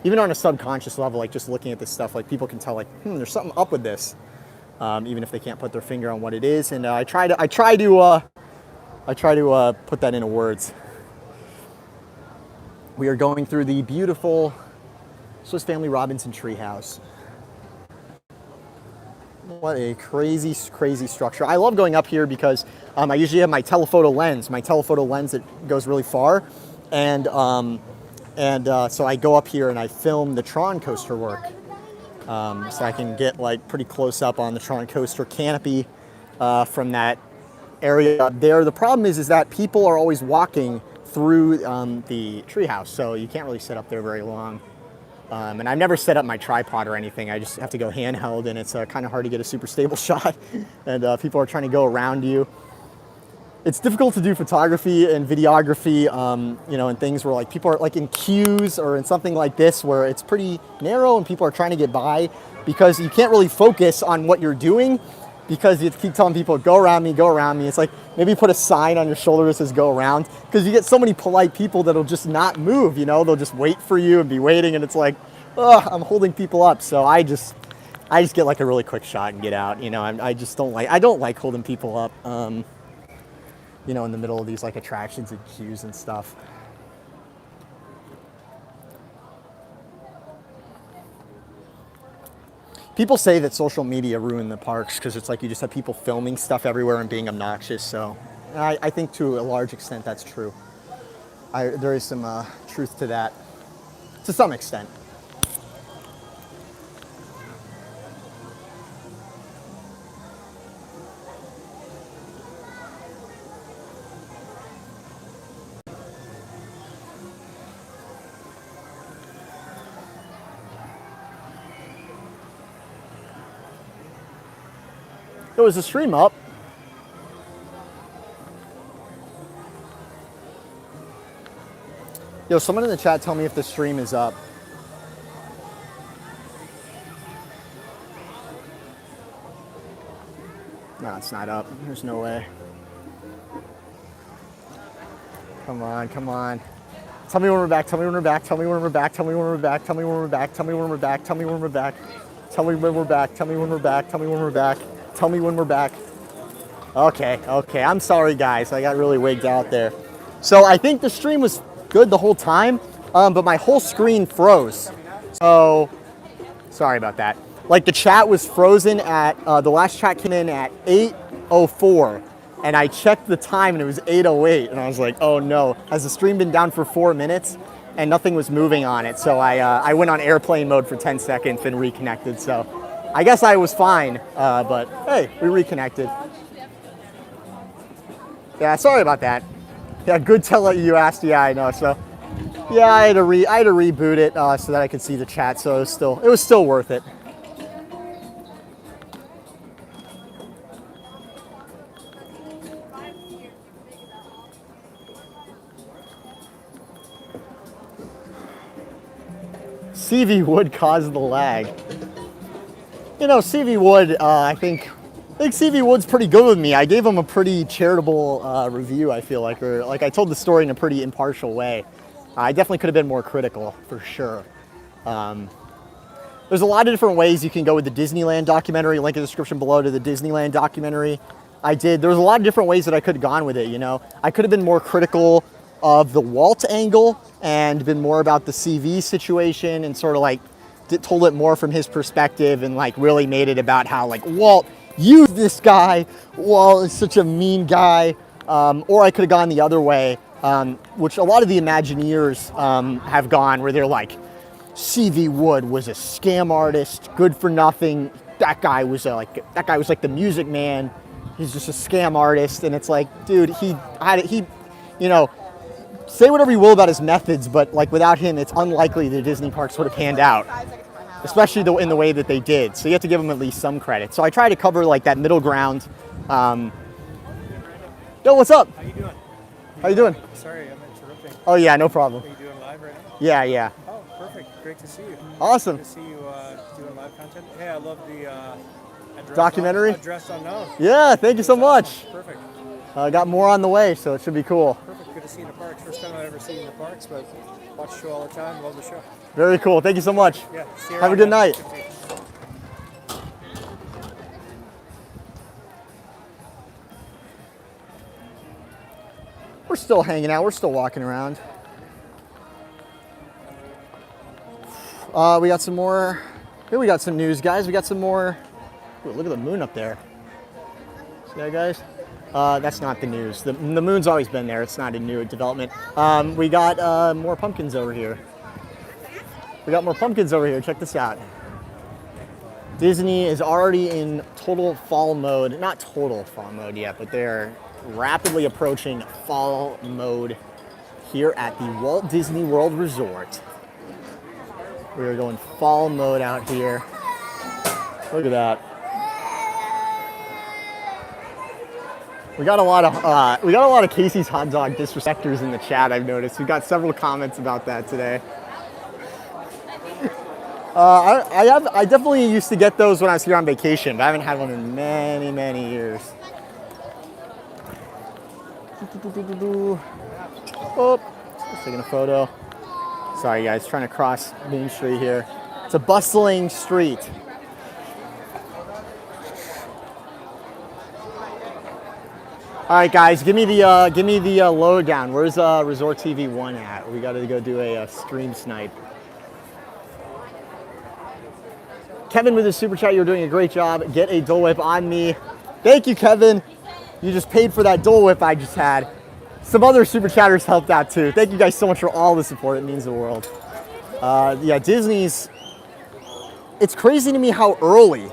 Speaker 1: Even on a subconscious level, like just looking at this stuff, like people can tell, like, there's something up with this, even if they can't put their finger on what it is. And I try to put that into words. We are going through the beautiful Swiss Family Robinson Treehouse. What a crazy, crazy structure. I love going up here because I usually have my telephoto lens that goes really far. And so I go up here and I film the Tron coaster work. So I can get like pretty close up on the Tron coaster canopy from that area there. The problem is that people are always walking through the treehouse, so you can't really sit up there very long. And I've never set up my tripod or anything. I just have to go handheld, and it's kind of hard to get a super stable shot. And people are trying to go around you. It's difficult to do photography and videography, you know, and things where like people are like in queues or in something like this where it's pretty narrow and people are trying to get by, because you can't really focus on what you're doing because you keep telling people, go around me, go around me. It's like maybe put a sign on your shoulder that says go around, because you get so many polite people that'll just not move, you know, they'll just wait for you and be waiting, and it's like, oh, I'm holding people up. So I just get like a really quick shot and get out, you know. I don't like holding people up, you know, in the middle of these like attractions and queues and stuff. People say that social media ruined the parks because it's like you just have people filming stuff everywhere and being obnoxious. So I think to a large extent that's true. There is some truth to that, to some extent. There was a stream up. Yo, someone in the chat tell me if the stream is up. No, it's not up. There's no way. Come on, come on. Tell me when we're back, tell me when we're back, tell me when we're back, tell me when we're back, tell me when we're back, tell me when we're back, tell me when we're back, tell me when we're back, tell me when we're back, tell me when we're back. Tell me when we're back. Okay, I'm sorry guys, I got really wigged out there. So I think the stream was good the whole time, but my whole screen froze. So, sorry about that. Like the chat was frozen at, the last chat came in at 8:04, and I checked the time and it was 8:08, and I was like, oh no. Has the stream been down for 4 minutes and nothing was moving on it? So I went on airplane mode for 10 seconds and reconnected. So I guess I was fine, but hey, we reconnected. Yeah, sorry about that. Yeah, good tell you asked. Yeah, I know. So yeah, I had to reboot it so that I could see the chat. So it was still worth it. CV Wood caused the lag. You know, CV Wood, I think CV Wood's pretty good with me. I gave him a pretty charitable review, I feel like, or like I told the story in a pretty impartial way. I definitely could have been more critical, for sure. There's a lot of different ways you can go with the Disneyland documentary. Link in the description below to the Disneyland documentary. There was a lot of different ways that I could have gone with it, you know. I could have been more critical of the Walt angle and been more about the CV situation and sort of like told it more from his perspective and like really made it about how like Walt used this guy. Walt is such a mean guy. Or I could have gone the other way, which a lot of the Imagineers have gone, where they're like, CV Wood was a scam artist, good for nothing. That guy was like the Music Man. He's just a scam artist, and it's like, dude, he, you know, say whatever you will about his methods, but like without him, it's unlikely the Disney parks would have panned out, especially in the way that they did. So you have to give him at least some credit. So I try to cover like that middle ground. Yo, what's up?
Speaker 3: How you doing?
Speaker 1: How you doing?
Speaker 3: Sorry, I'm interrupting.
Speaker 1: Oh yeah, no problem.
Speaker 3: Are you doing live right now?
Speaker 1: Yeah, yeah.
Speaker 3: Oh, perfect. Great to see you.
Speaker 1: Awesome.
Speaker 3: Good to see you doing live content. Hey, I love the
Speaker 1: Documentary?
Speaker 3: Address Unknown.
Speaker 1: Yeah, thank you so much.
Speaker 3: Perfect.
Speaker 1: I got more on the way, so it should be cool.
Speaker 3: Perfect. Good to see you in the parks. First time I've ever seen you in the parks, but watch the show all the time. Love the show.
Speaker 1: Very cool. Thank you so much.
Speaker 3: Yeah. See you
Speaker 1: Have a
Speaker 3: around,
Speaker 1: good
Speaker 3: man.
Speaker 1: night.
Speaker 3: Good to see you.
Speaker 1: We're still hanging out. We're still walking around. We got some more. Here we got some news, guys. We got some more. Ooh, look at the moon up there. See that, guys? That's not the news. The moon's always been there. It's not a new development. We got more pumpkins over here. Check this out. Disney is already in total fall mode. Not total fall mode yet, but they're rapidly approaching fall mode here at the Walt Disney World Resort. We are going fall mode out here. Look at that. We got a lot of Casey's hot dog disrespecters in the chat. I've noticed. We got several comments about that today. I definitely used to get those when I was here on vacation, but I haven't had one in many, many years. Oh, just taking a photo. Sorry guys, trying to cross Main Street here. It's a bustling street. All right, guys, give me the lowdown. Where's Resort TV 1 at? We got to go do a stream snipe. Kevin with his super chat, you're doing a great job. Get a Dole Whip on me. Thank you, Kevin. You just paid for that Dole Whip I just had. Some other super chatters helped out too. Thank you guys so much for all the support. It means the world. Yeah, Disney's. It's crazy to me how early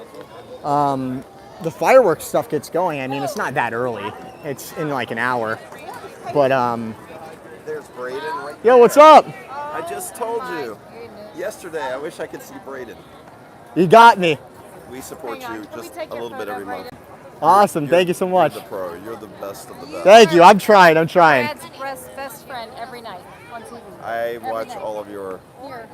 Speaker 1: the fireworks stuff gets going. I mean, it's not that early. It's in like an hour. But
Speaker 7: There's Brayden right
Speaker 1: yo, what's up?
Speaker 7: I just told you yesterday. I wish I could see Brayden.
Speaker 1: You got me.
Speaker 7: We support you just a little bit every month.
Speaker 1: Awesome. Thank you so much.
Speaker 7: You're the pro. You're the best of the best.
Speaker 1: Thank you. I'm trying.
Speaker 2: Brad's best friend every night on TV.
Speaker 7: I watch all of your.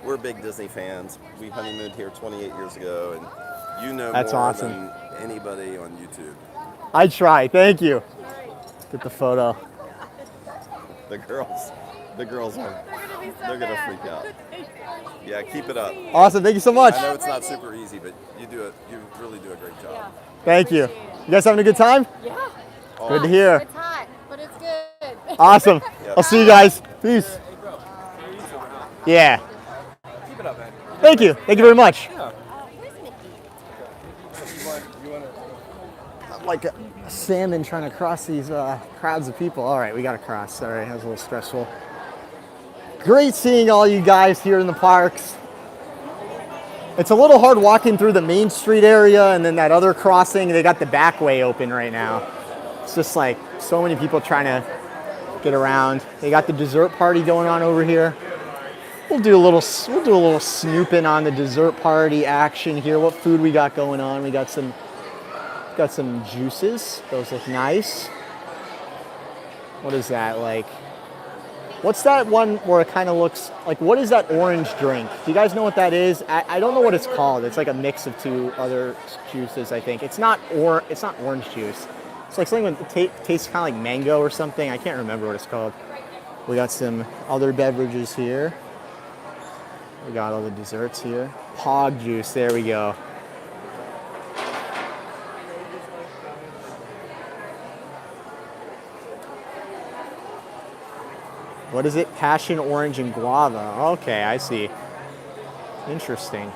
Speaker 7: We're big Disney fans. We honeymooned here 28 years ago, and you know
Speaker 1: That's
Speaker 7: more
Speaker 1: awesome.
Speaker 7: than anybody on YouTube.
Speaker 1: I try. Thank you. Get the photo.
Speaker 7: The girls are. They're gonna freak out. Yeah, keep it up.
Speaker 1: Awesome. Thank you so much.
Speaker 7: I know it's not super easy, but you do it. You really do a great job.
Speaker 1: Thank you. You guys having a good time?
Speaker 2: Yeah.
Speaker 1: Good to hear.
Speaker 2: It's hot, but it's good.
Speaker 1: Awesome. I'll see you guys. Peace. Yeah.
Speaker 3: Keep it up, man.
Speaker 1: Thank you. Thank you very much.
Speaker 3: Yeah.
Speaker 1: like a salmon trying to cross these crowds of people. All right, we got to cross. Sorry, that was a little stressful. Great seeing all you guys here in the parks. It's a little hard walking through the Main Street area and then that other crossing. They got the back way open right now. It's just like so many people trying to get around. They got the dessert party going on over here. We'll do a little snooping on the dessert party action here. What food we got going on? We got some juices. Those look nice. What is that like? What's that one where it kind of looks like, what is that orange drink? Do you guys know what that is? I don't know what it's called. It's like a mix of two other juices, I think. It's not orange juice. It's like something that tastes kind of like mango or something. I can't remember what it's called. We got some other beverages here. We got all the desserts here. Hog juice, there we go. What is it? Passion, orange, and guava. Okay, I see. Interesting.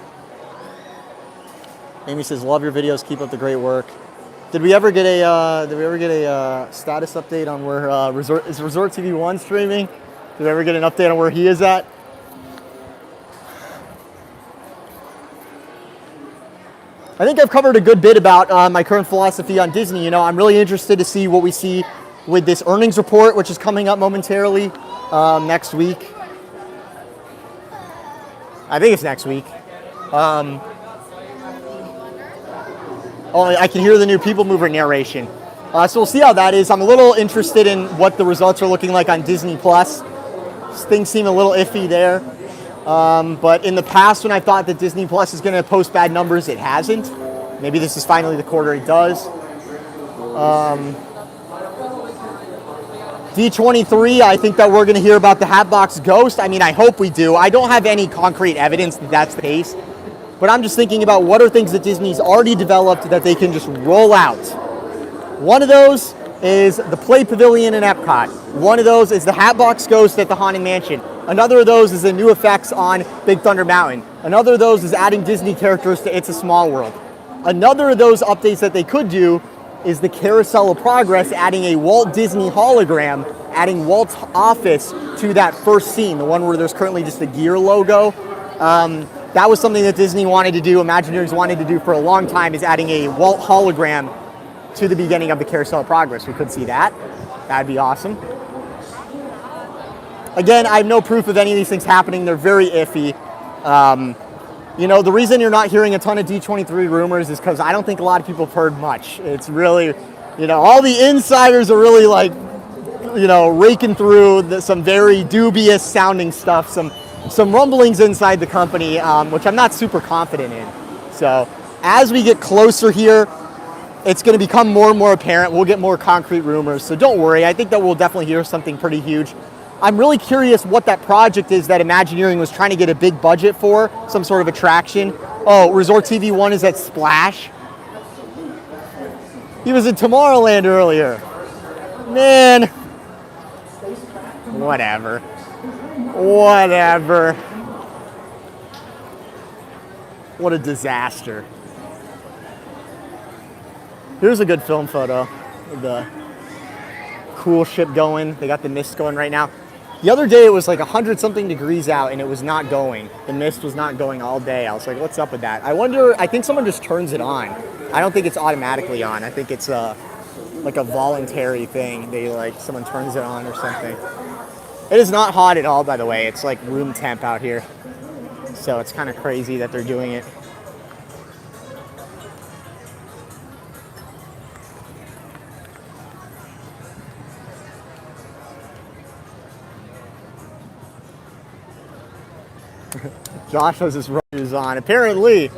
Speaker 1: Amy says, "Love your videos. Keep up the great work." Did we ever get a status update on where is Resort TV 1 streaming? Did we ever get an update on where he is at? I think I've covered a good bit about my current philosophy on Disney. You know, I'm really interested to see what we see with this earnings report, which is coming up momentarily next week. I think it's next week. Oh, I can hear the new People Mover narration. So we'll see how that is. I'm a little interested in what the results are looking like on Disney Plus. Things seem a little iffy there. But in the past, when I thought that Disney Plus is going to post bad numbers, it hasn't. Maybe this is finally the quarter it does. D23, I think that we're going to hear about the Hatbox Ghost. I mean, I hope we do. I don't have any concrete evidence that that's the case. But I'm just thinking about what are things that Disney's already developed that they can just roll out. One of those is the Play Pavilion in Epcot. One of those is the Hatbox Ghost at the Haunted Mansion. Another of those is the new effects on Big Thunder Mountain. Another of those is adding Disney characters to It's a Small World. Another of those updates that they could do is the Carousel of Progress, adding a Walt Disney hologram, adding Walt's office to that first scene, the one where there's currently just the gear logo. That was something that Disney wanted to do, Imagineers wanted to do for a long time, is adding a Walt hologram to the beginning of the Carousel of Progress. We could see that. That'd be awesome. Again, I have no proof of any of these things happening. They're very iffy. You know, the reason you're not hearing a ton of D23 rumors is because I don't think a lot of people have heard much. It's really, you know, all the insiders are really like, you know, raking through some very dubious sounding stuff, some rumblings inside the company, which I'm not super confident in. So as we get closer here, it's going to become more and more apparent. We'll get more concrete rumors. So don't worry. I think that we'll definitely hear something pretty huge. I'm really curious what that project is that Imagineering was trying to get a big budget for, some sort of attraction. Oh, Resort TV 1 is at Splash. He was in Tomorrowland earlier. Man. Whatever. What a disaster. Here's a good film photo of the cool ship going. They got the mist going right now. The other day it was like 100-something degrees out and it was not going. The mist was not going all day. I was like, what's up with that? I think someone just turns it on. I don't think it's automatically on. I think it's like a voluntary thing. Someone turns it on or something. It is not hot at all, by the way. It's like room temp out here. So it's kind of crazy that they're doing it. Josh has his runners on. Apparently,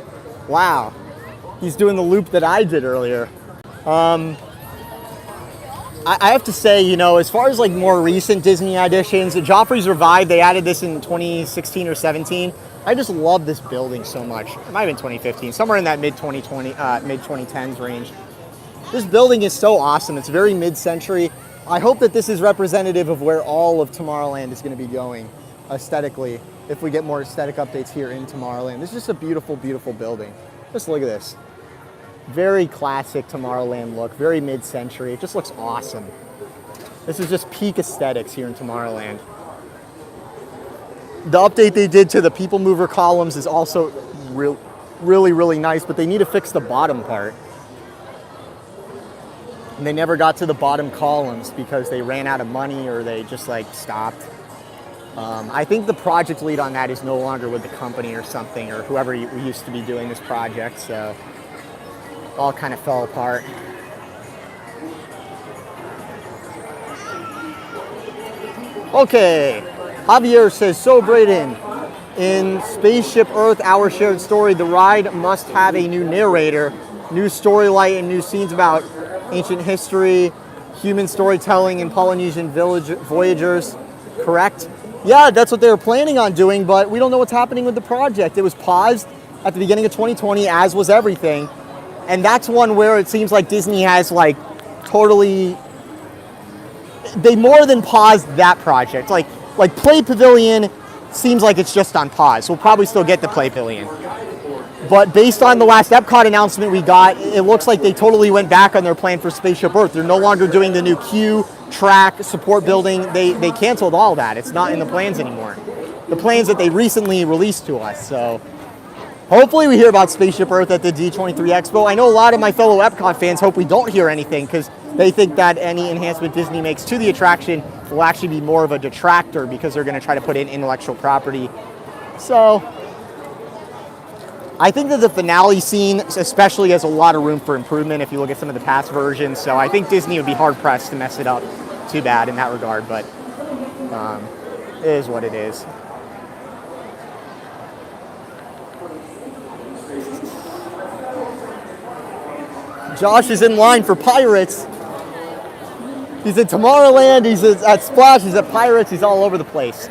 Speaker 1: wow, he's doing the loop that I did earlier. I have to say, you know, as far as like more recent Disney additions, Joffrey's Revive, they added this in 2016 or 17. I just love this building so much. It might have been 2015, somewhere in that mid-2010s range. This building is so awesome. It's very mid-century. I hope that this is representative of where all of Tomorrowland is going to be going aesthetically, if we get more aesthetic updates here in Tomorrowland. This is just a beautiful, beautiful building. Just look at this. Very classic Tomorrowland look, very mid-century. It just looks awesome. This is just peak aesthetics here in Tomorrowland. The update they did to the People Mover columns is also really nice, but they need to fix the bottom part. And they never got to the bottom columns because they ran out of money or they just like stopped. I think the project lead on that is no longer with the company or something, or whoever used to be doing this project, so all kind of fell apart. Okay, Javier says, so Brayden, in Spaceship Earth, Our Shared Story, the ride must have a new narrator, new storyline, and new scenes about ancient history, human storytelling, and Polynesian voyagers, correct? Yeah, that's what they were planning on doing, but we don't know what's happening with the project. It was paused at the beginning of 2020, as was everything. And that's one where it seems like Disney has like totally, they more than paused that project. Like Play Pavilion seems like it's just on pause. We'll probably still get the Play Pavilion. But based on the last Epcot announcement we got, it looks like they totally went back on their plan for Spaceship Earth. They're no longer doing the new queue, track, support building. They canceled all that. It's not in the plans anymore. The plans that they recently released to us. So hopefully we hear about Spaceship Earth at the D23 Expo. I know a lot of my fellow Epcot fans hope we don't hear anything because they think that any enhancement Disney makes to the attraction will actually be more of a detractor because they're going to try to put in intellectual property. So I think that the finale scene especially has a lot of room for improvement if you look at some of the past versions. So I think Disney would be hard-pressed to mess it up too bad in that regard, but it is what it is. Josh is in line for Pirates. He's in Tomorrowland, he's at Splash, he's at Pirates, he's all over the place.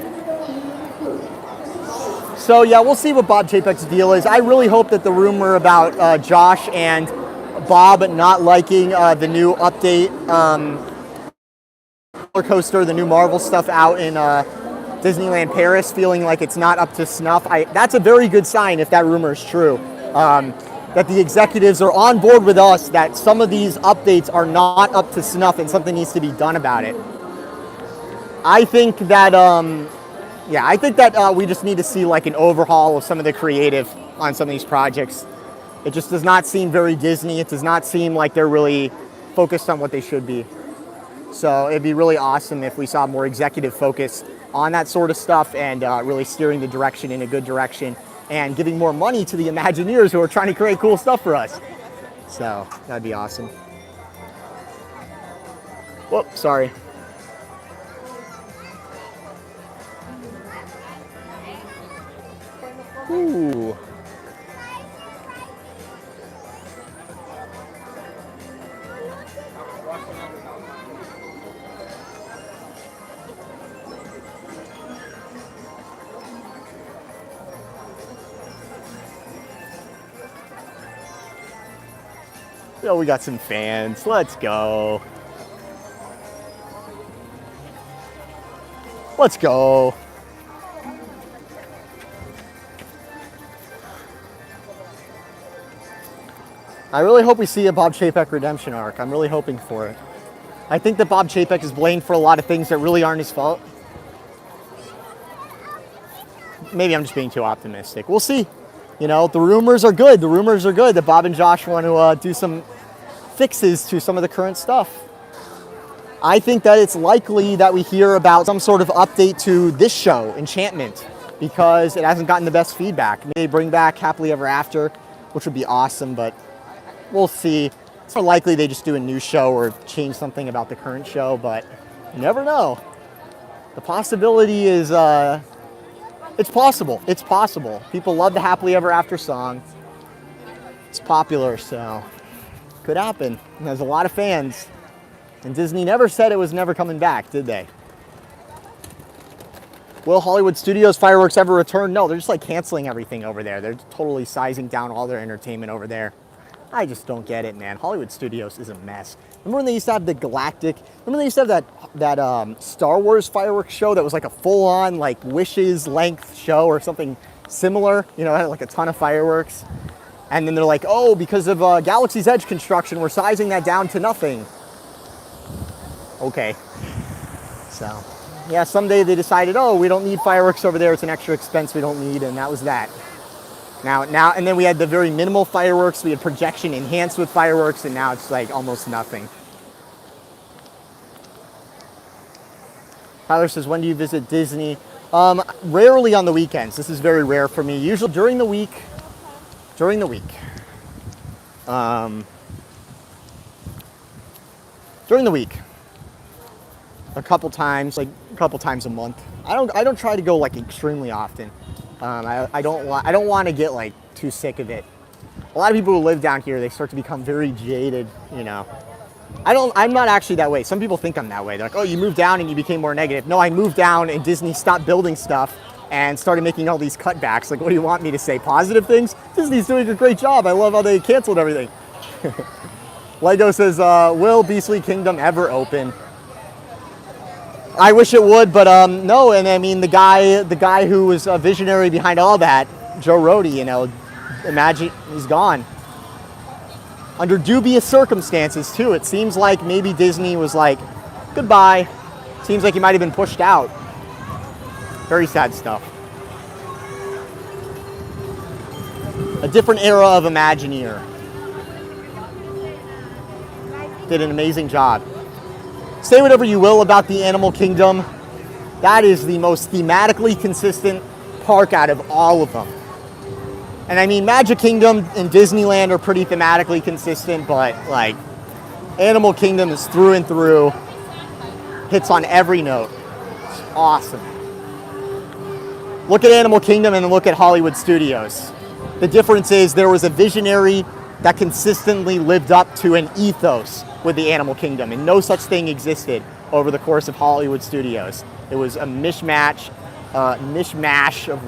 Speaker 1: So yeah, we'll see what Bob Chapek's deal is. I really hope that the rumor about Josh and Bob not liking the new update roller coaster, the new Marvel stuff out in Disneyland Paris, feeling like it's not up to snuff. That's a very good sign if that rumor is true. That the executives are on board with us, that some of these updates are not up to snuff and something needs to be done about it. I think that we just need to see like an overhaul of some of the creative on some of these projects. It just does not seem very Disney. It does not seem like they're really focused on what they should be. So it'd be really awesome if we saw more executive focus on that sort of stuff and really steering the direction in a good direction and giving more money to the Imagineers who are trying to create cool stuff for us. So that'd be awesome. Whoop, sorry. Ooh. Oh, we got some fans. Let's go. Let's go. I really hope we see a Bob Chapek redemption arc. I'm really hoping for it. I think that Bob Chapek is blamed for a lot of things that really aren't his fault. Maybe I'm just being too optimistic. We'll see. You know, the rumors are good. The rumors are good that Bob and Josh want to do some fixes to some of the current stuff. I think that it's likely that we hear about some sort of update to this show, Enchantment, because it hasn't gotten the best feedback. Maybe bring back Happily Ever After, which would be awesome, but we'll see. It's more likely they just do a new show or change something about the current show, but you never know. The possibility is, it's possible. It's possible. People love the Happily Ever After song. It's popular, so could happen. And there's a lot of fans. And Disney never said it was never coming back, did they? Will Hollywood Studios fireworks ever return? No, they're just like canceling everything over there. They're totally sizing down all their entertainment over there. I just don't get it, man. Hollywood Studios is a mess. Remember when they used to have the Galactic? Remember they used to have that Star Wars fireworks show that was like a full-on like Wishes length show or something similar? You know, it had like a ton of fireworks. And then they're like, oh, because of Galaxy's Edge construction, we're sizing that down to nothing. Okay. So, yeah, someday they decided, oh, we don't need fireworks over there. It's an extra expense we don't need, and that was that. Now, and then we had the very minimal fireworks. We had projection enhanced with fireworks, and now it's like almost nothing. Tyler says, when do you visit Disney? Rarely on the weekends. This is very rare for me. Usually during the week. During the week. A couple times, like a couple times a month. I don't try to go like extremely often. I don't want to get like too sick of it. A lot of people who live down here, they start to become very jaded, you know. I'm not actually that way. Some people think I'm that way. They're like, oh, you moved down and you became more negative. No, I moved down and Disney stopped building stuff and started making all these cutbacks. Like, what do you want me to say? Positive things? Disney's doing a great job. I love how they canceled everything. Lego says, will Beastly Kingdom ever open? I wish it would, but no. And I mean, the guy who was a visionary behind all that, Joe Rohde, you know, imagine he's gone. Under dubious circumstances, too. It seems like maybe Disney was like, goodbye. Seems like he might have been pushed out. Very sad stuff. A different era of Imagineer. Did an amazing job. Say whatever you will about the Animal Kingdom. That is the most thematically consistent park out of all of them. And I mean, Magic Kingdom and Disneyland are pretty thematically consistent, but like Animal Kingdom is through and through, hits on every note. It's awesome. Look at Animal Kingdom and look at Hollywood Studios. The difference is there was a visionary that consistently lived up to an ethos with the Animal Kingdom, and no such thing existed over the course of Hollywood Studios. It was a mishmash of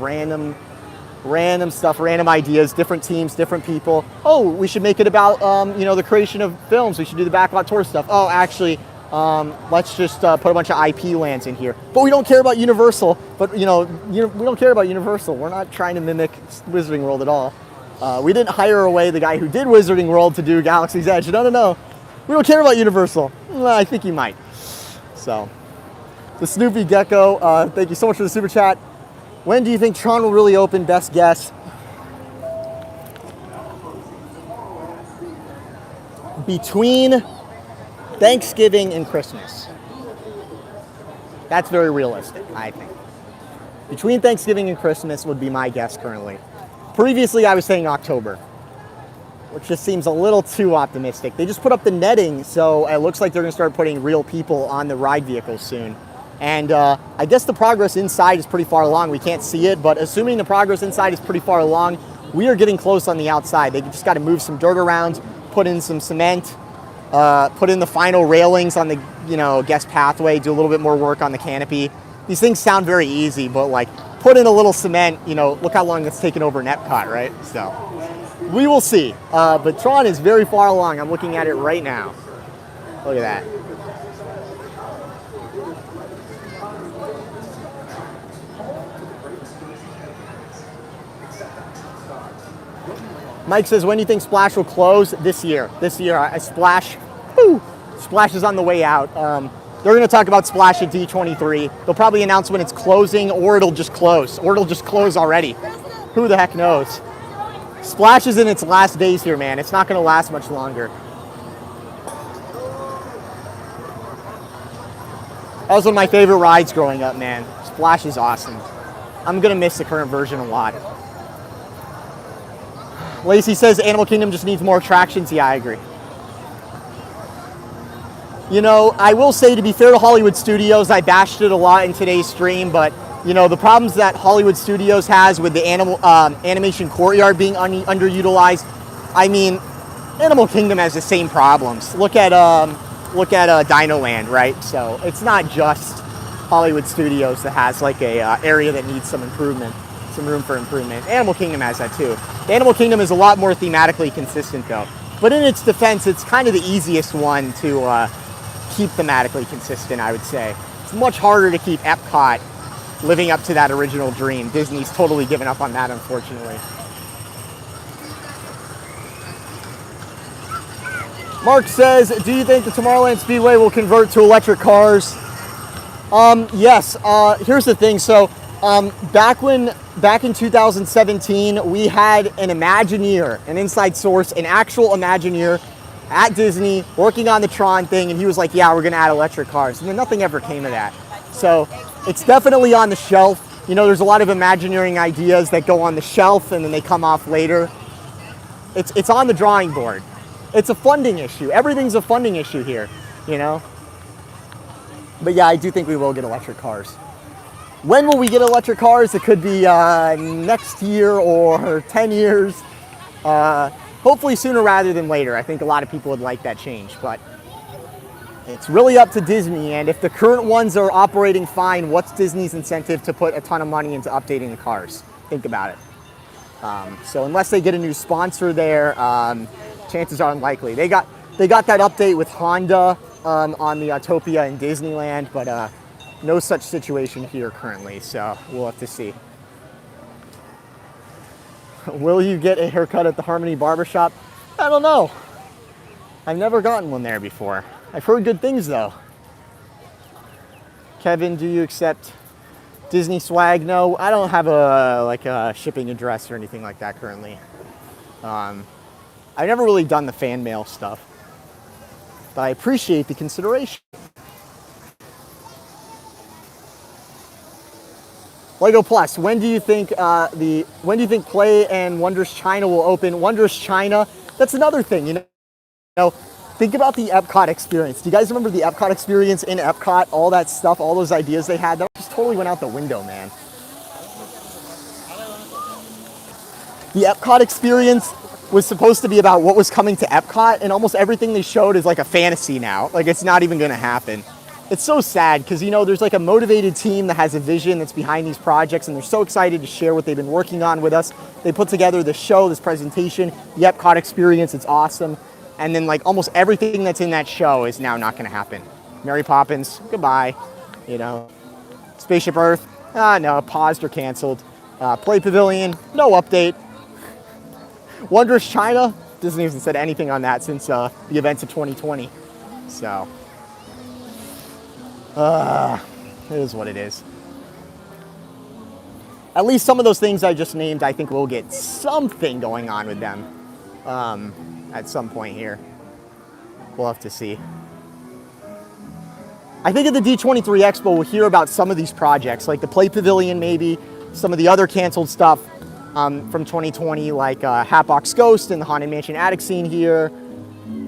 Speaker 1: random stuff, random ideas, different teams, different people. Oh, we should make it about, the creation of films. We should do the backlot tour stuff. Oh, actually, let's just put a bunch of IP lands in here. But we don't care about Universal. But, we don't care about Universal. We're not trying to mimic Wizarding World at all. We didn't hire away the guy who did Wizarding World to do Galaxy's Edge. No. We don't care about Universal. Well, I think he might. So, the Snoopy Gecko, thank you so much for the super chat. When do you think Tron will really open? Best guess. Between Thanksgiving and Christmas. That's very realistic, I think. Between Thanksgiving and Christmas would be my guess currently. Previously, I was saying October, which just seems a little too optimistic. They just put up the netting, so it looks like they're going to start putting real people on the ride vehicles soon. And I guess the progress inside is pretty far along. We can't see it, but assuming the progress inside is pretty far along, we are getting close on the outside. They just got to move some dirt around, put in some cement, put in the final railings on the guest pathway, do a little bit more work on the canopy. These things sound very easy, but like put in a little cement, look how long it's taken over in Epcot, right? So we will see. But Tron is very far along. I'm looking at it right now. Look at that. Mike says, when do you think Splash will close? This year. Splash is on the way out. They're going to talk about Splash at D23. They'll probably announce when it's closing, or it'll just close. Or it'll just close already. Who the heck knows? Splash is in its last days here, man. It's not going to last much longer. That was one of my favorite rides growing up, man. Splash is awesome. I'm going to miss the current version a lot. Lacey says Animal Kingdom just needs more attractions. Yeah, I agree. I will say, to be fair to Hollywood Studios, I bashed it a lot in today's stream, but, the problems that Hollywood Studios has with the animation courtyard being underutilized, I mean, Animal Kingdom has the same problems. Look at Dino Land, right? So it's not just Hollywood Studios that has like a area that needs some improvement. Some room for improvement. Animal Kingdom has that too. The Animal Kingdom is a lot more thematically consistent though. But in its defense, it's kind of the easiest one to keep thematically consistent, I would say. It's much harder to keep Epcot living up to that original dream. Disney's totally given up on that, unfortunately. Mark says, do you think the Tomorrowland Speedway will convert to electric cars? Yes. Here's the thing. So back in 2017, we had an Imagineer, an inside source, an actual Imagineer at Disney working on the Tron thing, and he was like, yeah, we're gonna add electric cars. And then nothing ever came of that. So it's definitely on the shelf. You know, there's a lot of Imagineering ideas that go on the shelf and then they come off later. It's on the drawing board. It's a funding issue. Everything's a funding issue here, you know? But yeah, I do think we will get electric cars. When will we get electric cars? It could be next year or 10 years. Hopefully sooner rather than later. I think a lot of people would like that change, but it's really up to Disney. And if the current ones are operating fine, what's Disney's incentive to put a ton of money into updating the cars? Think about it. So unless they get a new sponsor there, chances are unlikely. They got that update with Honda on the Autopia in Disneyland, but no such situation here currently, so we'll have to see. Will you get a haircut at the Harmony Barbershop? I don't know. I've never gotten one there before. I've heard good things though. Kevin, do you accept Disney swag? No, I don't have a shipping address or anything like that currently. I've never really done the fan mail stuff, but I appreciate the consideration. Lego Plus, when do you think Play and Wondrous China will open? Wondrous China, that's another thing, you know. Think about the Epcot experience. Do you guys remember the Epcot experience in Epcot? All that stuff, all those ideas they had, that just totally went out the window, man. The Epcot experience was supposed to be about what was coming to Epcot, and almost everything they showed is like a fantasy now. Like, it's not even gonna happen. It's so sad because, you know, there's like a motivated team that has a vision that's behind these projects, and they're so excited to share what they've been working on with us. They put together this show, this presentation, the Epcot experience, it's awesome. And then like almost everything that's in that show is now not gonna happen. Mary Poppins, goodbye, you know. Spaceship Earth, no, paused or canceled. Play Pavilion, no update. Wondrous China, Disney hasn't said anything on that since the events of 2020. So, it is what it is. At least some of those things I just named, I think we'll get something going on with them at some point here. We'll have to see. I think at the D23 Expo, we'll hear about some of these projects, like the Play Pavilion maybe, some of the other canceled stuff from 2020, like Hatbox Ghost and the Haunted Mansion attic scene here,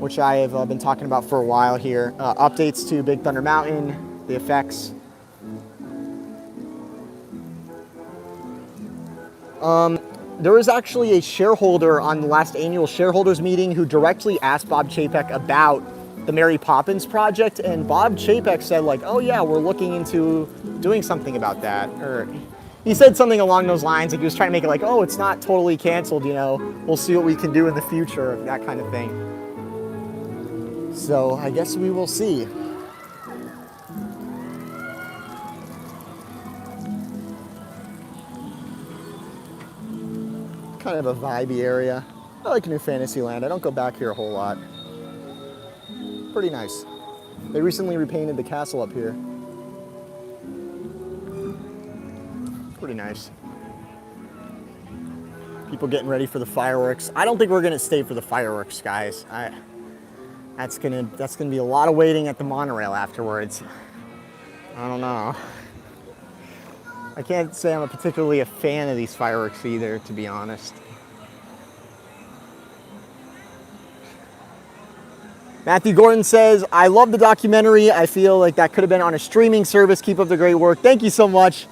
Speaker 1: which I have been talking about for a while here. Updates to Big Thunder Mountain, the effects. There was actually a shareholder on the last annual shareholders meeting who directly asked Bob Chapek about the Mary Poppins project, and Bob Chapek said like, oh yeah, we're looking into doing something about that. Or he said something along those lines, like he was trying to make it like, oh, it's not totally canceled, you know, we'll see what we can do in the future, that kind of thing. So I guess we will see. Kind of a vibey area. I like New Fantasyland. I don't go back here a whole lot. Pretty nice. They recently repainted the castle up here. Pretty nice. People getting ready for the fireworks. I don't think we're gonna stay for the fireworks, guys. That's gonna be a lot of waiting at the monorail afterwards. I don't know. I can't say I'm particularly a fan of these fireworks either, to be honest. Matthew Gordon says, I love the documentary. I feel like that could have been on a streaming service. Keep up the great work. Thank you so much.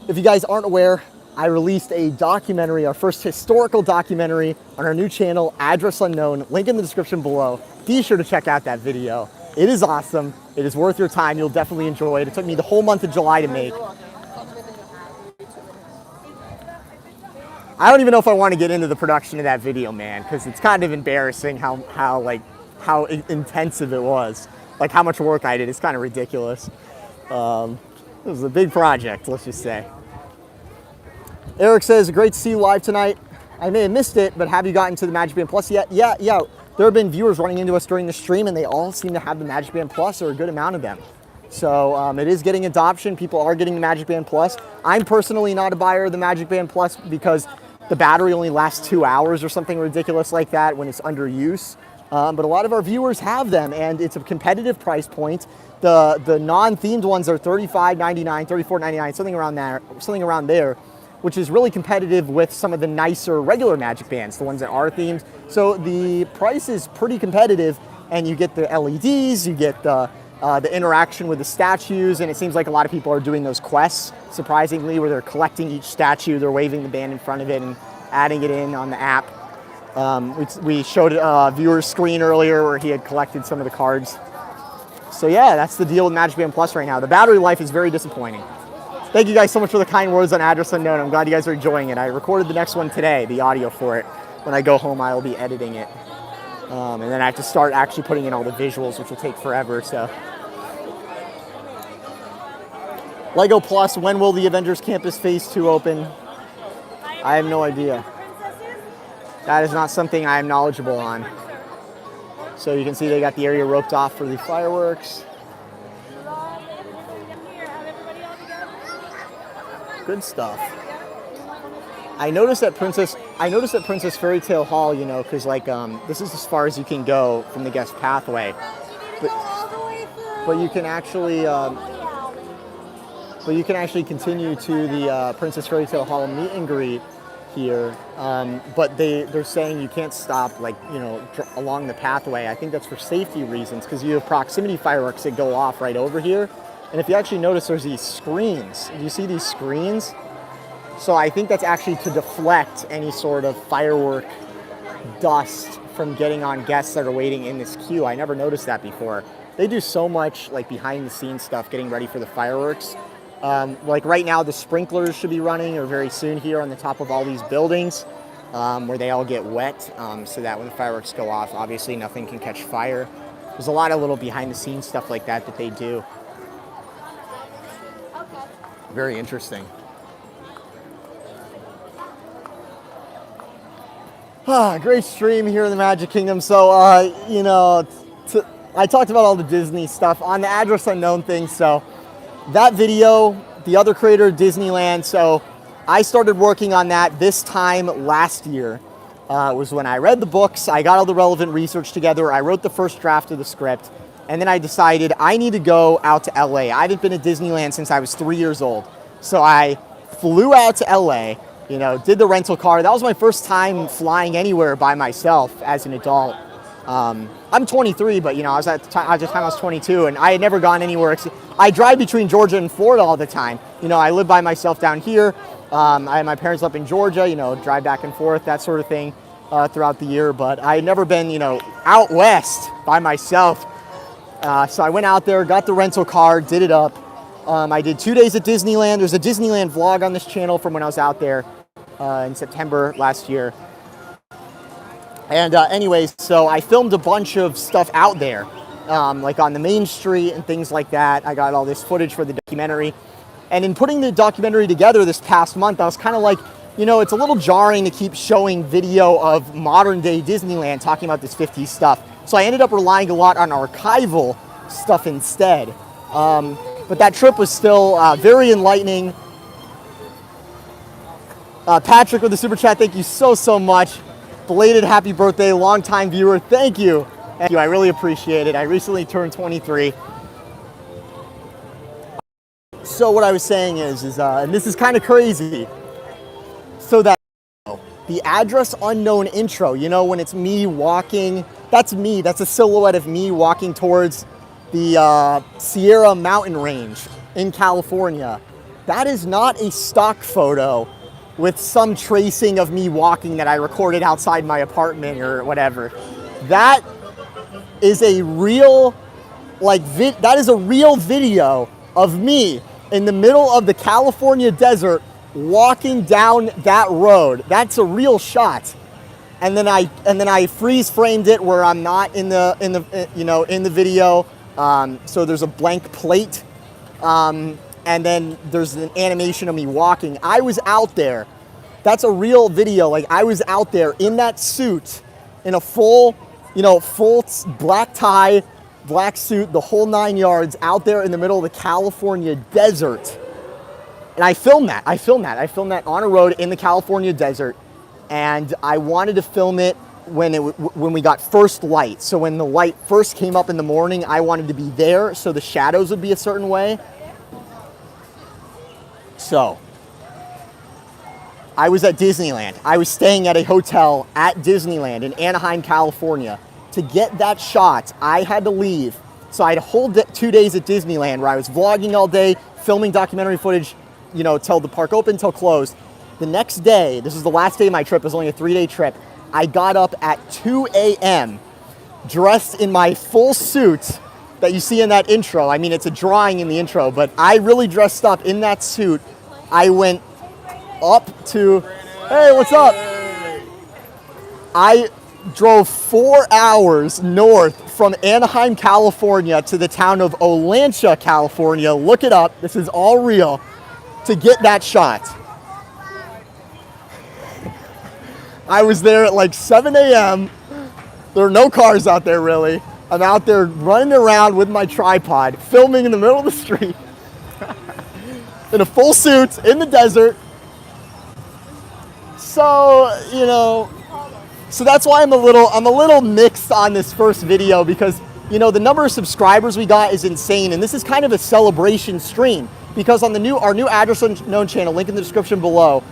Speaker 1: If you guys aren't aware, I released a documentary, our first historical documentary on our new channel, Address Unknown. Link in the description below. Be sure to check out that video. It is awesome. It is worth your time. You'll definitely enjoy it. It took me the whole month of July to make. I don't even know if I want to get into the production of that video, man, because it's kind of embarrassing how intensive it was. Like how much work I did. It's kind of ridiculous. It was a big project, let's just say. Eric says, great to see you live tonight. I may have missed it, but have you gotten to the Magic Band Plus yet? Yeah. there have been viewers running into us during the stream, and they all seem to have the Magic Band Plus, or a good amount of them. So it is getting adoption. People are getting the Magic Band Plus. I'm personally not a buyer of the Magic Band Plus because the battery only lasts 2 hours or something ridiculous like that when it's under use. But a lot of our viewers have them, and it's a competitive price point. The non-themed ones are $35.99, $34.99, something around there, which is really competitive with some of the nicer regular Magic Bands, the ones that are themed. So the price is pretty competitive, and you get the LEDs, you get the interaction with the statues, and it seems like a lot of people are doing those quests, surprisingly, where they're collecting each statue, they're waving the band in front of it and adding it in on the app. We showed a viewer's screen earlier where he had collected some of the cards. So yeah, that's the deal with Magic Band Plus right now. The battery life is very disappointing. Thank you guys so much for the kind words on Address Unknown. I'm glad you guys are enjoying it. I recorded the next one today, the audio for it. When I go home, I will be editing it. And then I have to start actually putting in all the visuals, which will take forever, so. Lego Plus, when will the Avengers Campus Phase 2 open? I have no idea. That is not something I am knowledgeable on. So you can see they got the area roped off for the fireworks. Good stuff. I noticed that Princess Fairy Tale Hall, you know, because like this is as far as you can go from the guest pathway, but you can actually continue to the Princess Fairy Tale Hall meet and greet here. But they're saying you can't stop, like, you know, along the pathway. I think that's for safety reasons, because you have proximity fireworks that go off right over here. And if you actually notice, there's these screens. Do you see these screens? So I think that's actually to deflect any sort of firework dust from getting on guests that are waiting in this queue. I never noticed that before. They do so much like behind the scenes stuff getting ready for the fireworks. Like right now, the sprinklers should be running, or very soon here on the top of all these buildings, where they all get wet, so that when the fireworks go off, obviously nothing can catch fire. There's a lot of little behind the scenes stuff like that they do. Very interesting. Great stream here in the Magic Kingdom. So, you know, I talked about all the Disney stuff on the Address Unknown thing. So that video, the other creator, Disneyland. So I started working on that this time last year. Was when I read the books. I got all the relevant research together. I wrote the first draft of the script. And then I decided I need to go out to LA. I haven't been to Disneyland since I was 3 years old. So I flew out to LA, you know, did the rental car. That was my first time flying anywhere by myself as an adult. I'm 23, but you know, I was at the time I was 22, and I had never gone anywhere. I drive between Georgia and Florida all the time. You know, I live by myself down here. I had my parents up in Georgia, you know, drive back and forth, that sort of thing, throughout the year. But I had never been, you know, out west by myself. So I went out there, got the rental car, did it up. I did 2 days at Disneyland. There's a Disneyland vlog on this channel from when I was out there in September last year. And anyways, so I filmed a bunch of stuff out there, like on the main street and things like that. I got all this footage for the documentary. And in putting the documentary together this past month, I was kind of like, you know, it's a little jarring to keep showing video of modern day Disneyland talking about this 50s stuff. So I ended up relying a lot on archival stuff instead. But that trip was still very enlightening. Patrick with the super chat, thank you so much. Belated happy birthday, longtime viewer, thank you. Thank you, I really appreciate it. I recently turned 23. So what I was saying is and this is kind of crazy. So that the Address Unknown intro, you know, when it's me walking, that's me, that's a silhouette of me walking towards the Sierra mountain range in California. That is not a stock photo with some tracing of me walking that I recorded outside my apartment or whatever. That is a real, that is a real video of me in the middle of the California desert walking down that road. That's a real shot. And then I freeze framed it where I'm not in the video. So there's a blank plate. And then there's an animation of me walking. I was out there. That's a real video. Like, I was out there in that suit, in a full you know, full black tie, black suit, the whole 9 yards out there in the middle of the California desert. And I filmed that. I filmed that on a road in the California desert. And I wanted to film it when we got first light. So when the light first came up in the morning, I wanted to be there so the shadows would be a certain way. So I was at Disneyland. I was staying at a hotel at Disneyland in Anaheim, California. To get that shot, I had to leave. So I had a whole 2 days at Disneyland where I was vlogging all day, filming documentary footage, you know, till the park opened, till closed. The next day, this is the last day of my trip, it was only a 3-day trip. I got up at 2 a.m. dressed in my full suit that you see in that intro. I mean, it's a drawing in the intro, but I really dressed up in that suit. I went up to, hey, what's up? I drove 4 hours north from Anaheim, California to the town of Olancha, California. Look it up, this is all real, to get that shot. I was there at like 7 a.m. There are no cars out there really. I'm out there running around with my tripod, filming in the middle of the street in a full suit in the desert. So, you know, so that's why I'm a little mixed on this first video because, you know, the number of subscribers we got is insane, and this is kind of a celebration stream because on our new Address Unknown channel, link in the description below,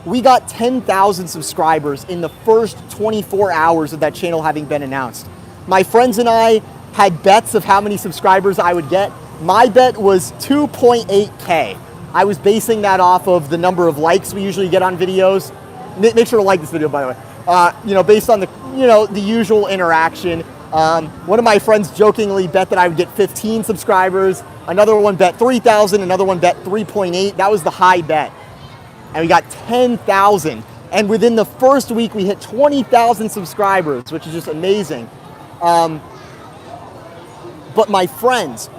Speaker 1: we got 10,000 subscribers in the first 24 hours of that channel having been announced. My friends and I had bets of how many subscribers I would get. My bet was 2.8K. I was basing that off of the number of likes we usually get on videos. Make sure to like this video, by the way. You know, based on the usual interaction. One of my friends jokingly bet that I would get 15 subscribers. Another one bet 3,000. Another one bet 3.8. That was the high bet. And we got 10,000. And within the first week, we hit 20,000 subscribers, which is just amazing. But my friends,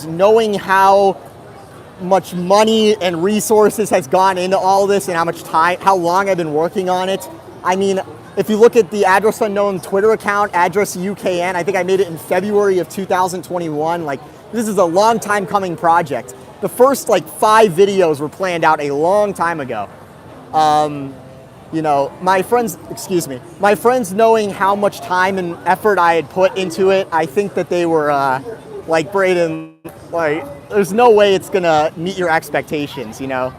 Speaker 1: knowing how much money and resources has gone into all this and how long I've been working on it. I mean, if you look at the Address Unknown Twitter account, Address UKN, I think I made it in February of 2021. Like, this is a long time coming project. The first like 5 videos were planned out a long time ago. You know, my friends knowing how much time and effort I had put into it, I think that they were like, Brayden, like, there's no way it's gonna meet your expectations, you know?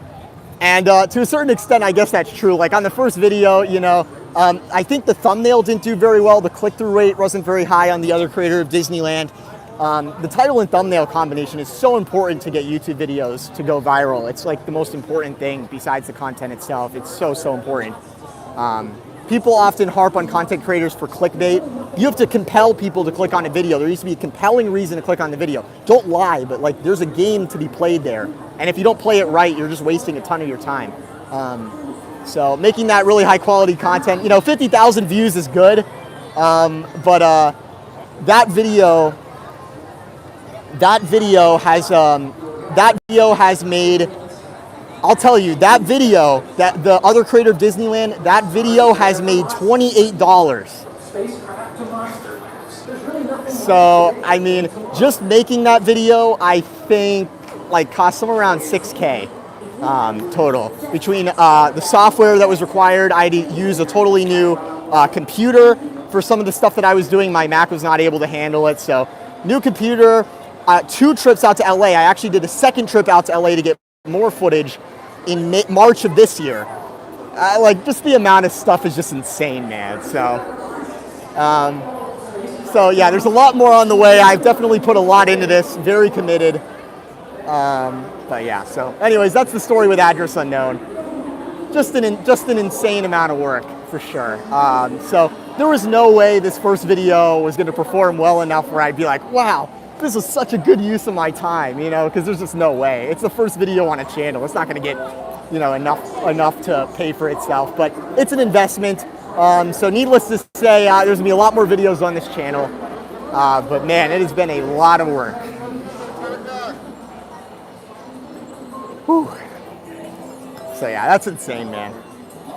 Speaker 1: And to a certain extent, I guess that's true. Like on the first video, you know, I think the thumbnail didn't do very well. The click-through rate wasn't very high on the other creator of Disneyland. The title and thumbnail combination is so important to get YouTube videos to go viral. It's like the most important thing besides the content itself. It's so, so important. People often harp on content creators for clickbait. You have to compel people to click on a video. There needs to be a compelling reason to click on the video. Don't lie, but like there's a game to be played there. And if you don't play it right, you're just wasting a ton of your time. So making that really high quality content, you know, 50,000 views is good. But that video has made, I'll tell you, that video, that the other creator of Disneyland, that video has made $28. So, I mean, just making that video, I think, like, cost somewhere around 6K total. Between the software that was required, I had to use a totally new computer for some of the stuff that I was doing. My Mac was not able to handle it, so new computer, 2 trips out to LA. I actually did a second trip out to LA to get more footage in March of this year. Like, just the amount of stuff is just insane, man. So yeah, there's a lot more on the way. I've definitely put a lot into this, very committed. But yeah, so anyways, that's the story with Address Unknown. Just an insane amount of work, for sure. So there was no way this first video was gonna perform well enough where I'd be like, wow, this is such a good use of my time, you know, because there's just no way. It's the first video on a channel. It's not gonna get, you know, enough to pay for itself, but it's an investment. So needless to say, there's gonna be a lot more videos on this channel. But man, it has been a lot of work. Whew. So yeah, that's insane, man.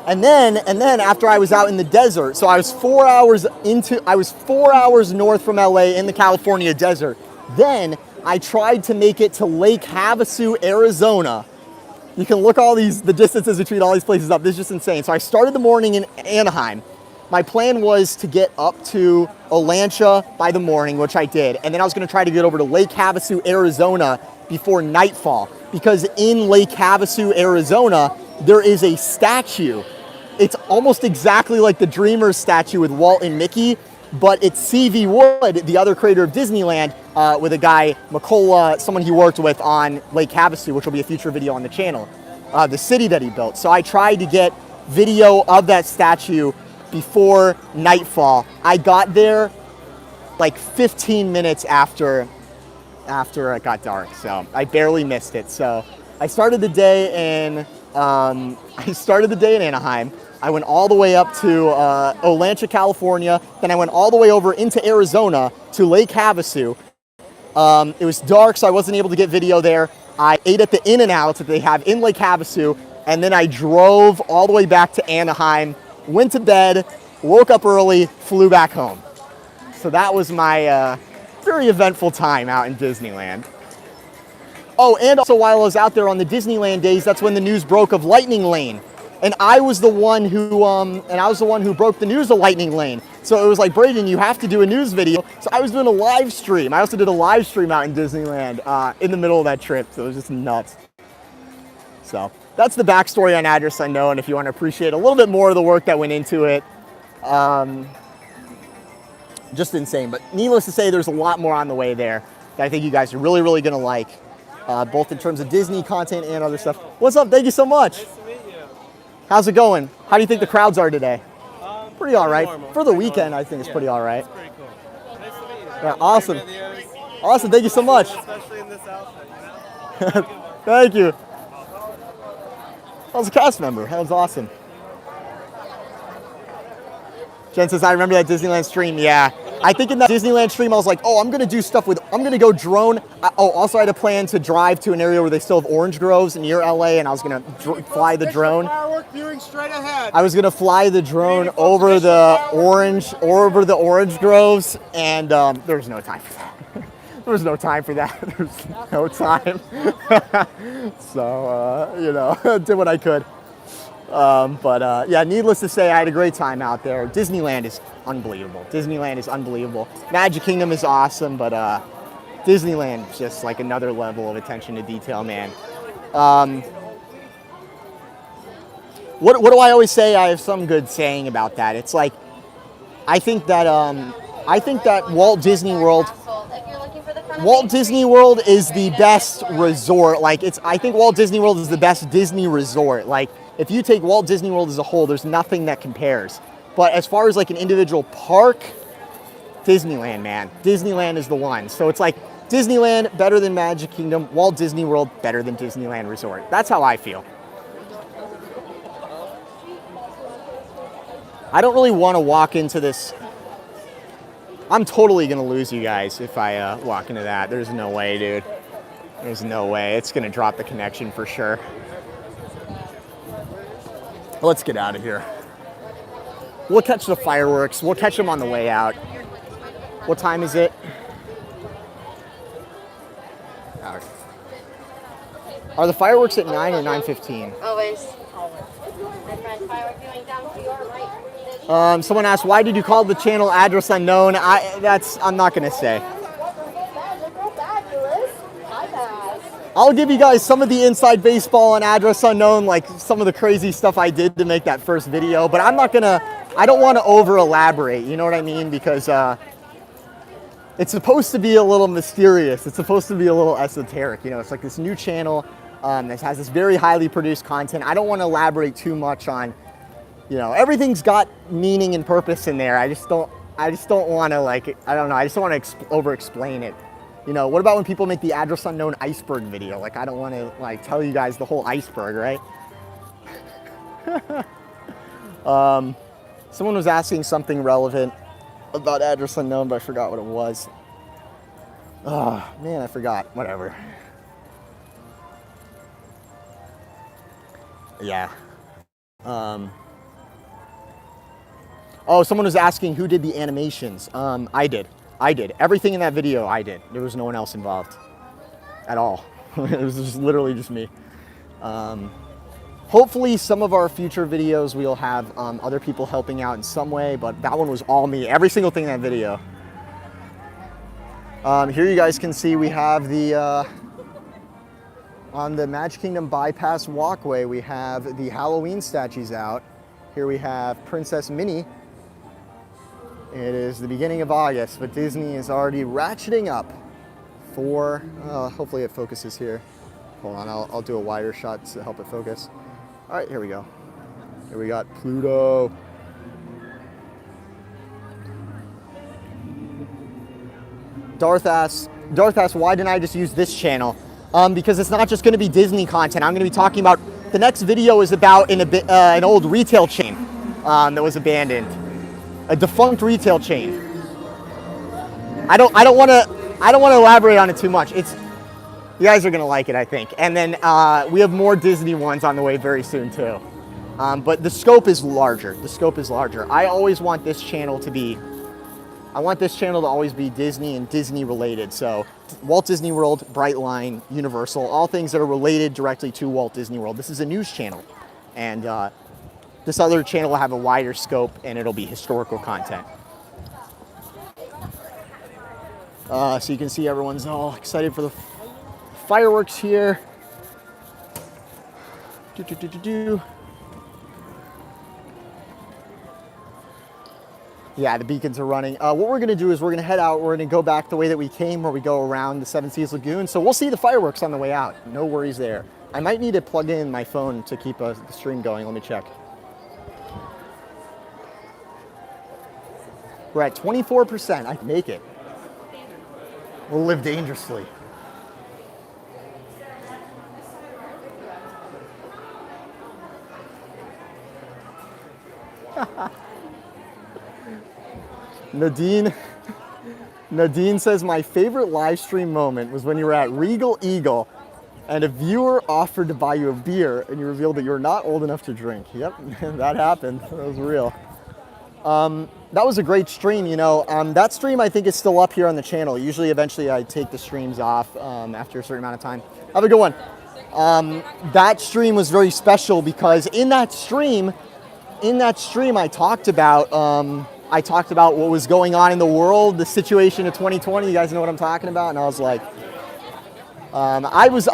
Speaker 1: And then after I was out in the desert, so I was 4 hours north from LA in the California desert. Then I tried to make it to Lake Havasu, Arizona. You can look the distances between all these places up. This is just insane. So I started the morning in Anaheim. My plan was to get up to Olancha by the morning, which I did. And then I was gonna try to get over to Lake Havasu, Arizona before nightfall. Because in Lake Havasu, Arizona, there is a statue. It's almost exactly like the Dreamers statue with Walt and Mickey, but it's C.V. Wood, the other creator of Disneyland, with a guy, McCullough, someone he worked with on Lake Havasu, which will be a future video on the channel, the city that he built. So I tried to get video of that statue before nightfall. I got there like 15 minutes after it got dark, so I barely missed it. So I started the day in Anaheim. I went all the way up to Olancha, California. Then I went all the way over into Arizona to Lake Havasu. It was dark, so I wasn't able to get video there. I ate at the In-N-Outs that they have in Lake Havasu, and then I drove all the way back to Anaheim, went to bed, woke up early, flew back home. So that was my very eventful time out in Disneyland. Oh, and also while I was out there on the Disneyland days, that's when the news broke of Lightning Lane. And I was the one who broke the news of Lightning Lane. So it was like, Brayden, you have to do a news video. So I was doing a live stream. I also did a live stream out in Disneyland in the middle of that trip. So it was just nuts. So that's the backstory on Address Unknown if you want to appreciate a little bit more of the work that went into it. Just insane. But needless to say, there's a lot more on the way there that I think you guys are really, really going to like, both in terms of Disney content and other stuff. What's up? Thank you so much.
Speaker 5: Nice to meet you.
Speaker 1: How's it going? How do you think the crowds are today? Pretty all right.
Speaker 5: Normal.
Speaker 1: For the weekend, I think it's pretty all right.
Speaker 5: It's pretty cool. Nice to meet you.
Speaker 1: Yeah, awesome.
Speaker 5: Videos,
Speaker 1: Awesome. Thank you so much.
Speaker 5: especially in this outfit, you know?
Speaker 1: Thank you. I was a cast member. That was awesome. Jen says, I remember that Disneyland stream. Yeah. I think in that Disneyland stream, I was like, oh, I'm going to do stuff with, I'm going to go drone. Also I had a plan to drive to an area where they still have orange groves near LA, and I was going to fly the drone.
Speaker 5: Firework viewing straight ahead.
Speaker 1: I was going to fly the drone over the orange groves, and there was no time for that. There was no time for that. There was no time. So, you know, did what I could. Yeah, needless to say, I had a great time out there. Disneyland is unbelievable. Disneyland is unbelievable. Magic Kingdom is awesome, but Disneyland is just like another level of attention to detail, man. What do I always say? I have some good saying about that. It's like, I think that Walt Disney World is the best resort. Like, I think Walt Disney World is the best Disney resort. Like, if you take Walt Disney World as a whole, there's nothing that compares. But as far as like an individual park, Disneyland, man. Disneyland is the one. So it's like Disneyland better than Magic Kingdom, Walt Disney World better than Disneyland Resort. That's how I feel. I don't really want to walk into this. I'm totally going to lose you guys if I walk into that. There's no way, dude. There's no way. It's going to drop the connection for sure. Let's get out of here. We'll catch the fireworks. We'll catch them on the way out. What time is it? Are the fireworks at 9 or 9:15?
Speaker 2: Always. My friend, firework viewing down to your right.
Speaker 1: Someone asked, why did you call the channel Address Unknown? I'm not gonna say. I'll give you guys some of the inside baseball on Address Unknown, like some of the crazy stuff I did to make that first video, but I don't want to over elaborate, you know what I mean? Because it's supposed to be a little mysterious. It's supposed to be a little esoteric, you know? It's like this new channel that has this very highly produced content. I don't want to elaborate too much on, you know, everything's got meaning and purpose in there. I just don't want to, like, I don't know, I just don't want to over explain it. You know, what about when people make the Address Unknown iceberg video? Like, I don't want to, like, tell you guys the whole iceberg, right? Someone was asking something relevant about Address Unknown, but I forgot what it was. Oh, man, I forgot. Whatever. Yeah. Oh, someone was asking who did the animations. I did. Everything in that video, I did. There was no one else involved at all. It was just literally just me. Hopefully some of our future videos we'll have other people helping out in some way, but that one was all me. Every single thing in that video. Here you guys can see we have the, on the Magic Kingdom bypass walkway, we have the Halloween statues out. Here we have Princess Minnie. It is the beginning of August, but Disney is already ratcheting up for, hopefully it focuses here. Hold on, I'll do a wider shot to help it focus. All right, here we go. Here we got Pluto. Darth asks, why didn't I just use this channel? Because it's not just gonna be Disney content. I'm gonna be talking about, the next video is about an old retail chain that was abandoned. A defunct retail chain. I don't want to elaborate on it too much. You guys are gonna like it, I think. And then we have more Disney ones on the way very soon too. But the scope is larger. I always want this channel to always be Disney and Disney related. So Walt Disney World, Brightline, Universal, all things that are related directly to Walt Disney World. This is a news channel. And this other channel will have a wider scope and it'll be historical content. So you can see everyone's all excited for the fireworks here. Yeah, the beacons are running. What we're gonna do is we're gonna head out. We're gonna go back the way that we came, where we go around the Seven Seas Lagoon. So we'll see the fireworks on the way out. No worries there. I might need to plug in my phone to keep the stream going. Let me check. We're at 24%. I can make it. We'll live dangerously. Nadine says, my favorite live stream moment was when you were at Regal Eagle and a viewer offered to buy you a beer and you revealed that you were not old enough to drink. Yep, that happened. That was real. That was a great stream, you know. That stream I think is still up here on the channel. Usually eventually I take the streams off after a certain amount of time. Have a good one. That stream was very special because in that stream I talked about what was going on in the world, the situation of 2020. You guys know what I'm talking about? And I was like, I was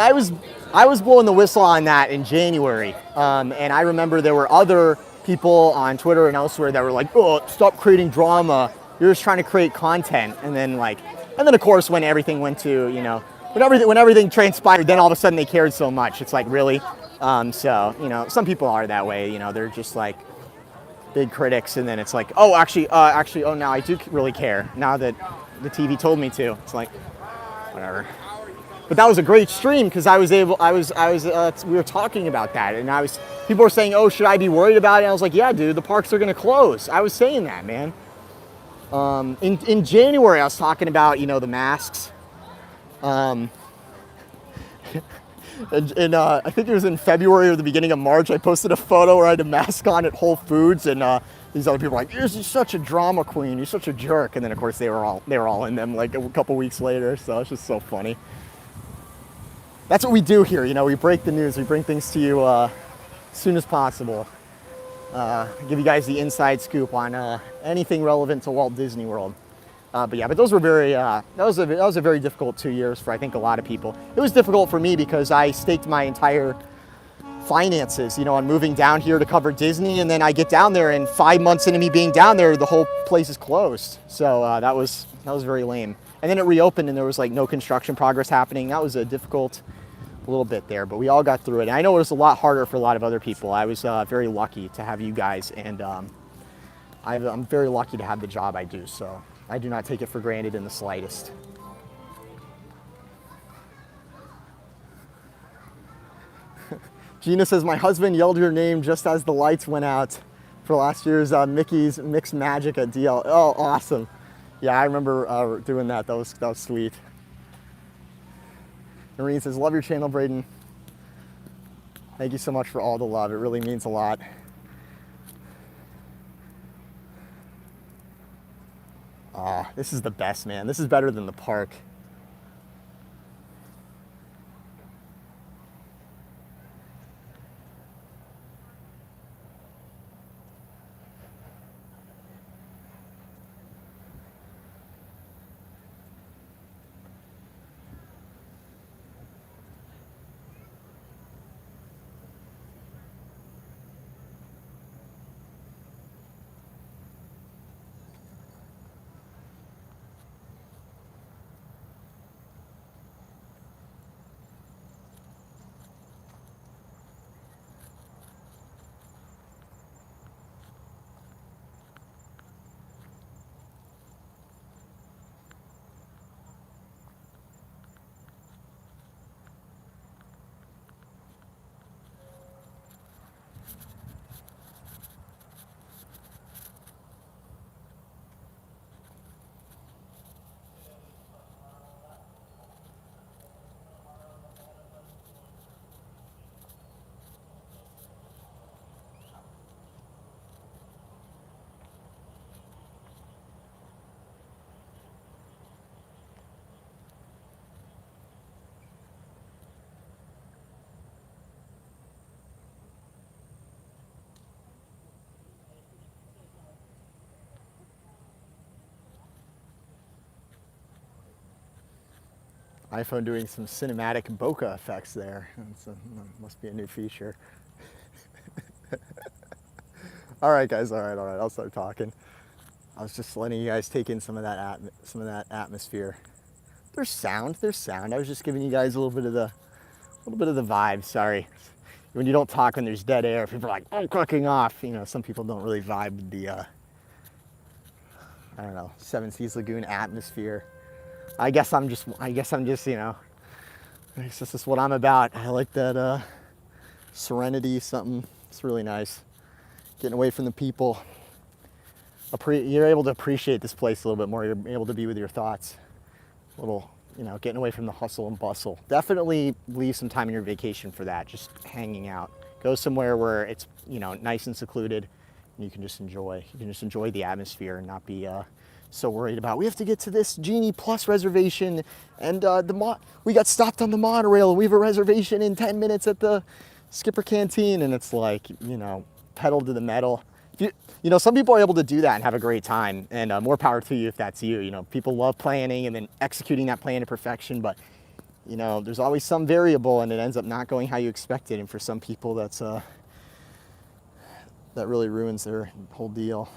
Speaker 1: blowing the whistle on that in January. And I remember there were other people on Twitter and elsewhere that were like, oh, stop creating drama. You're just trying to create content. And then of course, when everything went to, you know, when everything transpired, then all of a sudden they cared so much. It's like, really? So, you know, some people are that way. You know, they're just like big critics. And then it's like, oh, actually, now I do really care. Now that the TV told me to. It's like, whatever. But that was a great stream because we were talking about that, and people were saying, oh, should I be worried about it? And I was like, yeah, dude, the parks are gonna close. I was saying that, man. In January, I was talking about, you know, the masks. And I think it was in February or the beginning of March, I posted a photo where I had a mask on at Whole Foods, and these other people were like, you're such a drama queen, you're such a jerk. And then of course they were all in them like a couple weeks later, so it's just so funny. That's what we do here, you know, we break the news, we bring things to you as soon as possible. Give you guys the inside scoop on anything relevant to Walt Disney World. But those were that was a very difficult 2 years for I think a lot of people. It was difficult for me because I staked my entire finances, you know, on moving down here to cover Disney, and then I get down there and 5 months into me being down there, the whole place is closed. So that was very lame. And then it reopened and there was like no construction progress happening. That was a difficult little bit there, but we all got through it. And I know it was a lot harder for a lot of other people. I was very lucky to have you guys, and I'm very lucky to have the job I do, so I do not take it for granted in the slightest. Gina says, my husband yelled your name just as the lights went out for last year's Mickey's Mixed Magic at DL. Oh, awesome. Yeah, I remember doing that. That was sweet. Noreen says, love your channel, Brayden. Thank you so much for all the love. It really means a lot. This is the best, man. This is better than the park. iPhone doing some cinematic bokeh effects there. Must be a new feature. All right, guys. All right. I'll start talking. I was just letting you guys take in some of that atmosphere. There's sound. I was just giving you guys a little bit of the vibe. Sorry. When you don't talk when there's dead air, people are like, "I'm clicking off." You know, some people don't really vibe with the I don't know, Seven Seas Lagoon atmosphere. I guess I'm just, you know, I guess this is what I'm about. I like that serenity, something. It's really nice. Getting away from the people. You're able to appreciate this place a little bit more. You're able to be with your thoughts. A little, you know, getting away from the hustle and bustle. Definitely leave some time in your vacation for that. Just hanging out. Go somewhere where it's, you know, nice and secluded. And you can just enjoy. You can just enjoy the atmosphere and not be so worried about, we have to get to this Genie Plus reservation, and we got stopped on the monorail, and we have a reservation in 10 minutes at the Skipper Canteen, and it's like, you know, pedal to the metal. You know, some people are able to do that and have a great time, and more power to you if that's you. You know, people love planning and then executing that plan to perfection, but, you know, there's always some variable, and it ends up not going how you expected, and for some people, that's that really ruins their whole deal.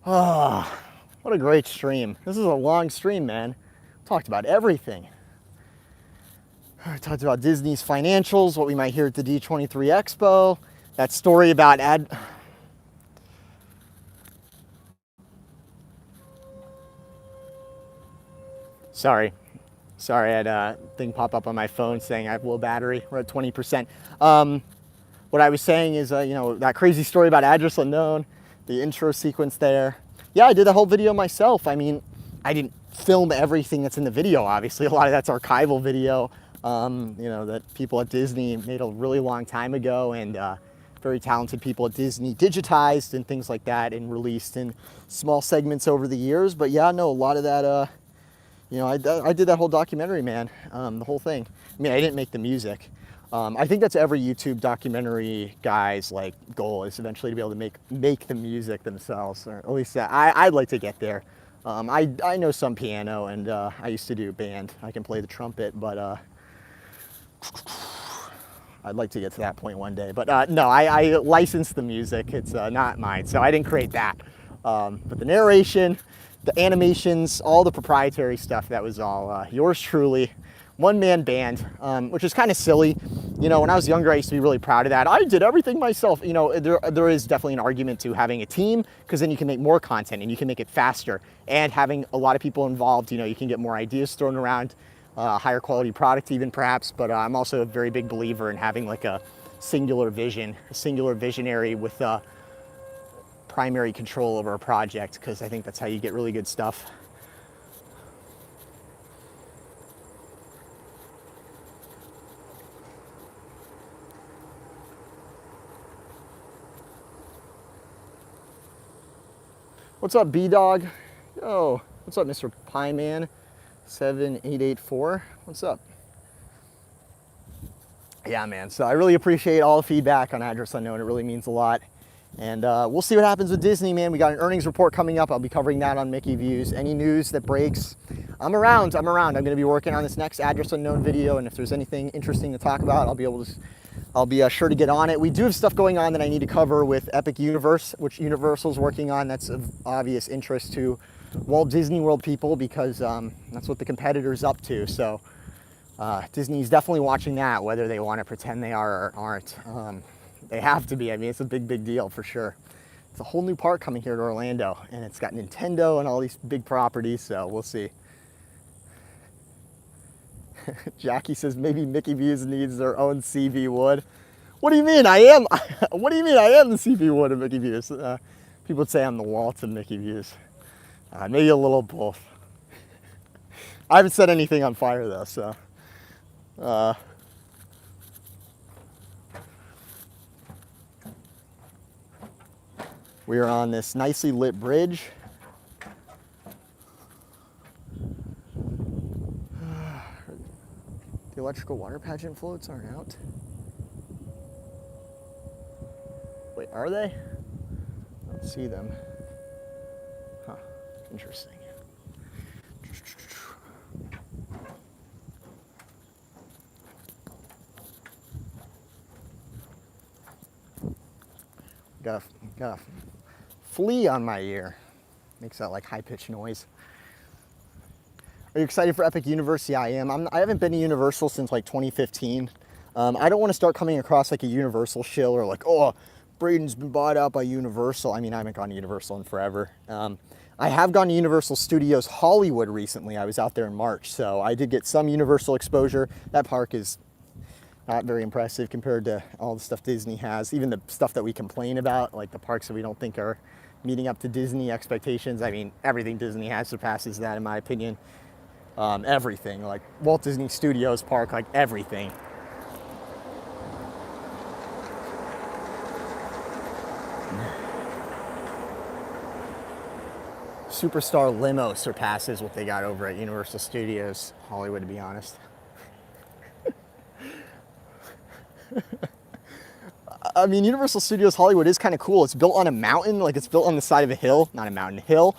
Speaker 1: Oh, what a great stream. This is a long stream, man. Talked about everything. I talked about Disney's financials, what we might hear at the D23 Expo, that story about Sorry, I had a thing pop up on my phone saying I have low battery. We're at 20%. What I was saying is, you know, that crazy story about Address Unknown, the intro sequence there. Yeah, I did the whole video myself. I mean, I didn't film everything that's in the video, obviously. A lot of that's archival video, you know, that people at Disney made a really long time ago, and very talented people at Disney digitized and things like that and released in small segments over the years. But yeah, no, a lot of that, you know, I did that whole documentary, man, the whole thing. I mean, I didn't make the music. I think that's every YouTube documentary guy's like goal, is eventually to be able to make the music themselves, or at least I'd like to get there. I know some piano, and I used to do band. I can play the trumpet, but I'd like to get to that point one day. But no, I licensed the music. It's not mine, so I didn't create that. But the narration, the animations, all the proprietary stuff, that was all yours truly. one-man band, which is kind of silly. You know, when I was younger, I used to be really proud of that. I did everything myself. You know, there is definitely an argument to having a team, because then you can make more content and you can make it faster. And having a lot of people involved, you know, you can get more ideas thrown around, higher quality product even perhaps. But I'm also a very big believer in having like a singular vision, a singular visionary with primary control over a project, because I think that's how you get really good stuff. What's up, B-Dog? Yo, what's up, Mr. Pie Man 7884? What's up? Yeah, man, so I really appreciate all the feedback on Address Unknown. It really means a lot. And we'll see what happens with Disney, man. We got an earnings report coming up. I'll be covering that on Mickey Views. Any news that breaks, I'm around. I'm going to be working on this next Address Unknown video, and if there's anything interesting to talk about, I'll be sure to get on it. We do have stuff going on that I need to cover with Epic Universe, which Universal's working on. That's of obvious interest to Walt Disney World people, because that's what the competitor's up to. So Disney's definitely watching that, whether they want to pretend they are or aren't. They have to be. I mean, it's a big, big deal for sure. It's a whole new park coming here to Orlando, and it's got Nintendo and all these big properties, so we'll see. Jackie says maybe Mickey Views needs their own CV Wood. What do you mean? I am. What do you mean? I am the CV Wood of Mickey Views. People would say I'm the Walt of Mickey Views. Maybe a little both. I haven't set anything on fire though, so. We are on this nicely lit bridge. The electrical water pageant floats aren't out. Wait, are they? I don't see them. Huh, interesting. Got a flea on my ear. Makes that like high-pitched noise. Are you excited for Epic Universe? Yeah, I am. I haven't been to Universal since like 2015. I don't want to start coming across like a Universal shill or like, oh, Brayden's been bought out by Universal. I mean, I haven't gone to Universal in forever. I have gone to Universal Studios Hollywood recently. I was out there in March, so I did get some Universal exposure. That park is not very impressive compared to all the stuff Disney has. Even the stuff that we complain about, like the parks that we don't think are meeting up to Disney expectations. I mean, everything Disney has surpasses that in my opinion. Everything, like Walt Disney Studios Park, like everything. Superstar Limo surpasses what they got over at Universal Studios Hollywood, to be honest. I mean, Universal Studios Hollywood is kind of cool. It's built on a mountain, like it's built on the side of a hill, not a mountain, hill.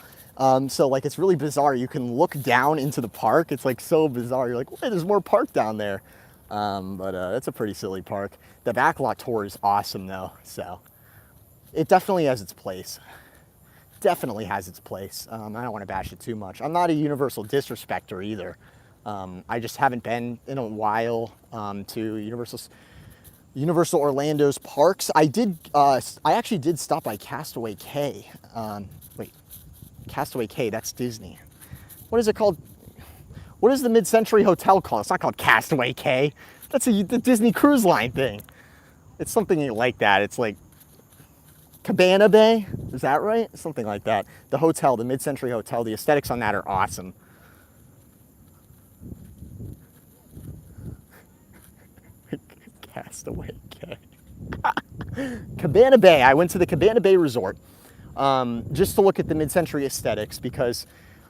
Speaker 1: So like it's really bizarre. You can look down into the park. It's like so bizarre. You're like, wait, there's more park down there. But that's a pretty silly park. The backlot tour is awesome though. So it definitely has its place. Definitely has its place. I don't want to bash it too much. I'm not a Universal disrespecter either. I just haven't been in a while to Universal Orlando's parks. I actually did stop by Castaway Cay. Wait, Castaway Cay, that's Disney. What is it called? What is the Mid-Century Hotel called? It's not called Castaway Cay. That's the Disney Cruise Line thing. It's something like that. It's like Cabana Bay, is that right? Something like that. The hotel, the Mid-Century Hotel, the aesthetics on that are awesome. Castaway Cay. Cabana Bay. I went to the Cabana Bay Resort just to look at the mid-century aesthetics because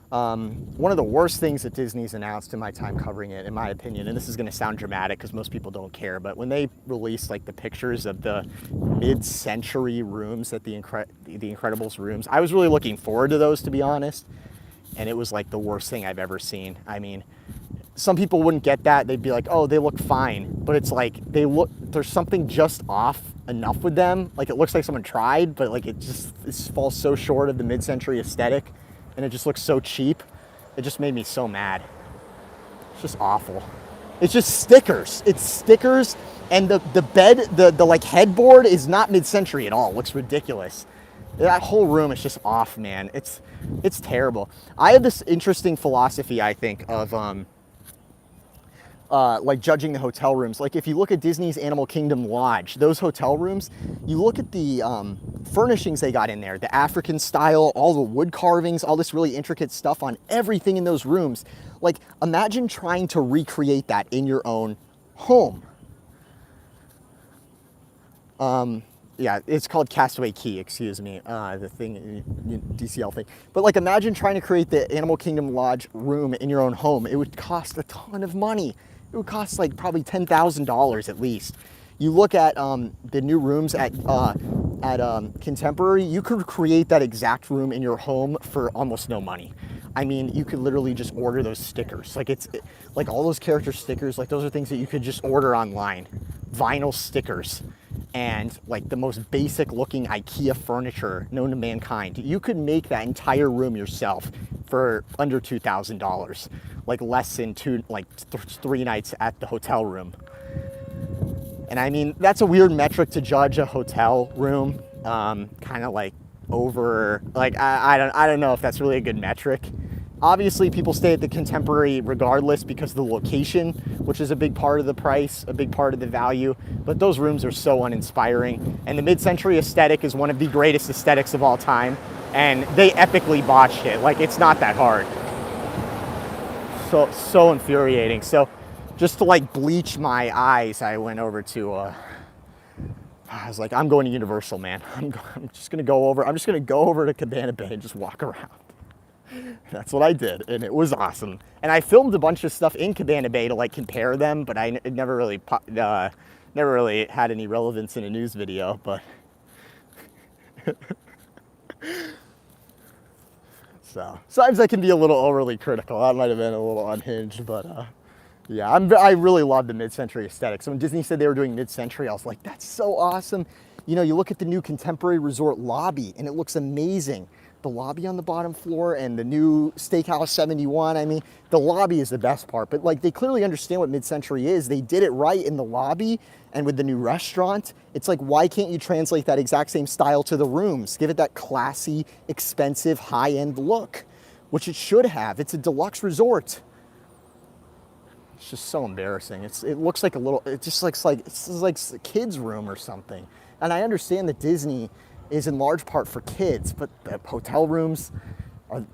Speaker 1: one of the worst things that Disney's announced in my time covering it, in my opinion, and this is going to sound dramatic because most people don't care, but when they released like the pictures of the mid-century rooms at the Incredibles rooms, I was really looking forward to those, to be honest, and it was like the worst thing I've ever seen. I mean, some people wouldn't get that. They'd be like, oh, they look fine. But it's like, there's something just off enough with them. Like, it looks like someone tried, but like, it falls so short of the mid-century aesthetic. And it just looks so cheap. It just made me so mad. It's just awful. It's just stickers. It's stickers, and the bed, the like headboard is not mid-century at all. It looks ridiculous. That whole room is just off, man. It's terrible. I have this interesting philosophy, I think, of like judging the hotel rooms. Like if you look at Disney's Animal Kingdom Lodge, those hotel rooms, you look at the furnishings they got in there, the African style, all the wood carvings, all this really intricate stuff on everything in those rooms. Like imagine trying to recreate that in your own home. Yeah, it's called Castaway Key, excuse me, the thing, DCL thing. But like imagine trying to create the Animal Kingdom Lodge room in your own home. It would cost a ton of money. It would cost like probably $10,000 at least. You look at the new rooms at Contemporary, you could create that exact room in your home for almost no money. I mean, you could literally just order those stickers. Like like all those character stickers, like those are things that you could just order online. Vinyl stickers and like the most basic looking IKEA furniture known to mankind. You could make that entire room yourself for under $2,000, like less than 3 nights at the hotel room. And I mean, that's a weird metric to judge a hotel room, kind of like over, like, I don't know if that's really a good metric. Obviously, people stay at the Contemporary regardless because of the location, which is a big part of the price, a big part of the value. But those rooms are so uninspiring. And the mid-century aesthetic is one of the greatest aesthetics of all time. And they epically botched it. Like, it's not that hard. So infuriating. So just to like bleach my eyes, I went over to, I was like, I'm going to Universal, man. I'm just gonna go over to Cabana Bay and just walk around. That's what I did, and it was awesome. And I filmed a bunch of stuff in Cabana Bay to like compare them, but it never really had any relevance in a news video. But so sometimes I can be a little overly critical. That might have been a little unhinged, but yeah, I really love the mid-century aesthetic. So when Disney said they were doing mid-century, I was like, that's so awesome. You know, you look at the new Contemporary Resort lobby, and it looks amazing. The lobby on the bottom floor and the new Steakhouse 71. I mean, the lobby is the best part, but like they clearly understand what mid-century is. They did it right in the lobby and with the new restaurant. It's like, why can't you translate that exact same style to the rooms? Give it that classy, expensive, high-end look, which it should have. It's a deluxe resort. It's just so embarrassing. It looks like it just looks like it's like a kid's room or something. And I understand that Disney is in large part for kids, but the hotel rooms,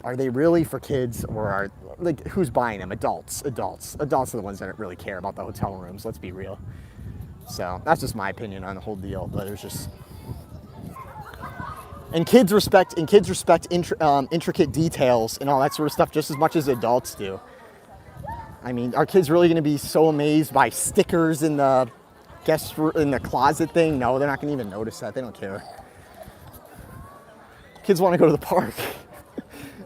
Speaker 1: are they really for kids, or are, like, who's buying them? Adults are the ones that really care about the hotel rooms, let's be real. So that's just my opinion on the whole deal, but there's just, and kids respect intricate details and all that sort of stuff just as much as adults do. I mean, are kids really gonna be so amazed by stickers in the in the closet thing? No, they're not gonna even notice that, they don't care. Kids want to go to the park.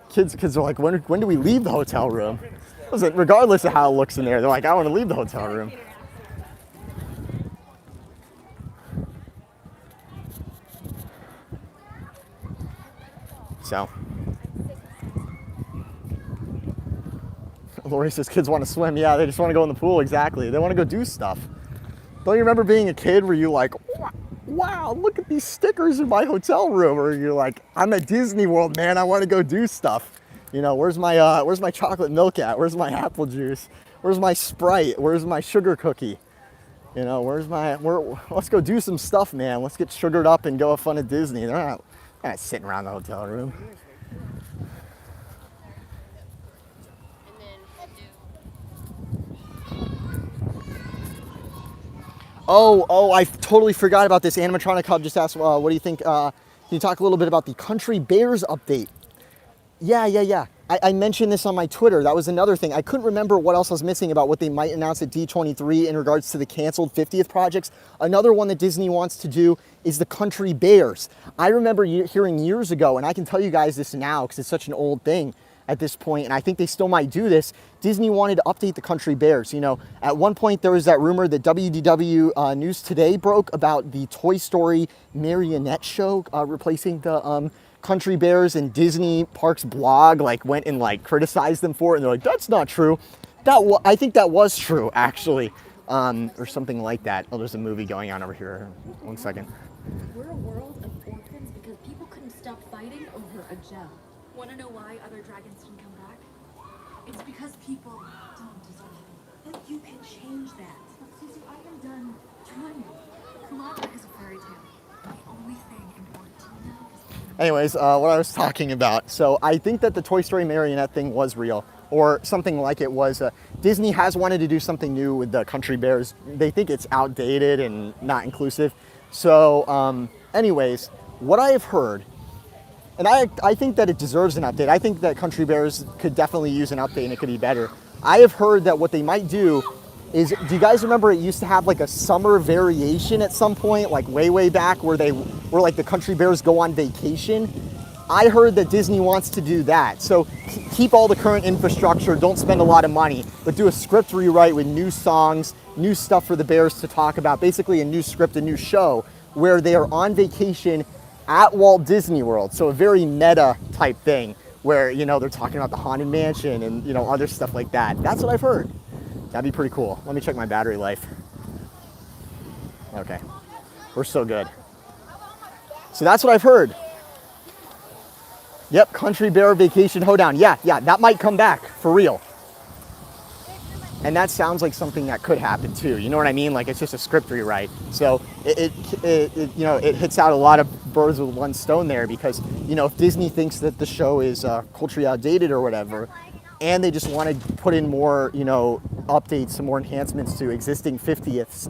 Speaker 1: Kids are like, when do we leave the hotel room? Listen, regardless of how it looks in there, they're like, I want to leave the hotel room. So, Lori says kids want to swim. Yeah, they just want to go in the pool, exactly. They want to go do stuff. Don't you remember being a kid where you like, wow, look at these stickers in my hotel room, or you're like, I'm at Disney World, man, I want to go do stuff. You know, where's my chocolate milk at? Where's my apple juice? Where's my Sprite? Where's my sugar cookie? You know, let's go do some stuff, man. Let's get sugared up and go have fun at Disney. They're not sitting around the hotel room. Oh, I totally forgot about this. Animatronic Hub just asked, what do you think? Can you talk a little bit about the Country Bears update? Yeah. I mentioned this on my Twitter. That was another thing. I couldn't remember what else I was missing about what they might announce at D23 in regards to the canceled 50th projects. Another one that Disney wants to do is the Country Bears. I remember hearing years ago, and I can tell you guys this now because it's such an old thing at this point, and I think they still might do this. Disney wanted to update the Country Bears. You know, at one point there was that rumor that WDW News Today broke about the Toy Story marionette show replacing the Country Bears, and Disney Parks blog like went and like criticized them for it, and they're like, that's not true. I think that was true, actually, or something like that. Oh, there's a movie going on over here. 1 second.
Speaker 8: We're a world of orphans because people couldn't stop fighting over a gem. Want to know why other dragons didn't come back? It's because people don't deserve it. But you can change that. But Susie, I am done trying. Kumara is a fairy tale. The only thing important to know is
Speaker 1: Anyways, what I was talking about. So I think that the Toy Story marionette thing was real, or something like it was. Disney has wanted to do something new with the Country Bears. They think it's outdated and not inclusive. So anyways, what I have heard, and I think that it deserves an update. I think that Country Bears could definitely use an update and it could be better. I have heard that what they might do is, do you guys remember it used to have like a summer variation at some point, like way back, where like the Country Bears go on vacation? I heard that Disney wants to do that. So keep all the current infrastructure, don't spend a lot of money, but do a script rewrite with new songs, new stuff for the Bears to talk about, basically a new script, a new show, where they are on vacation at Walt Disney World. So a very meta type thing where, you know, they're talking about the Haunted Mansion and, you know, other stuff like that. That's what I've heard. That'd be pretty cool. Let me check my battery life. Okay, we're so good. So that's what I've heard. Yep, Country Bear Vacation Hoedown. Yeah, that might come back for real. And that sounds like something that could happen too. You know what I mean? Like, it's just a script rewrite. So it you know, it hits out a lot of birds with one stone there, because, you know, if Disney thinks that the show is culturally outdated or whatever, and they just want to put in more, you know, updates, some more enhancements to existing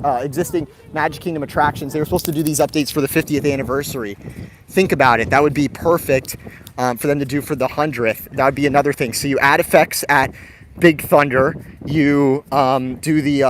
Speaker 1: existing Magic Kingdom attractions. They were supposed to do these updates for the 50th anniversary. Think about it. That would be perfect for them to do for the 100th. That would be another thing. So you add effects at Big Thunder, you do the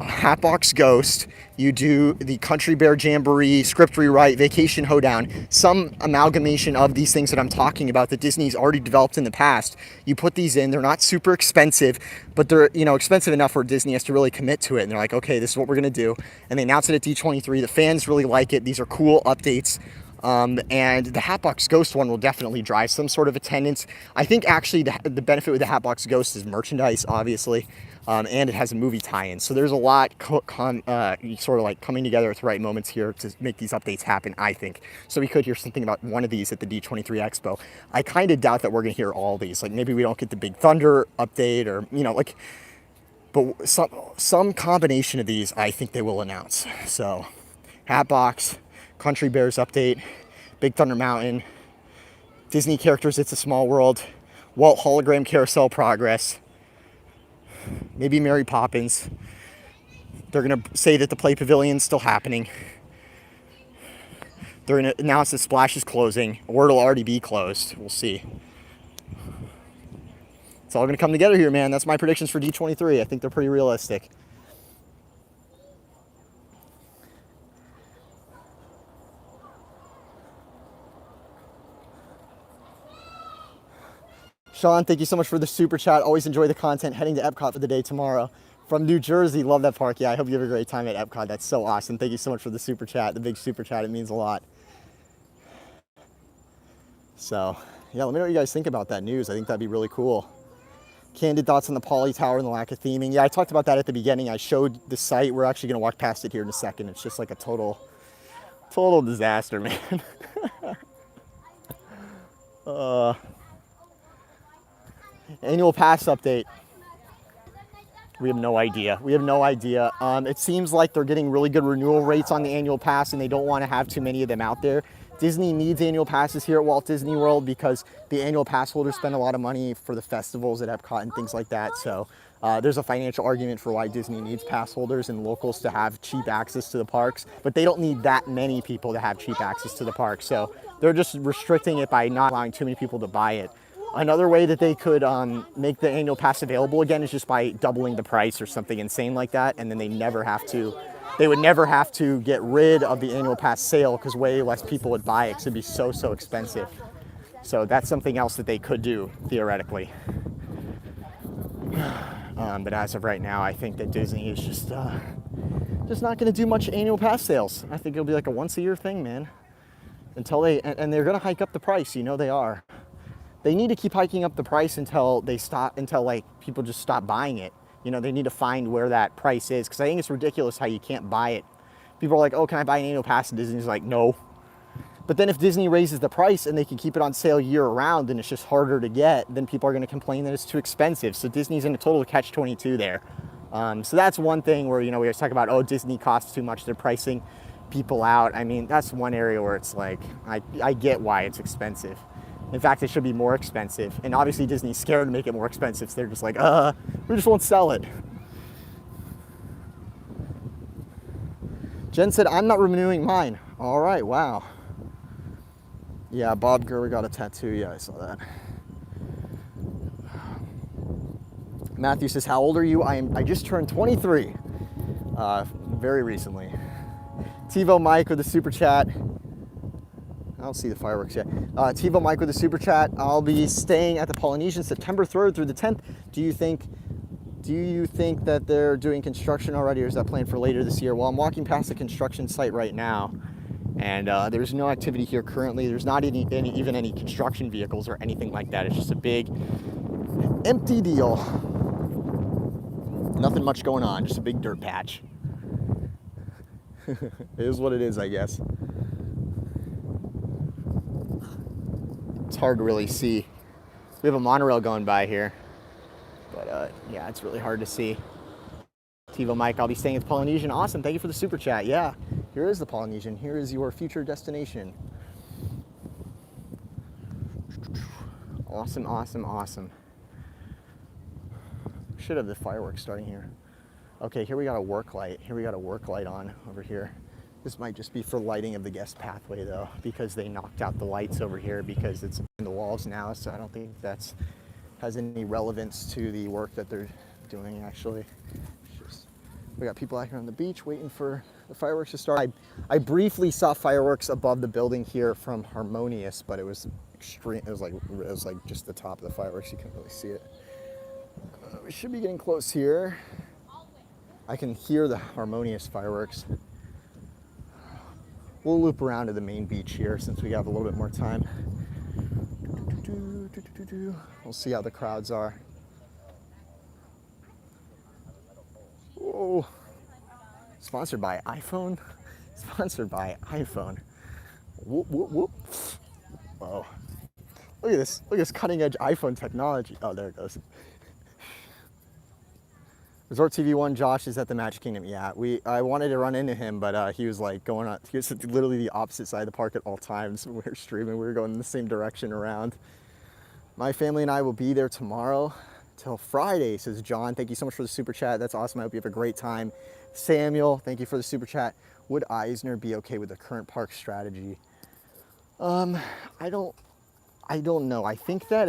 Speaker 1: Hatbox Ghost, you do the Country Bear Jamboree, script rewrite, Vacation Hoedown, some amalgamation of these things that I'm talking about that Disney's already developed in the past. You put these in, they're not super expensive, but they're, you know, expensive enough where Disney has to really commit to it. And they're like, okay, this is what we're gonna do. And they announce it at D23. The fans really like it. These are cool updates. And the Hatbox Ghost one will definitely drive some sort of attendance. I think actually the benefit with the Hatbox Ghost is merchandise, obviously, and it has a movie tie-in. So there's a lot sort of like coming together at the right moments here to make these updates happen, I think. So we could hear something about one of these at the D23 Expo. I kind of doubt that we're going to hear all these. Like, maybe we don't get the Big Thunder update, or, you know, like, but some combination of these I think they will announce. So Hatbox, Country Bears update, Big Thunder Mountain, Disney characters It's a Small World, Walt hologram Carousel Progress, maybe Mary Poppins. They're going to say that the Play Pavilion's still happening. They're going to announce that Splash is closing, or it'll already be closed. We'll see. It's all going to come together here, man. That's my predictions for D23. I think they're pretty realistic. Sean, thank you so much for the super chat. Always enjoy the content. Heading to Epcot for the day tomorrow. From New Jersey, love that park. Yeah, I hope you have a great time at Epcot. That's so awesome. Thank you so much for the super chat, the big super chat. It means a lot. So, yeah, let me know what you guys think about that news. I think that'd be really cool. Candid thoughts on the Poly Tower and the lack of theming. Yeah, I talked about that at the beginning. I showed the site. We're actually going to walk past it here in a second. It's just like a total disaster, man. Annual pass update. We have no idea. It seems like they're getting really good renewal rates on the annual pass, and they don't want to have too many of them out there. Disney needs annual passes here at Walt Disney World because the annual pass holders spend a lot of money for the festivals at Epcot and things like that. So there's a financial argument for why Disney needs pass holders and locals to have cheap access to the parks, but they don't need that many people to have cheap access to the park. So they're just restricting it by not allowing too many people to buy it. Another way that they could make the annual pass available again is just by doubling the price or something insane like that, and then they would never have to get rid of the annual pass sale because way less people would buy it because it'd be so expensive. So that's something else that they could do theoretically. But as of right now, I think that Disney is just not going to do much annual pass sales. I think it'll be like a once a year thing, man. Until and they're going to hike up the price. You know they are. They need to keep hiking up the price until like people just stop buying it. You know, they need to find where that price is, because I think it's ridiculous how you can't buy it. People are like, oh, can I buy an annual pass? And Disney's like, no. But then if Disney raises the price and they can keep it on sale year round and it's just harder to get, then people are going to complain that it's too expensive. So Disney's in a total catch-22 there. So that's one thing where, you know, we always talk about, oh, Disney costs too much, they're pricing people out. I mean, that's one area where it's like, I get why it's expensive. In fact, it should be more expensive. And obviously Disney's scared to make it more expensive, so they're just like, we just won't sell it. Jen said, I'm not renewing mine. All right, wow. Yeah, Bob Gurley got a tattoo. Yeah, I saw that. Matthew says, how old are you? I just turned 23 very recently. TiVo Mike with the super chat. I don't see the fireworks yet. TiVo Mike with the super chat. I'll be staying at the Polynesian September 3rd through the 10th. Do you think that they're doing construction already, or is that planned for later this year? Well, I'm walking past the construction site right now, and there's no activity here currently. There's not even any construction vehicles or anything like that. It's just a big empty deal. Nothing much going on, just a big dirt patch. It is what it is, I guess. It's hard to really see. We have a monorail going by here, but yeah, it's really hard to see. TiVo Mike, I'll be staying at the Polynesian. Awesome, thank you for the super chat. Yeah, here is the Polynesian. Here is your future destination. Awesome, awesome, awesome. Should have the fireworks starting here. Okay, here we got a work light. Here we got a work light on over here. This might just be for lighting of the guest pathway though, because they knocked out the lights over here because it's in the walls now, so I don't think that's has any relevance to the work that they're doing actually. We got people out here on the beach waiting for the fireworks to start. I briefly saw fireworks above the building here from Harmonious, but it was extreme. It was like just the top of the fireworks. You couldn't really see it. We should be getting close here. I can hear the Harmonious fireworks. We'll loop around to the main beach here since we have a little bit more time. We'll see how the crowds are. Whoa. Sponsored by iPhone? Sponsored by iPhone. Whoop, whoop, whoop. Whoa. Look at this. Look at this cutting edge iPhone technology. Oh, there it goes. Resort TV1, Josh is at the Magic Kingdom. Yeah, I wanted to run into him, but he was like going on, he was literally the opposite side of the park at all times. When we were streaming, we were going in the same direction around. My family and I will be there tomorrow till Friday, says John. Thank you so much for the super chat. That's awesome. I hope you have a great time. Samuel, thank you for the super chat. Would Eisner be okay with the current park strategy? I don't know. I think that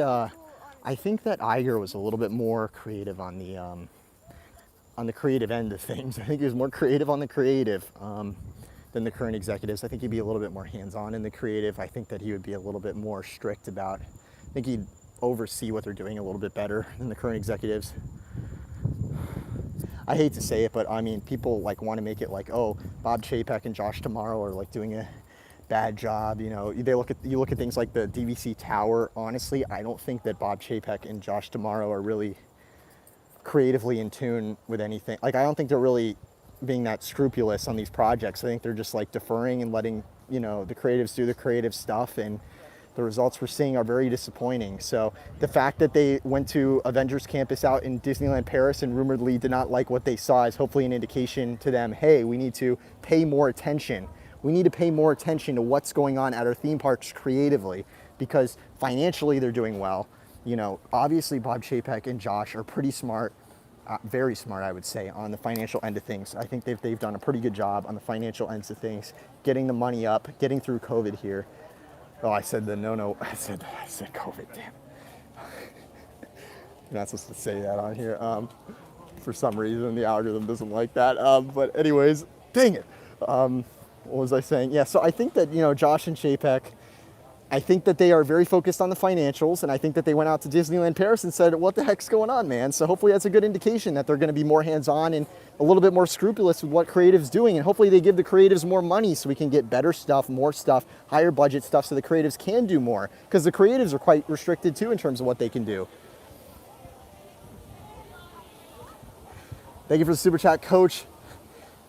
Speaker 1: Iger was a little bit more creative on the creative end of things. I think he was more creative on the creative than the current executives. I think he'd be a little bit more hands-on in the creative. I think that he would be a little bit more strict about, I think he'd oversee what they're doing a little bit better than the current executives. I hate to say it, but I mean, people like want to make it like, oh, Bob Chapek and Josh D'Amaro are like doing a bad job. You know, you look at things like the DVC Tower. Honestly, I don't think that Bob Chapek and Josh D'Amaro are really creatively in tune with anything. Like, I don't think they're really being that scrupulous on these projects. I think they're just like deferring and letting, you know, the creatives do the creative stuff, and the results we're seeing are very disappointing. So the fact that they went to Avengers Campus out in Disneyland Paris and rumoredly did not like what they saw is hopefully an indication to them, hey, we need to pay more attention. We need to pay more attention to what's going on at our theme parks creatively, because financially they're doing well. You know, obviously Bob Chapek and Josh are pretty smart, very smart, I would say, on the financial end of things. I think they've done a pretty good job on the financial ends of things, getting the money up, getting through COVID here. Oh, I said I said COVID, damn. You're not supposed to say that on here. For some reason, the algorithm doesn't like that. But anyways, dang it. What was I saying? Yeah, so I think that, you know, Josh and Chapek, I think that they are very focused on the financials, and I think that they went out to Disneyland Paris and said, what the heck's going on, man? So hopefully that's a good indication that they're going to be more hands-on and a little bit more scrupulous with what creative's doing, and hopefully they give the creatives more money so we can get better stuff, more stuff, higher budget stuff, so the creatives can do more, because the creatives are quite restricted too in terms of what they can do. Thank you for the super chat, Coach.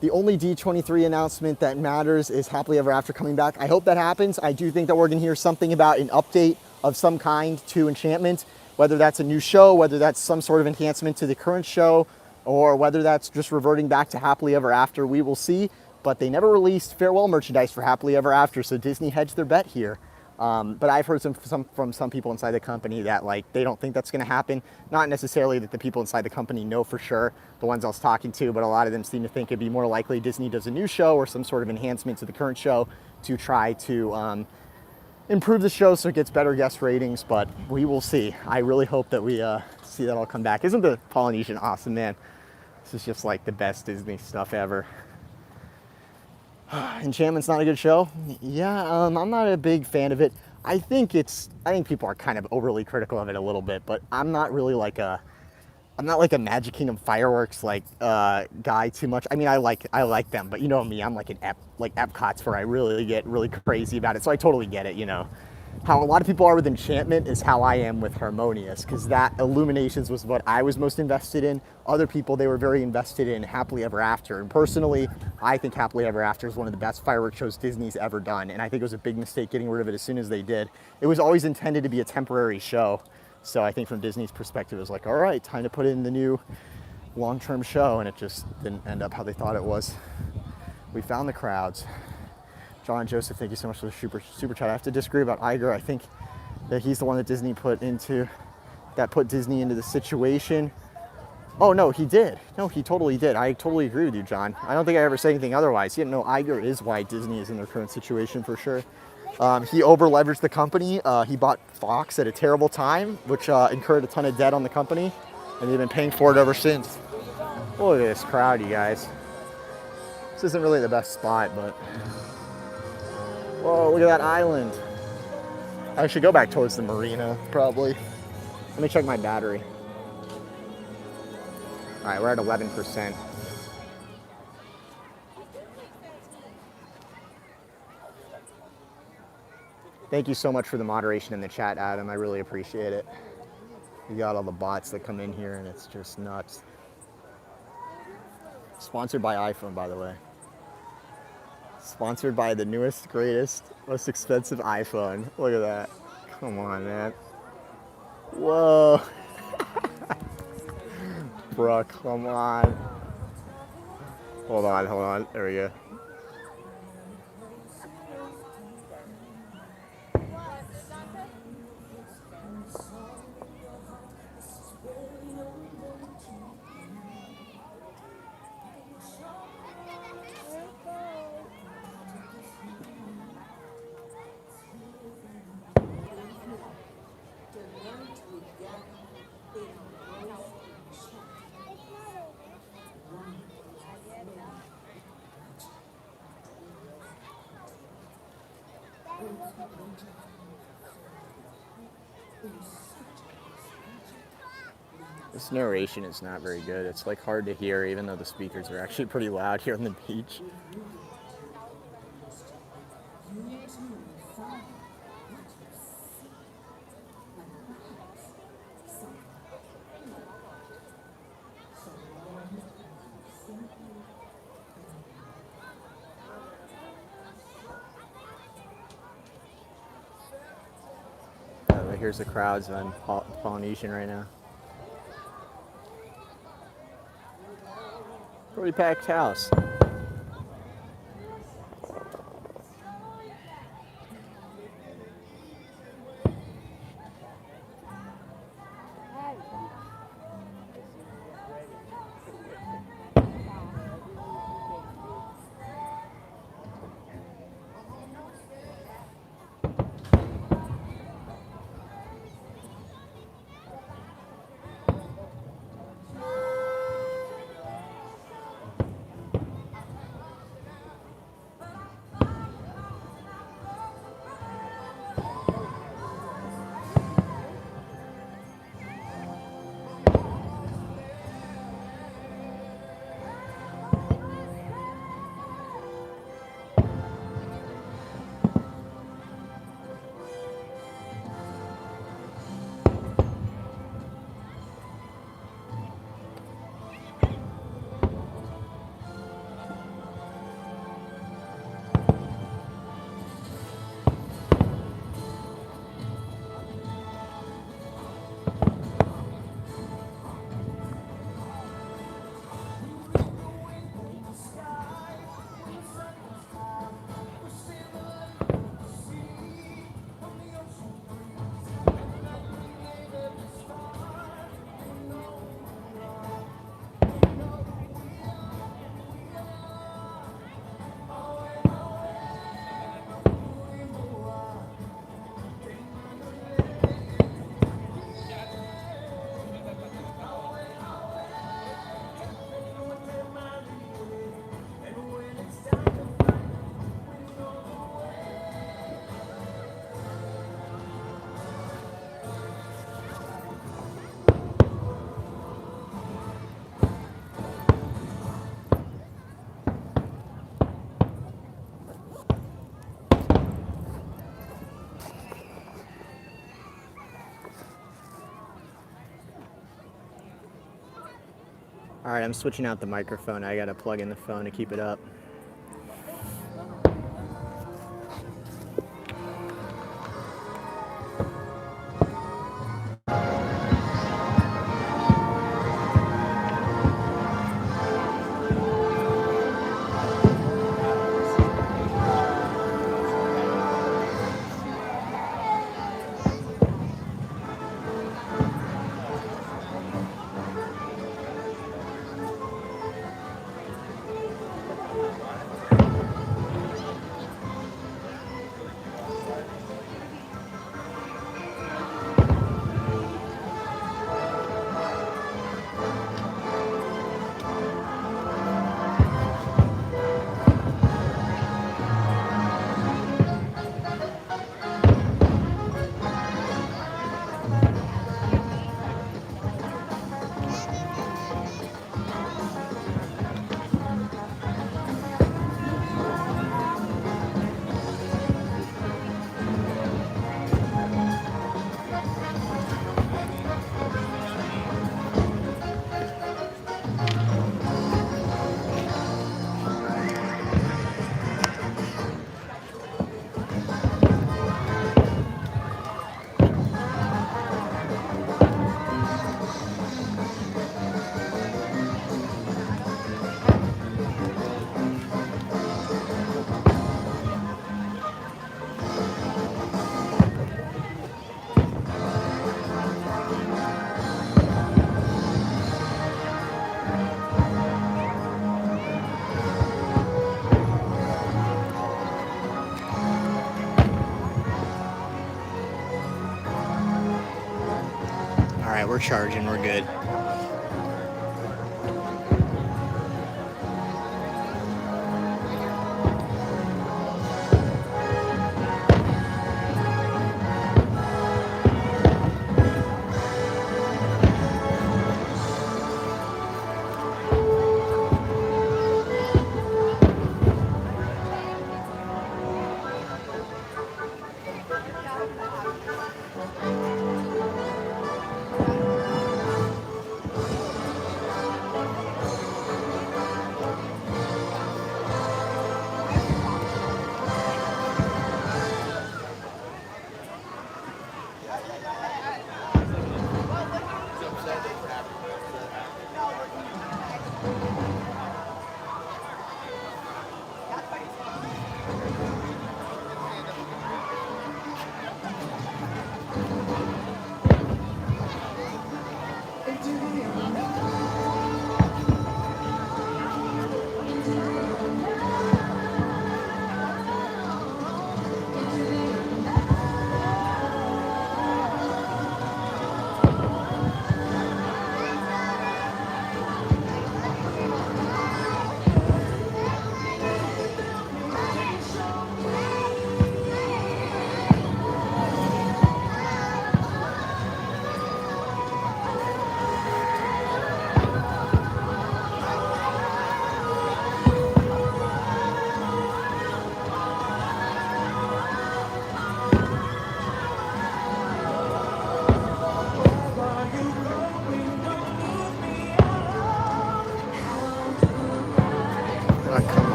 Speaker 1: The only D23 announcement that matters is Happily Ever After coming back. I hope that happens. I do think that we're gonna hear something about an update of some kind to Enchantment, whether that's a new show, whether that's some sort of enhancement to the current show, or whether that's just reverting back to Happily Ever After. We will see, but they never released farewell merchandise for Happily Ever After, so Disney hedged their bet here. But I've heard from some people inside the company that like they don't think that's going to happen. Not necessarily that the people inside the company know for sure, the ones I was talking to, but a lot of them seem to think it'd be more likely Disney does a new show or some sort of enhancement to the current show to try to improve the show so it gets better guest ratings, but we will see. I really hope that we see that all come back. Isn't the Polynesian awesome, man? This is just like the best Disney stuff ever. Enchantment's not a good show. Yeah, I'm not a big fan of it. I think people are kind of overly critical of it a little bit, but I'm not really like I'm not like a Magic Kingdom fireworks guy too much. I mean, I like them, but you know me, I'm like Epcot's where I really get really crazy about it. So I totally get it, you know. How a lot of people are with Enchantment is how I am with Harmonious, because that Illuminations was what I was most invested in. Other people, they were very invested in Happily Ever After. And personally, I think Happily Ever After is one of the best fireworks shows Disney's ever done. And I think it was a big mistake getting rid of it as soon as they did. It was always intended to be a temporary show. So I think from Disney's perspective, it was like, all right, time to put in the new long-term show. And it just didn't end up how they thought it was. We found the crowds. John Joseph, thank you so much for the super chat. I have to disagree about Iger. I think that he's the one that Disney put Disney into the situation. Oh no, he did. No, he totally did. I totally agree with you, John. I don't think I ever said anything otherwise. Yeah, no, Iger is why Disney is in their current situation for sure. He over leveraged the company. He bought Fox at a terrible time, which incurred a ton of debt on the company, and they've been paying for it ever since. Look at this crowd, you guys. This isn't really the best spot, but whoa, look at that island. I should go back towards the marina, probably. Let me check my battery. All right, we're at 11%. Thank you so much for the moderation in the chat, Adam. I really appreciate it. You got all the bots that come in here, and it's just nuts. Sponsored by iPhone, by the way. Sponsored by the newest, greatest, most expensive iPhone. Look at that. Come on, man. Whoa. Bruh, come on. Hold on. There we go. This narration is not very good. It's like hard to hear, even though the speakers are actually pretty loud here on the beach. Here's the crowds on Polynesian right now. Pretty packed house. All right, I'm switching out the microphone. I gotta plug in the phone to keep it up. All right, we're charging, we're good.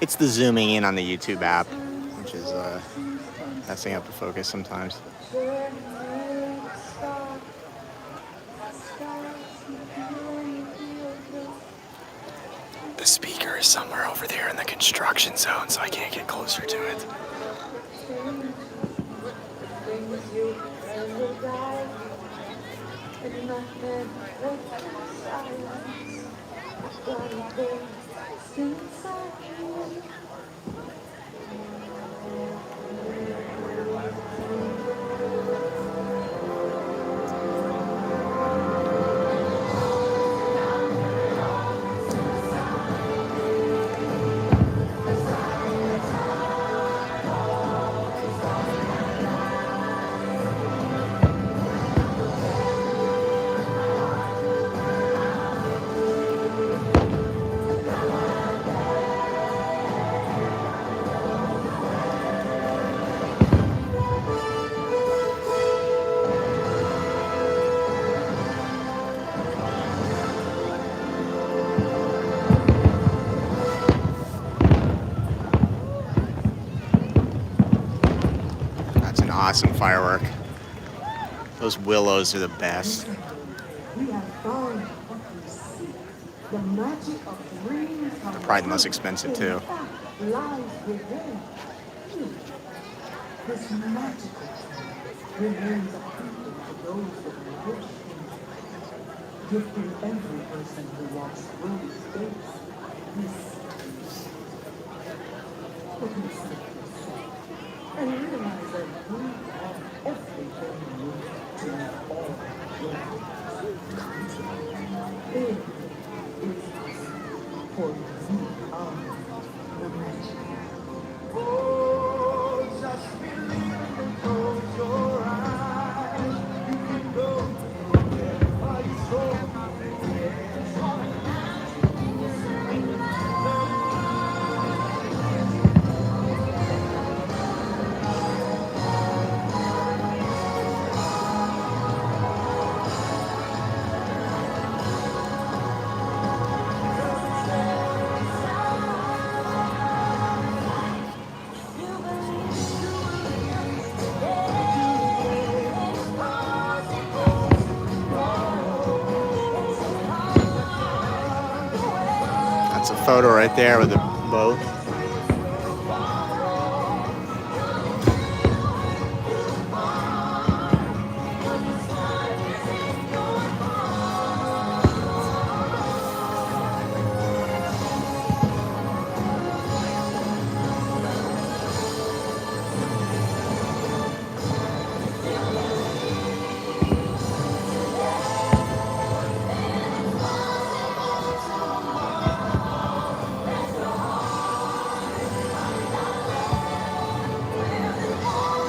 Speaker 9: It's the zooming in on the YouTube app, which is messing up the focus sometimes. The speaker is somewhere over there in the construction zone, so I can't get closer to it. That's an awesome firework. Those willows are the best. They're probably the most expensive too.
Speaker 10: This magical remains a people for those that wish in, gifting every person who walks through these gates this and realize that we have everything we need to make all It is for you are the magic.
Speaker 9: That's a photo right there with the boat.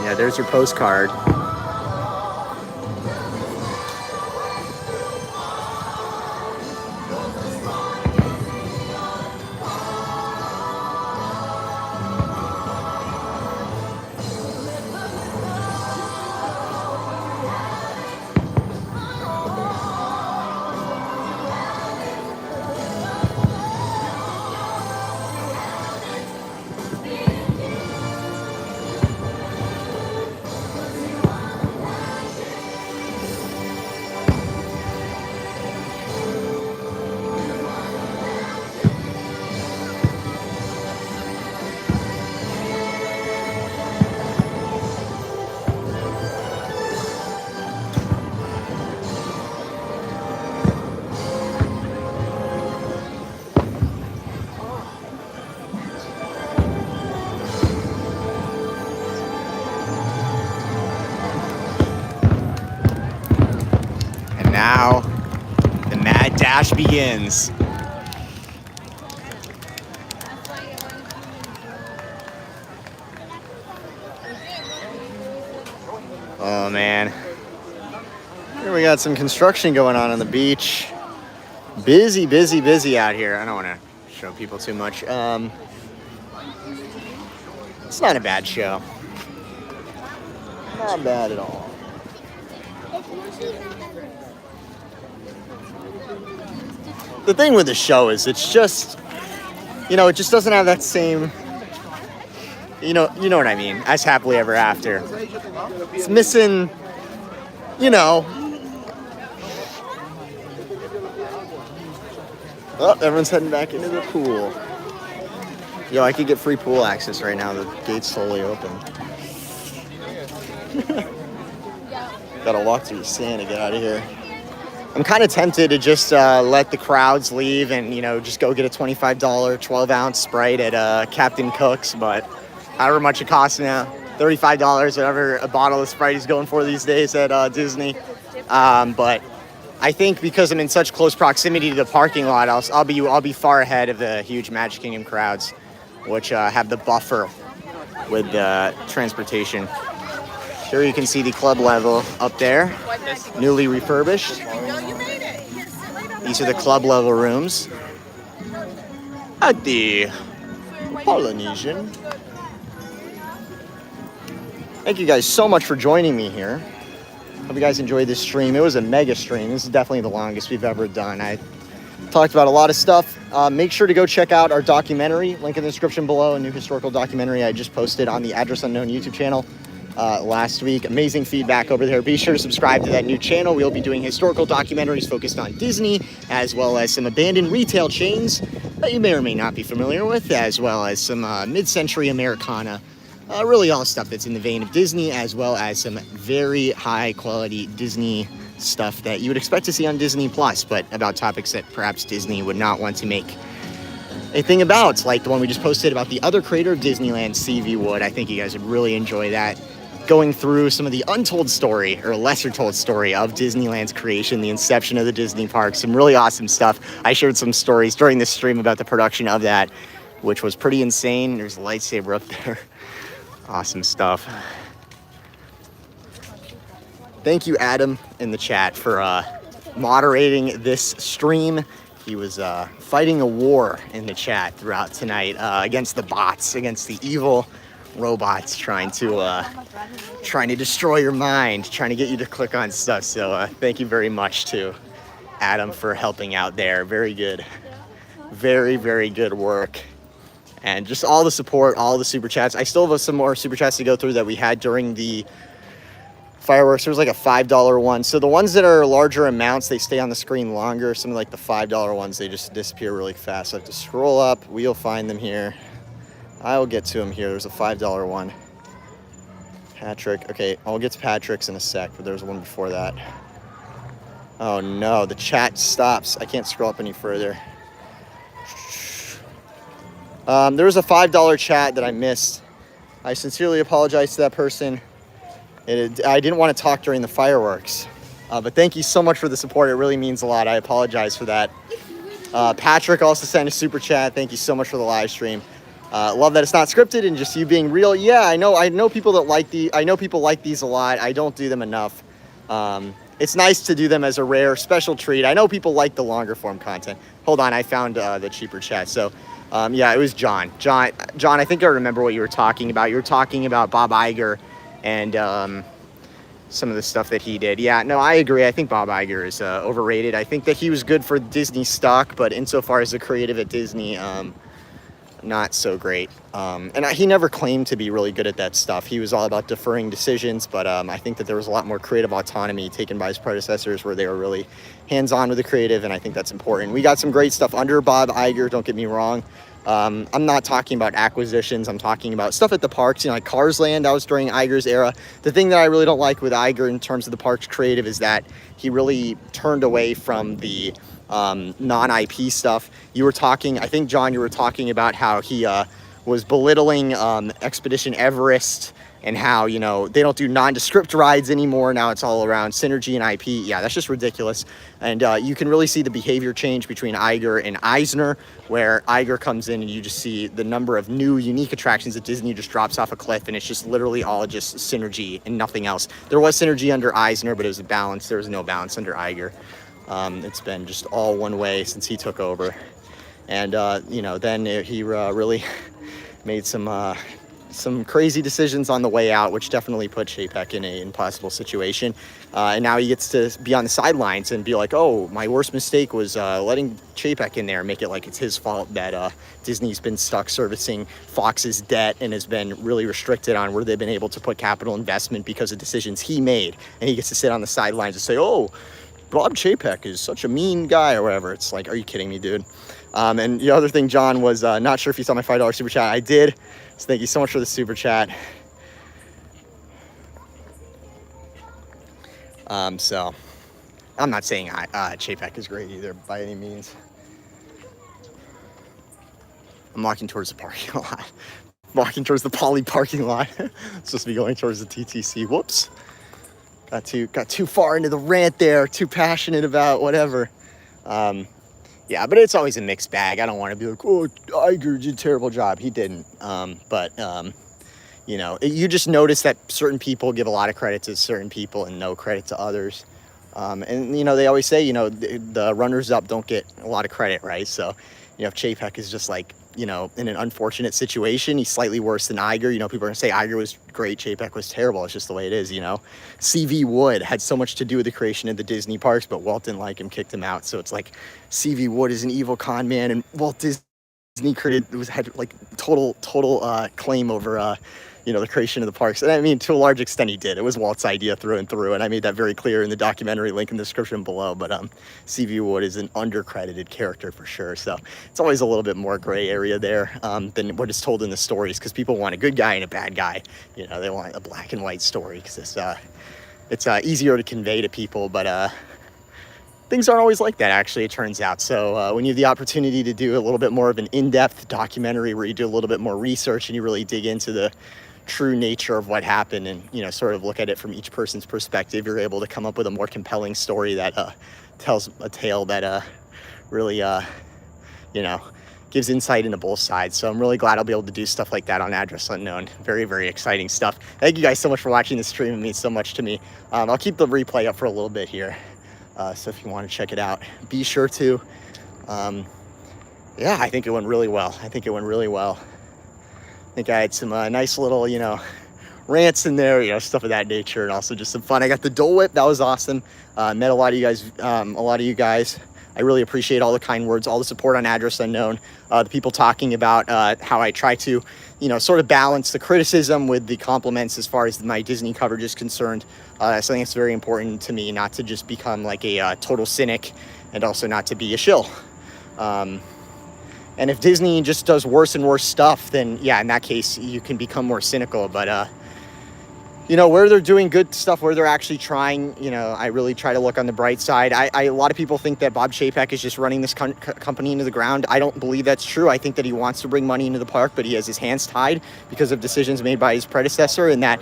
Speaker 9: Yeah, there's your postcard. Now, the mad dash begins. Oh man. Here we got some construction going on the beach. Busy, busy, busy out here. I don't want to show people too much. It's not a bad show. Not bad at all. The thing with the show is it's just you know, it just doesn't have that same, you know what I mean, as happily ever after. It's missing, you know. Oh, everyone's heading back into the pool. Yo, I could get free pool access right now. The gate's slowly open. Gotta walk through the sand to get out of here. I'm kind of tempted to just let the crowds leave and, you know, just go get a $25 12-ounce Sprite at Captain Cook's, but however much it costs now, $35, whatever a bottle of Sprite is going for these days at Disney. But I think because I'm in such close proximity to the parking lot, I'll be far ahead of the huge Magic Kingdom crowds, which have the buffer with the transportation. Here you can see the club level up there, newly refurbished. These are the club level rooms at the Polynesian. Thank you guys so much for joining me here. Hope you guys enjoyed this stream. It was a mega stream. This is definitely the longest we've ever done. I talked about a lot of stuff. Make sure to go check out our documentary. Link in the description below. A new historical documentary I just posted on the Address Unknown YouTube channel last week. Amazing feedback over there. Be sure to subscribe to that new channel. We'll be doing historical documentaries focused on Disney, as well as some abandoned retail chains that you may or may not be familiar with, as well as some mid-century Americana. Really all stuff that's in the vein of Disney, as well as some very high quality Disney stuff that you would expect to see on Disney Plus, but about topics that perhaps Disney would not want to make a thing about, like the one we just posted about the other creator of Disneyland, CV Wood. I think you guys would really enjoy that. Going through some of the untold story, or lesser told story, of Disneyland's creation, the inception of the Disney park. Some really awesome stuff. I shared some stories during this stream about the production of that, which was pretty insane. There's a lightsaber up there. Awesome stuff. Thank you, Adam, in the chat for moderating this stream. He was fighting a war in the chat throughout tonight against the bots, against the evil robots trying to destroy your mind, trying to get you to click on stuff. So thank you very much to Adam for helping out there. Very good. Very, very good work. And just all the support, all the super chats. I still have some more super chats to go through that we had during the fireworks. There was like a $5 one. So the ones that are larger amounts, they stay on the screen longer. Some of like the $5 ones, they just disappear really fast. So I have to scroll up. We'll find them here. I will get to them here. There's a $5 one. Patrick. Okay, I'll get to Patrick's in a sec, but there's one before that. Oh no, the chat stops. I can't scroll up any further. There was a $5 chat that I missed. I sincerely apologize to that person. I didn't want to talk during the fireworks. But thank you so much for the support. It really means a lot. I apologize for that. Patrick also sent a super chat. Thank you so much for the live stream. Love that it's not scripted and just you being real. Yeah, I know people that like I know people like these a lot. I don't do them enough. It's nice to do them as a rare special treat. I know people like the longer form content. Hold on, I found the cheaper chat. So yeah, it was John. John, I think I remember what you were talking about. You were talking about Bob Iger and some of the stuff that he did. Yeah, no, I agree. I think Bob Iger is overrated. I think that he was good for Disney stock, but insofar as a creative at Disney, not so great. And he never claimed to be really good at that stuff. He was all about deferring decisions, but I think that there was a lot more creative autonomy taken by his predecessors where they were really hands-on with the creative, and I think that's important. We got some great stuff under Bob Iger, don't get me wrong. I'm not talking about acquisitions. I'm talking about stuff at the parks, you know, like Cars Land. That was during Iger's era. The thing that I really don't like with Iger in terms of the parks creative is that he really turned away from the non-IP stuff. You were talking, I think, John, you were talking about how he was belittling Expedition Everest and how, you know, they don't do nondescript rides anymore. Now it's all around synergy and IP. Yeah, that's just ridiculous. And you can really see the behavior change between Iger and Eisner, where Iger comes in and you just see the number of new unique attractions at Disney just drops off a cliff, and it's just literally all just synergy and nothing else. There was synergy under Eisner, but it was a balance. There was no balance under Iger. It's been just all one way since he took over. And, you know, then he really made some some crazy decisions on the way out, which definitely put Chapek in an impossible situation. And now he gets to be on the sidelines and be like, oh, my worst mistake was letting Chapek in there, make it like it's his fault that Disney's been stuck servicing Fox's debt and has been really restricted on where they've been able to put capital investment because of decisions he made. And he gets to sit on the sidelines and say, oh, Bob Chapek is such a mean guy or whatever. It's like, are you kidding me, dude? And the other thing, John, was not sure if you saw my $5 super chat. I did. So thank you so much for the super chat. So I'm not saying Chapek is great either by any means. I'm walking towards the parking lot. Walking towards the Poly parking lot. Supposed to be going towards the TTC. Whoops. Got too far into the rant there. Too passionate about whatever. Yeah, but it's always a mixed bag. I don't want to be like, oh, Iger did a terrible job. He didn't. You know, you just notice that certain people give a lot of credit to certain people and no credit to others. And, you know, they always say, you know, the runners-up don't get a lot of credit, right? So, you know, if Chapek is just like, you know, in an unfortunate situation, he's slightly worse than Iger. You know, people are going to say Iger was great, Chapek was terrible. It's just the way it is, you know. C.V. Wood had so much to do with the creation of the Disney parks, but Walt didn't like him, kicked him out. So it's like C.V. Wood is an evil con man, and Walt Disney had like total claim over, you know, the creation of the parks. And I mean, to a large extent, he did. It was Walt's idea through and through, and I made that very clear in the documentary, link in the description below. But C.V. Wood is an undercredited character for sure, so it's always a little bit more gray area there than what is told in the stories, because people want a good guy and a bad guy. You know, they want a black and white story because it's easier to convey to people, but things aren't always like that, actually, it turns out. So when you have the opportunity to do a little bit more of an in-depth documentary where you do a little bit more research and you really dig into the true nature of what happened and, you know, sort of look at it from each person's perspective, you're able to come up with a more compelling story that tells a tale that really, you know, gives insight into both sides. So I'm really glad I'll be able to do stuff like that on Address Unknown. Very, very exciting stuff. Thank you guys so much for watching this stream. It means so much to me. I'll keep the replay up for a little bit here. So if you want to check it out, be sure to. Yeah, I think it went really well. I think I had some nice little, you know, rants in there, you know, stuff of that nature, and also just some fun. I got the Dole Whip. That was awesome. Met a lot of you guys. I really appreciate all the kind words, all the support on Address Unknown, the people talking about how I try to, you know, sort of balance the criticism with the compliments as far as my Disney coverage is concerned. So I think it's very important to me not to just become like a total cynic, and also not to be a shill. And if Disney just does worse and worse stuff, then yeah, in that case, you can become more cynical. But, you know, where they're doing good stuff, where they're actually trying, you know, I really try to look on the bright side. A lot of people think that Bob Chapek is just running this company into the ground. I don't believe that's true. I think that he wants to bring money into the park, but he has his hands tied because of decisions made by his predecessor, and that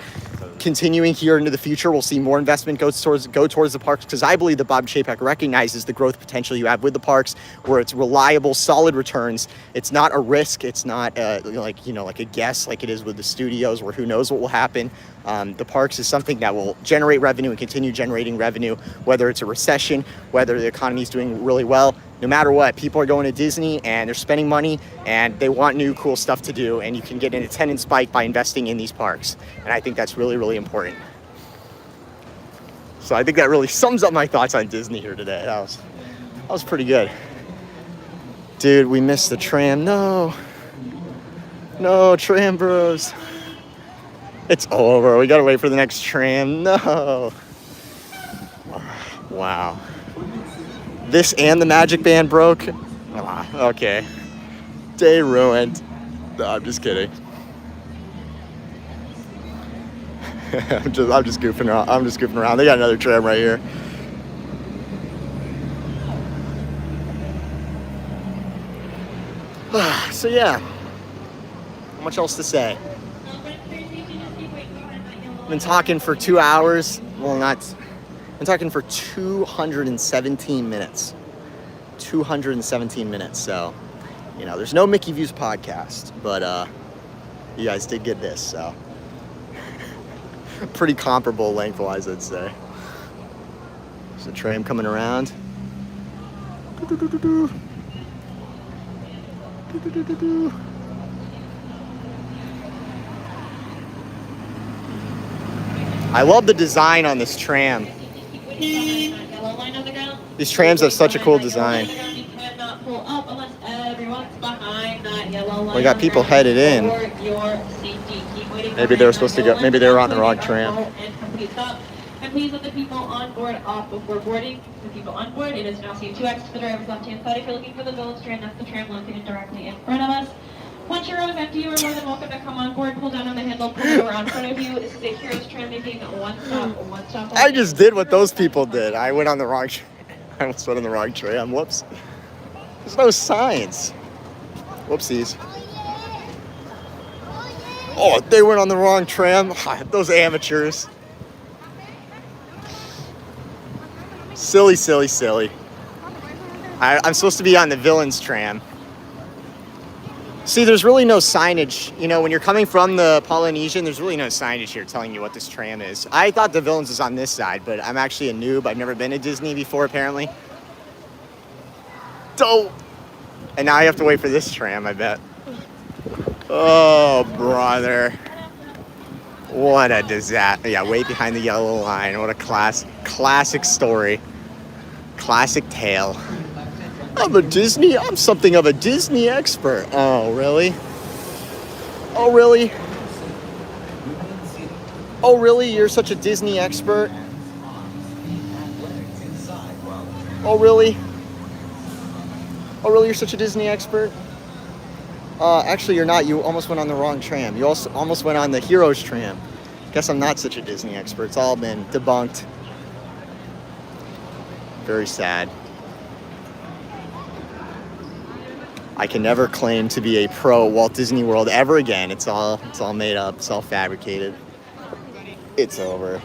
Speaker 9: continuing here into the future, we'll see more investment go towards the parks, because I believe that Bob Chapek recognizes the growth potential you have with the parks, where it's reliable, solid returns. It's not a risk. It's not like a guess like it is with the studios, where who knows what will happen. The parks is something that will generate revenue and continue generating revenue, whether it's a recession, whether the economy is doing really well. No matter what, people are going to Disney and they're spending money and they want new cool stuff to do, and you can get an attendance spike by investing in these parks. And I think that's really, really important. So I think that really sums up my thoughts on Disney here today. That was pretty good. Dude, we missed the tram. No, tram bros. It's over. We gotta wait for the next tram. No. Wow. This and the Magic Band broke. Okay. Day ruined. No, I'm just kidding. I'm just goofing around. They got another tram right here. So yeah. Not much else to say. I've been talking for 2 hours. Well, I'm talking for 217 minutes. 217 minutes. So, you know, there's no Mickey Views podcast, but you guys did get this, so pretty comparable lengthwise, I'd say. There's a tram coming around. I love the design on this tram. These trams have such a cool design. We got people headed in. Maybe they were supposed to go, maybe they were on the wrong tram.
Speaker 11: And please let the people on board off before boarding. The people on board, it is now C2X to the driver's left-hand side. If you're looking for the village tram, that's the tram located directly in front of us. Once your row is empty, you are more than welcome to come on board, pull down on the handle, pull the door in front of you. This is a Heroes tram making one stop.
Speaker 9: I just did what those people did. I went on the wrong tram. I almost went on the wrong tram. Whoops. There's no signs. Whoopsies. Oh, they went on the wrong tram. Those amateurs. Silly, silly, silly. I'm supposed to be on the villains tram. See, there's really no signage. You know, when you're coming from the Polynesian, there's really no signage here telling you what this tram is. I thought the villains was on this side, but I'm actually a noob. I've never been to Disney before, apparently. Dope. And now I have to wait for this tram, I bet. Oh, brother. What a disaster. Yeah, way behind the yellow line. What a classic story. Classic tale. I'm something of a Disney expert. Oh, really? Oh, really? Oh, really? You're such a Disney expert? Oh, really? Oh, really? You're such a Disney expert? Actually, you're not. You almost went on the wrong tram. You also almost went on the Heroes tram. Guess I'm not such a Disney expert. It's all been debunked. Very sad. I can never claim to be a pro Walt Disney World ever again. It's all made up. It's all fabricated. It's over.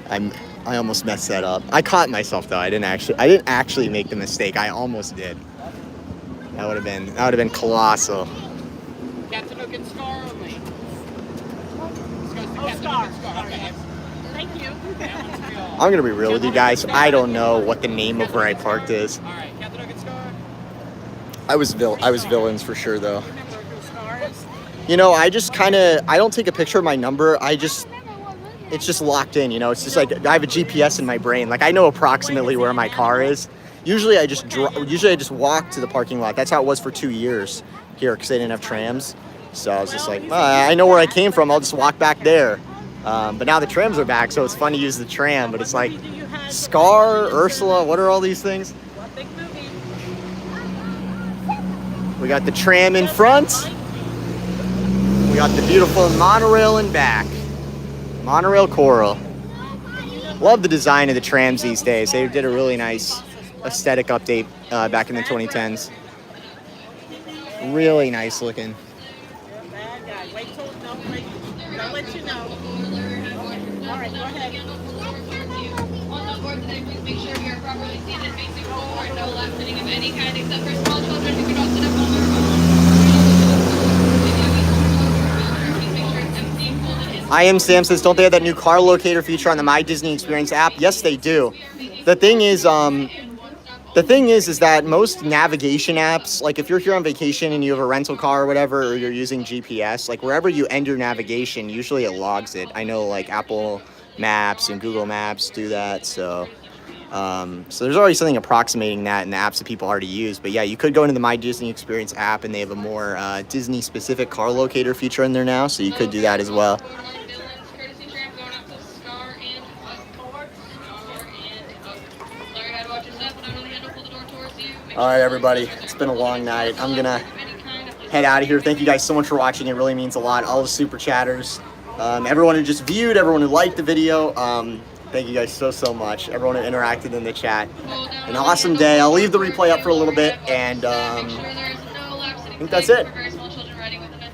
Speaker 9: I almost messed that up. I caught myself though. I didn't actually make the mistake. I almost did. That would have been colossal.
Speaker 5: Captain Hook and Scar only. Oh, Scar. Okay. Thank you.
Speaker 9: I'm gonna be real with you guys. I don't know what the name of where I parked is.
Speaker 5: All right, Captain Hook and Scar.
Speaker 9: I was villains for sure though. You know, I don't take a picture of my number. It's just locked in, you know. It's just like I have a GPS in my brain. Like I know approximately where my car is. Usually I just walk to the parking lot. That's how it was for 2 years here because they didn't have trams. So I was just like, I know where I came from. I'll just walk back there. But now the trams are back, so it's fun to use the tram. But it's like Scar, Ursula, what are all these things? We got the tram in front. We got the beautiful monorail in back. Monorail coral. Love the design of the trams these days. They did a really nice aesthetic update back in the 2010s. Really nice looking.
Speaker 5: Wait till they'll let you know. All right, go ahead.
Speaker 2: On the board today, please make sure you're properly seated, facing forward, no left sitting of any kind except for small children who cannot sit up on their own.
Speaker 9: I Am Sam says, don't they have that new car locator feature on the My Disney Experience app? Yes, they do. The thing is that most navigation apps, like if you're here on vacation and you have a rental car or whatever, or you're using GPS, like wherever you end your navigation, usually it logs it. I know like Apple Maps and Google Maps do that, so there's already something approximating that in the apps that people already use. But yeah, you could go into the My Disney Experience app and they have a more Disney-specific car locator feature in there now, so you could do that as well. All right, everybody, it's been a long night. I'm gonna head out of here. Thank you guys so much for watching. It really means a lot. All the super chatters, everyone who just viewed, everyone who liked the video. Thank you guys so much. Everyone who interacted in the chat. An awesome day. I'll leave the replay up for a little bit, and I think that's it.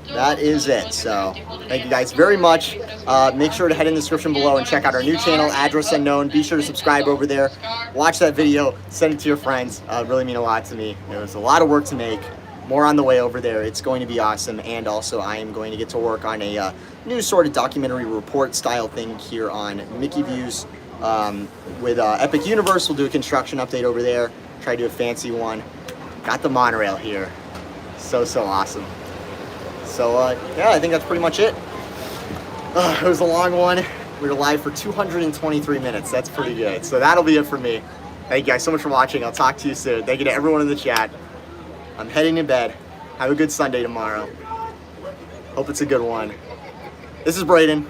Speaker 9: That is it. So thank you guys very much. Make sure to head in the description below and check out our new channel, Address Unknown. Be sure to subscribe over there. Watch that video. Send it to your friends. It really mean a lot to me. It was a lot of work to make. More on the way over there. It's going to be awesome. And also I am going to get to work on a new sort of documentary report style thing here on Mickey Views with Epic Universe. We'll do a construction update over there. Try to do a fancy one. Got the monorail here. So awesome. So yeah, I think that's pretty much it. It was a long one. We were live for 223 minutes. That's pretty good. So that'll be it for me. Thank you guys so much for watching. I'll talk to you soon. Thank you to everyone in the chat. I'm heading to bed. Have a good Sunday tomorrow. Hope it's a good one. This is Brayden.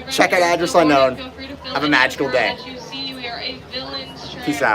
Speaker 9: Check out Address Unknown. Have a magical day. Peace out.